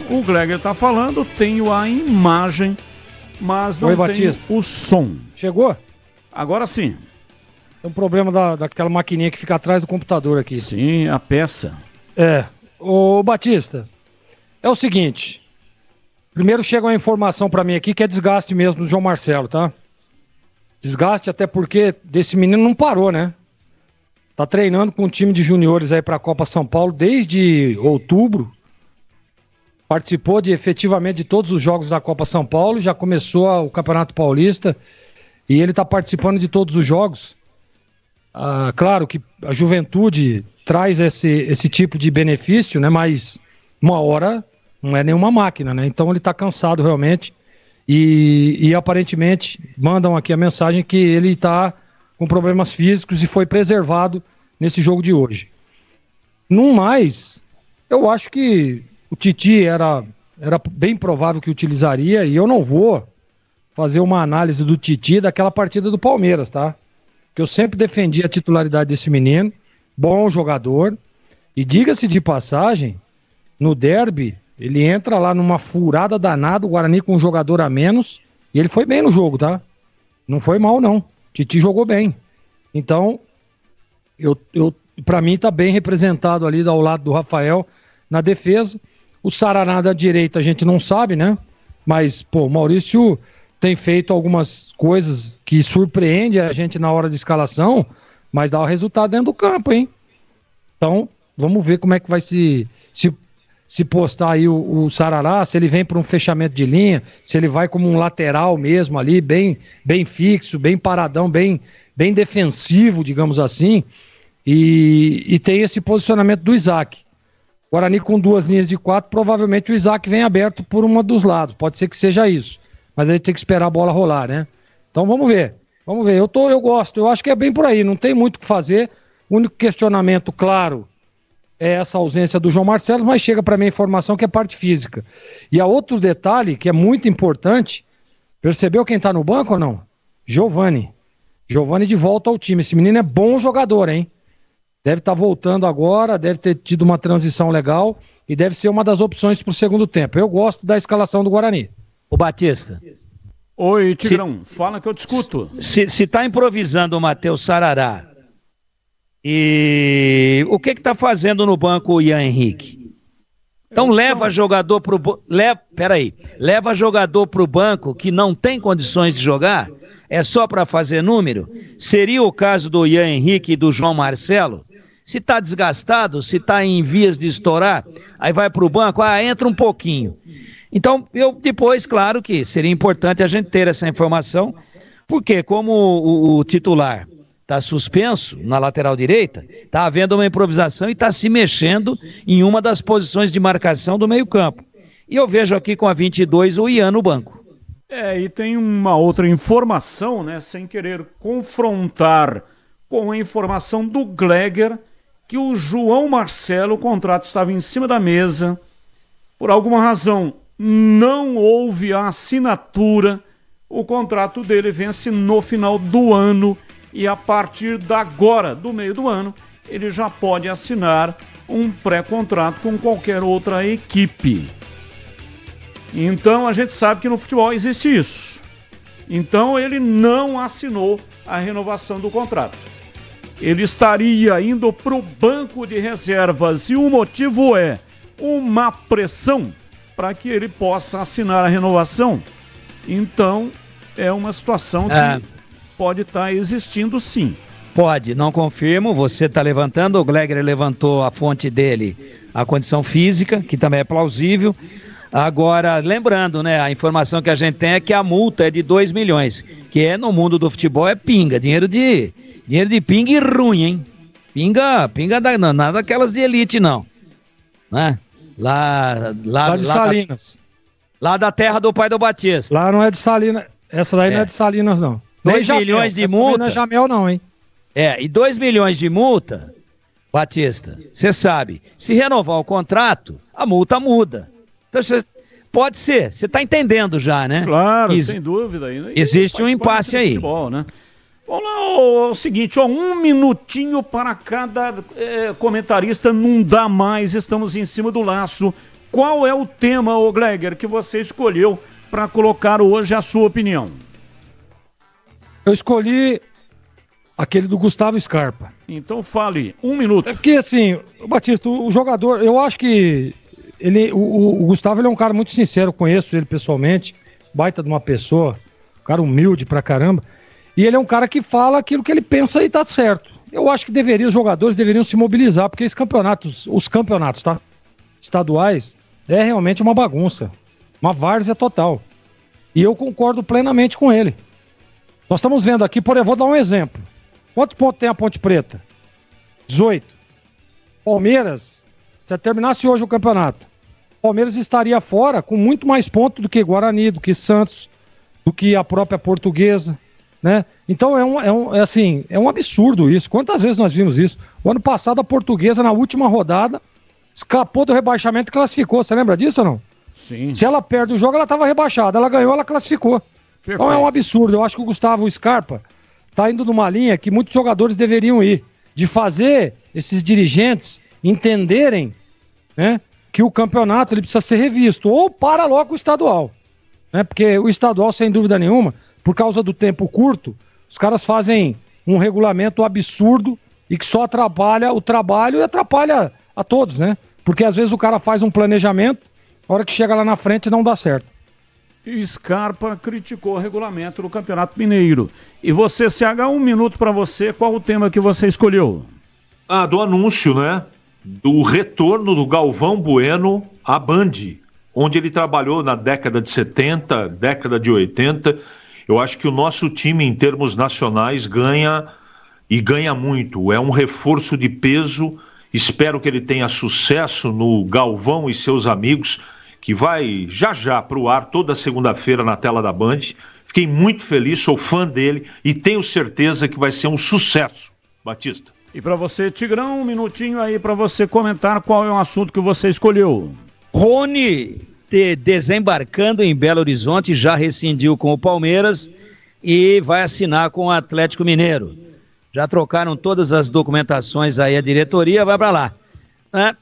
O Gleger tá falando, tenho a imagem, mas não tenho o som. Chegou? Agora sim. Tem um problema daquela maquininha que fica atrás do computador aqui. Sim, a peça. Ô Batista, é o seguinte. Primeiro chega uma informação pra mim aqui que é desgaste mesmo do João Marcelo, tá? Desgaste até porque desse menino não parou, né? Tá treinando com um time de juniores aí pra Copa São Paulo desde outubro. Participou efetivamente de todos os jogos da Copa São Paulo, já começou o Campeonato Paulista e ele tá participando de todos os jogos. Claro que a juventude traz esse tipo de benefício, né? Mas uma hora Não é nenhuma máquina, né? Então ele tá cansado realmente e aparentemente mandam aqui a mensagem que ele tá com problemas físicos e foi preservado nesse jogo de hoje. No mais, eu acho que o Titi era bem provável que utilizaria, e eu não vou fazer uma análise do Titi daquela partida do Palmeiras, tá? Que eu sempre defendi a titularidade desse menino, bom jogador, e diga-se de passagem, no derby, ele entra lá numa furada danada, o Guarani com um jogador a menos, e ele foi bem no jogo, tá? Não foi mal, não. Titi jogou bem. Então, pra mim tá bem representado ali ao lado do Rafael na defesa. O Saraná da direita a gente não sabe, né? Mas, pô, o Maurício tem feito algumas coisas que surpreende a gente na hora de escalação, mas dá o resultado dentro do campo, hein? Então, vamos ver como é que vai se postar aí o Sarará, se ele vem para um fechamento de linha, se ele vai como um lateral mesmo ali, bem fixo, bem paradão, bem defensivo, digamos assim, e tem esse posicionamento do Isaac. Guarani com 2 linhas de 4, provavelmente o Isaac vem aberto por uma dos lados, pode ser que seja isso, mas a gente tem que esperar a bola rolar, né? Então vamos ver, eu gosto, eu acho que é bem por aí, não tem muito o que fazer, o único questionamento, claro, é essa ausência do João Marcelo, mas chega para mim a informação que é parte física. E há outro detalhe que é muito importante, percebeu quem tá no banco ou não? Giovani de volta ao time, esse menino é bom jogador, hein? Deve estar voltando agora, deve ter tido uma transição legal e deve ser uma das opções para o segundo tempo. Eu gosto da escalação do Guarani. Ô Batista. Oi, Tigrão, fala que eu discuto. Se tá improvisando o Matheus Sarará, e o que tá fazendo no banco o Ian Henrique? Então leva jogador pro leva jogador pro banco que não tem condições de jogar? É só para fazer número? Seria o caso do Ian Henrique e do João Marcelo? Se tá desgastado, se tá em vias de estourar, aí vai pro banco, entra um pouquinho. Então, depois, claro que seria importante a gente ter essa informação, porque como o titular está suspenso na lateral direita, está havendo uma improvisação e está se mexendo em uma das posições de marcação do meio-campo. E eu vejo aqui com a 22 o Ian no banco. E tem uma outra informação, né, sem querer confrontar com a informação do Gleger, que o João Marcelo, o contrato estava em cima da mesa, por alguma razão não houve a assinatura, o contrato dele vence no final do ano, e a partir do meio do ano, ele já pode assinar um pré-contrato com qualquer outra equipe. Então a gente sabe que no futebol existe isso. Então ele não assinou a renovação do contrato. Ele estaria indo para o banco de reservas e o motivo é uma pressão para que ele possa assinar a renovação. Então é uma situação que pode estar existindo, sim. Pode, não confirmo, você está levantando, o Gleger levantou a fonte dele, a condição física, que também é plausível. Agora, lembrando, né, a informação que a gente tem é que a multa é de 2 milhões, que no mundo do futebol é pinga, dinheiro de pinga e ruim, hein? Pinga nada daquelas de elite, não. Né? Lá de Salinas. Lá da terra do pai do Batista. Lá não é de Salinas, essa daí não é de Salinas, não. 2 milhões de multa. Não é Jamel, não, hein? E 2 milhões de multa, Batista, você sabe, se renovar o contrato, a multa muda. Então, pode ser, você está entendendo já, né? Claro, sem dúvida. Existe um impasse aí. Futebol, né? Vamos lá, o seguinte, 1 minutinho para cada comentarista, não dá mais, estamos em cima do laço. Qual é o tema, Gleger, que você escolheu para colocar hoje a sua opinião? Eu escolhi aquele do Gustavo Scarpa. Então fale, 1 minuto. É porque assim, Batista, o jogador, eu acho que o Gustavo ele é um cara muito sincero, conheço ele pessoalmente, baita de uma pessoa, um cara humilde pra caramba, e ele é um cara que fala aquilo que ele pensa e tá certo. Eu acho que os jogadores deveriam se mobilizar, porque os campeonatos, tá? Estaduais, é realmente uma bagunça, uma várzea total. E eu concordo plenamente com ele. Nós estamos vendo aqui, eu vou dar um exemplo. Quantos pontos tem a Ponte Preta? 18. Palmeiras, se terminasse hoje o campeonato, Palmeiras estaria fora com muito mais pontos do que Guarani, do que Santos, do que a própria Portuguesa, né? Então é um absurdo isso. Quantas vezes nós vimos isso? O ano passado a Portuguesa, na última rodada, escapou do rebaixamento e classificou. Você lembra disso ou não? Sim. Se ela perde o jogo, ela estava rebaixada. Ela ganhou, ela classificou. Perfeito. Então é um absurdo. Eu acho que o Gustavo Scarpa está indo numa linha que muitos jogadores deveriam ir, de fazer esses dirigentes entenderem, né, que o campeonato ele precisa ser revisto, ou para logo o estadual, né? Porque o estadual, sem dúvida nenhuma, por causa do tempo curto, os caras fazem um regulamento absurdo e que só atrapalha o trabalho e atrapalha a todos, né? Porque às vezes o cara faz um planejamento, a hora que chega lá na frente não dá certo. Scarpa criticou o regulamento do Campeonato Mineiro. E você, CH, 1 minuto para você, qual o tema que você escolheu? Do anúncio, né? Do retorno do Galvão Bueno à Band, onde ele trabalhou na década de 70, década de 80. Eu acho que o nosso time, em termos nacionais, ganha e ganha muito. É um reforço de peso. Espero que ele tenha sucesso no Galvão e seus amigos, que vai já para o ar toda segunda-feira na tela da Band. Fiquei muito feliz, sou fã dele e tenho certeza que vai ser um sucesso, Batista. E para você, Tigrão, 1 minutinho aí para você comentar qual é o assunto que você escolheu. Rony, desembarcando em Belo Horizonte, já rescindiu com o Palmeiras e vai assinar com o Atlético Mineiro. Já trocaram todas as documentações aí, a diretoria vai para lá.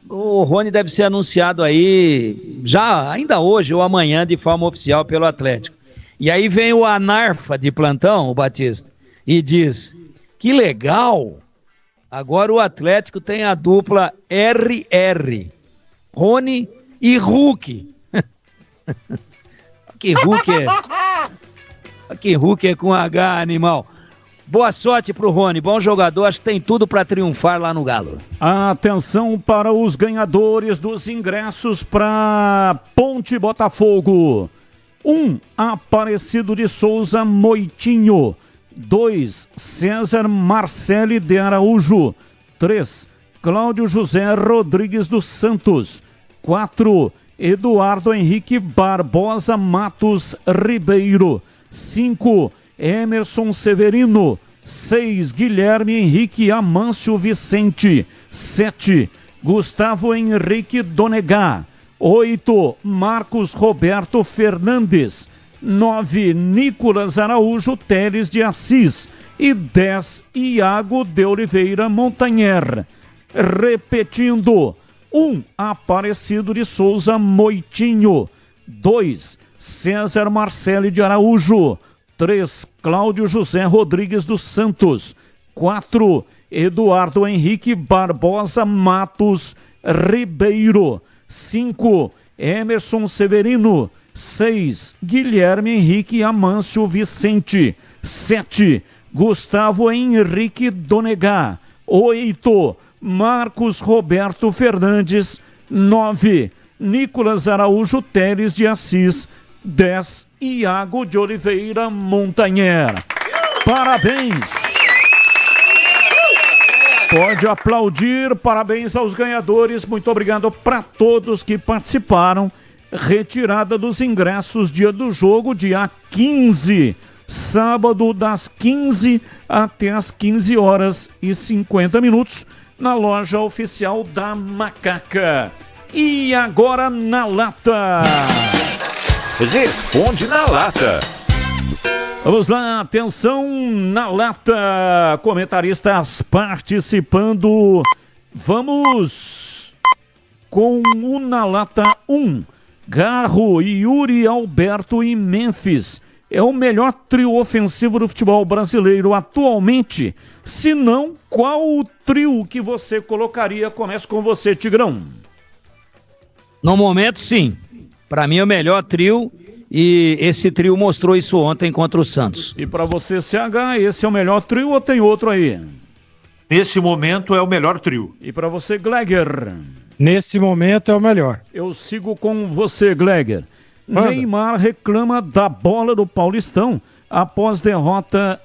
O Rony deve ser anunciado aí ainda hoje ou amanhã de forma oficial pelo Atlético. E aí vem o Anarfa de plantão, o Batista, e diz, que legal, agora o Atlético tem a dupla RR, Rony e Hulk. Que Hulk é com H, animal. Boa sorte pro Rony, bom jogador, acho que tem tudo para triunfar lá no Galo. Atenção para os ganhadores dos ingressos para Ponte Botafogo. 1, Aparecido de Souza Moitinho. 2, César Marcele de Araújo. 3, Cláudio José Rodrigues dos Santos. 4, Eduardo Henrique Barbosa Matos Ribeiro. 5, Emerson Severino. 6, Guilherme Henrique Amâncio Vicente. 7, Gustavo Henrique Donegá. 8, Marcos Roberto Fernandes. 9, Nicolas Araújo Teles de Assis. E 10, Iago de Oliveira Montanher. Repetindo: 1, Aparecido de Souza Moitinho. 2, César Marcele de Araújo. 3, Cláudio José Rodrigues dos Santos. 4, Eduardo Henrique Barbosa Matos Ribeiro. 5, Emerson Severino. 6, Guilherme Henrique Amâncio Vicente. 7, Gustavo Henrique Donegá. 8, Marcos Roberto Fernandes. 9, Nicolas Araújo Teles de Assis. 10, Iago de Oliveira Montanher. Parabéns! Pode aplaudir, parabéns aos ganhadores, muito obrigado para todos que participaram. Retirada dos ingressos, dia do jogo, dia 15, sábado, das 15 até as 15h50, na loja oficial da Macaca. E agora na lata. Responde na lata. Vamos lá, atenção na lata. Comentaristas participando. Vamos com o na lata 1. Garro, Yuri Alberto e Memphis. É o melhor trio ofensivo do futebol brasileiro atualmente? Se não, qual o trio que você colocaria? Começa com você, Tigrão. No momento, sim. Para mim é o melhor trio e esse trio mostrou isso ontem contra o Santos. E para você, CH, esse é o melhor trio ou tem outro aí? Nesse momento é o melhor trio. E para você, Gleger? Nesse momento é o melhor. Eu sigo com você, Gleger. Manda. Neymar reclama da bola do Paulistão após derrota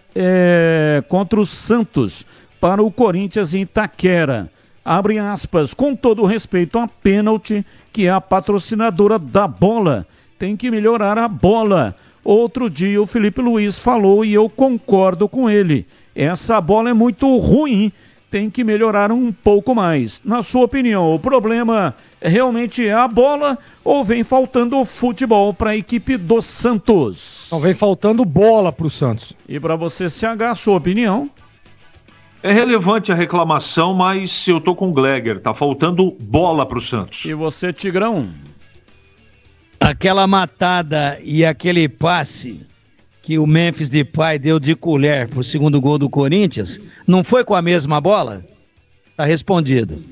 contra o Santos para o Corinthians em Itaquera. Abre aspas, com todo respeito a pênalti que é a patrocinadora da bola. Tem que melhorar a bola. Outro dia o Felipe Luiz falou e eu concordo com ele. Essa bola é muito ruim, tem que melhorar um pouco mais. Na sua opinião, o problema realmente é a bola ou vem faltando futebol para a equipe do Santos? Não, vem faltando bola para o Santos. E para você, CH, a sua opinião? É relevante a reclamação, mas eu tô com o Gleger, tá faltando bola para o Santos. E você, Tigrão? Aquela matada e aquele passe que o Memphis Depay deu de colher pro segundo gol do Corinthians, não foi com a mesma bola? Tá respondido.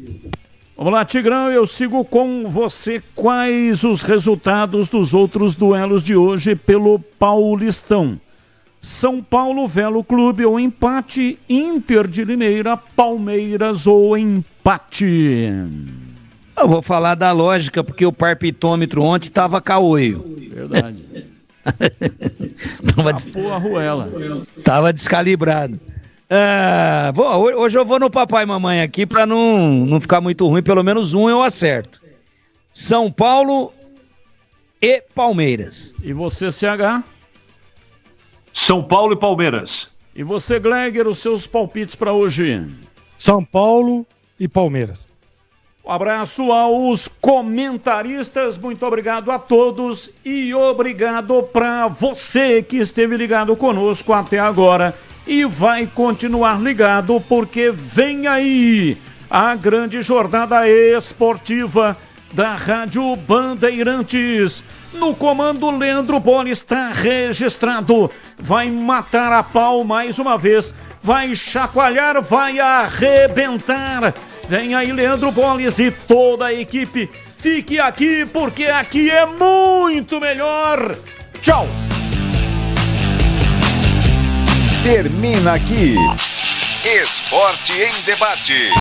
Vamos lá, Tigrão, eu sigo com você. Quais os resultados dos outros duelos de hoje pelo Paulistão? São Paulo, Velo Clube ou empate, Inter de Limeira, Palmeiras ou empate? Eu vou falar da lógica, porque o parpitômetro ontem estava caoio. Verdade. Escapou a ruela. Tava descalibrado. Hoje eu vou no papai e mamãe aqui para não ficar muito ruim, pelo menos um eu acerto. São Paulo e Palmeiras. E você, CH? São Paulo e Palmeiras. E você, Gleger, os seus palpites para hoje? São Paulo e Palmeiras. Um abraço aos comentaristas, muito obrigado a todos e obrigado para você que esteve ligado conosco até agora e vai continuar ligado porque vem aí a grande jornada esportiva da Rádio Bandeirantes. No comando, Leandro Bola está registrado, vai matar a pau mais uma vez, vai chacoalhar, vai arrebentar. Vem aí Leandro Boles e toda a equipe. Fique aqui porque aqui é muito melhor. Tchau. Termina aqui Esporte em Debate.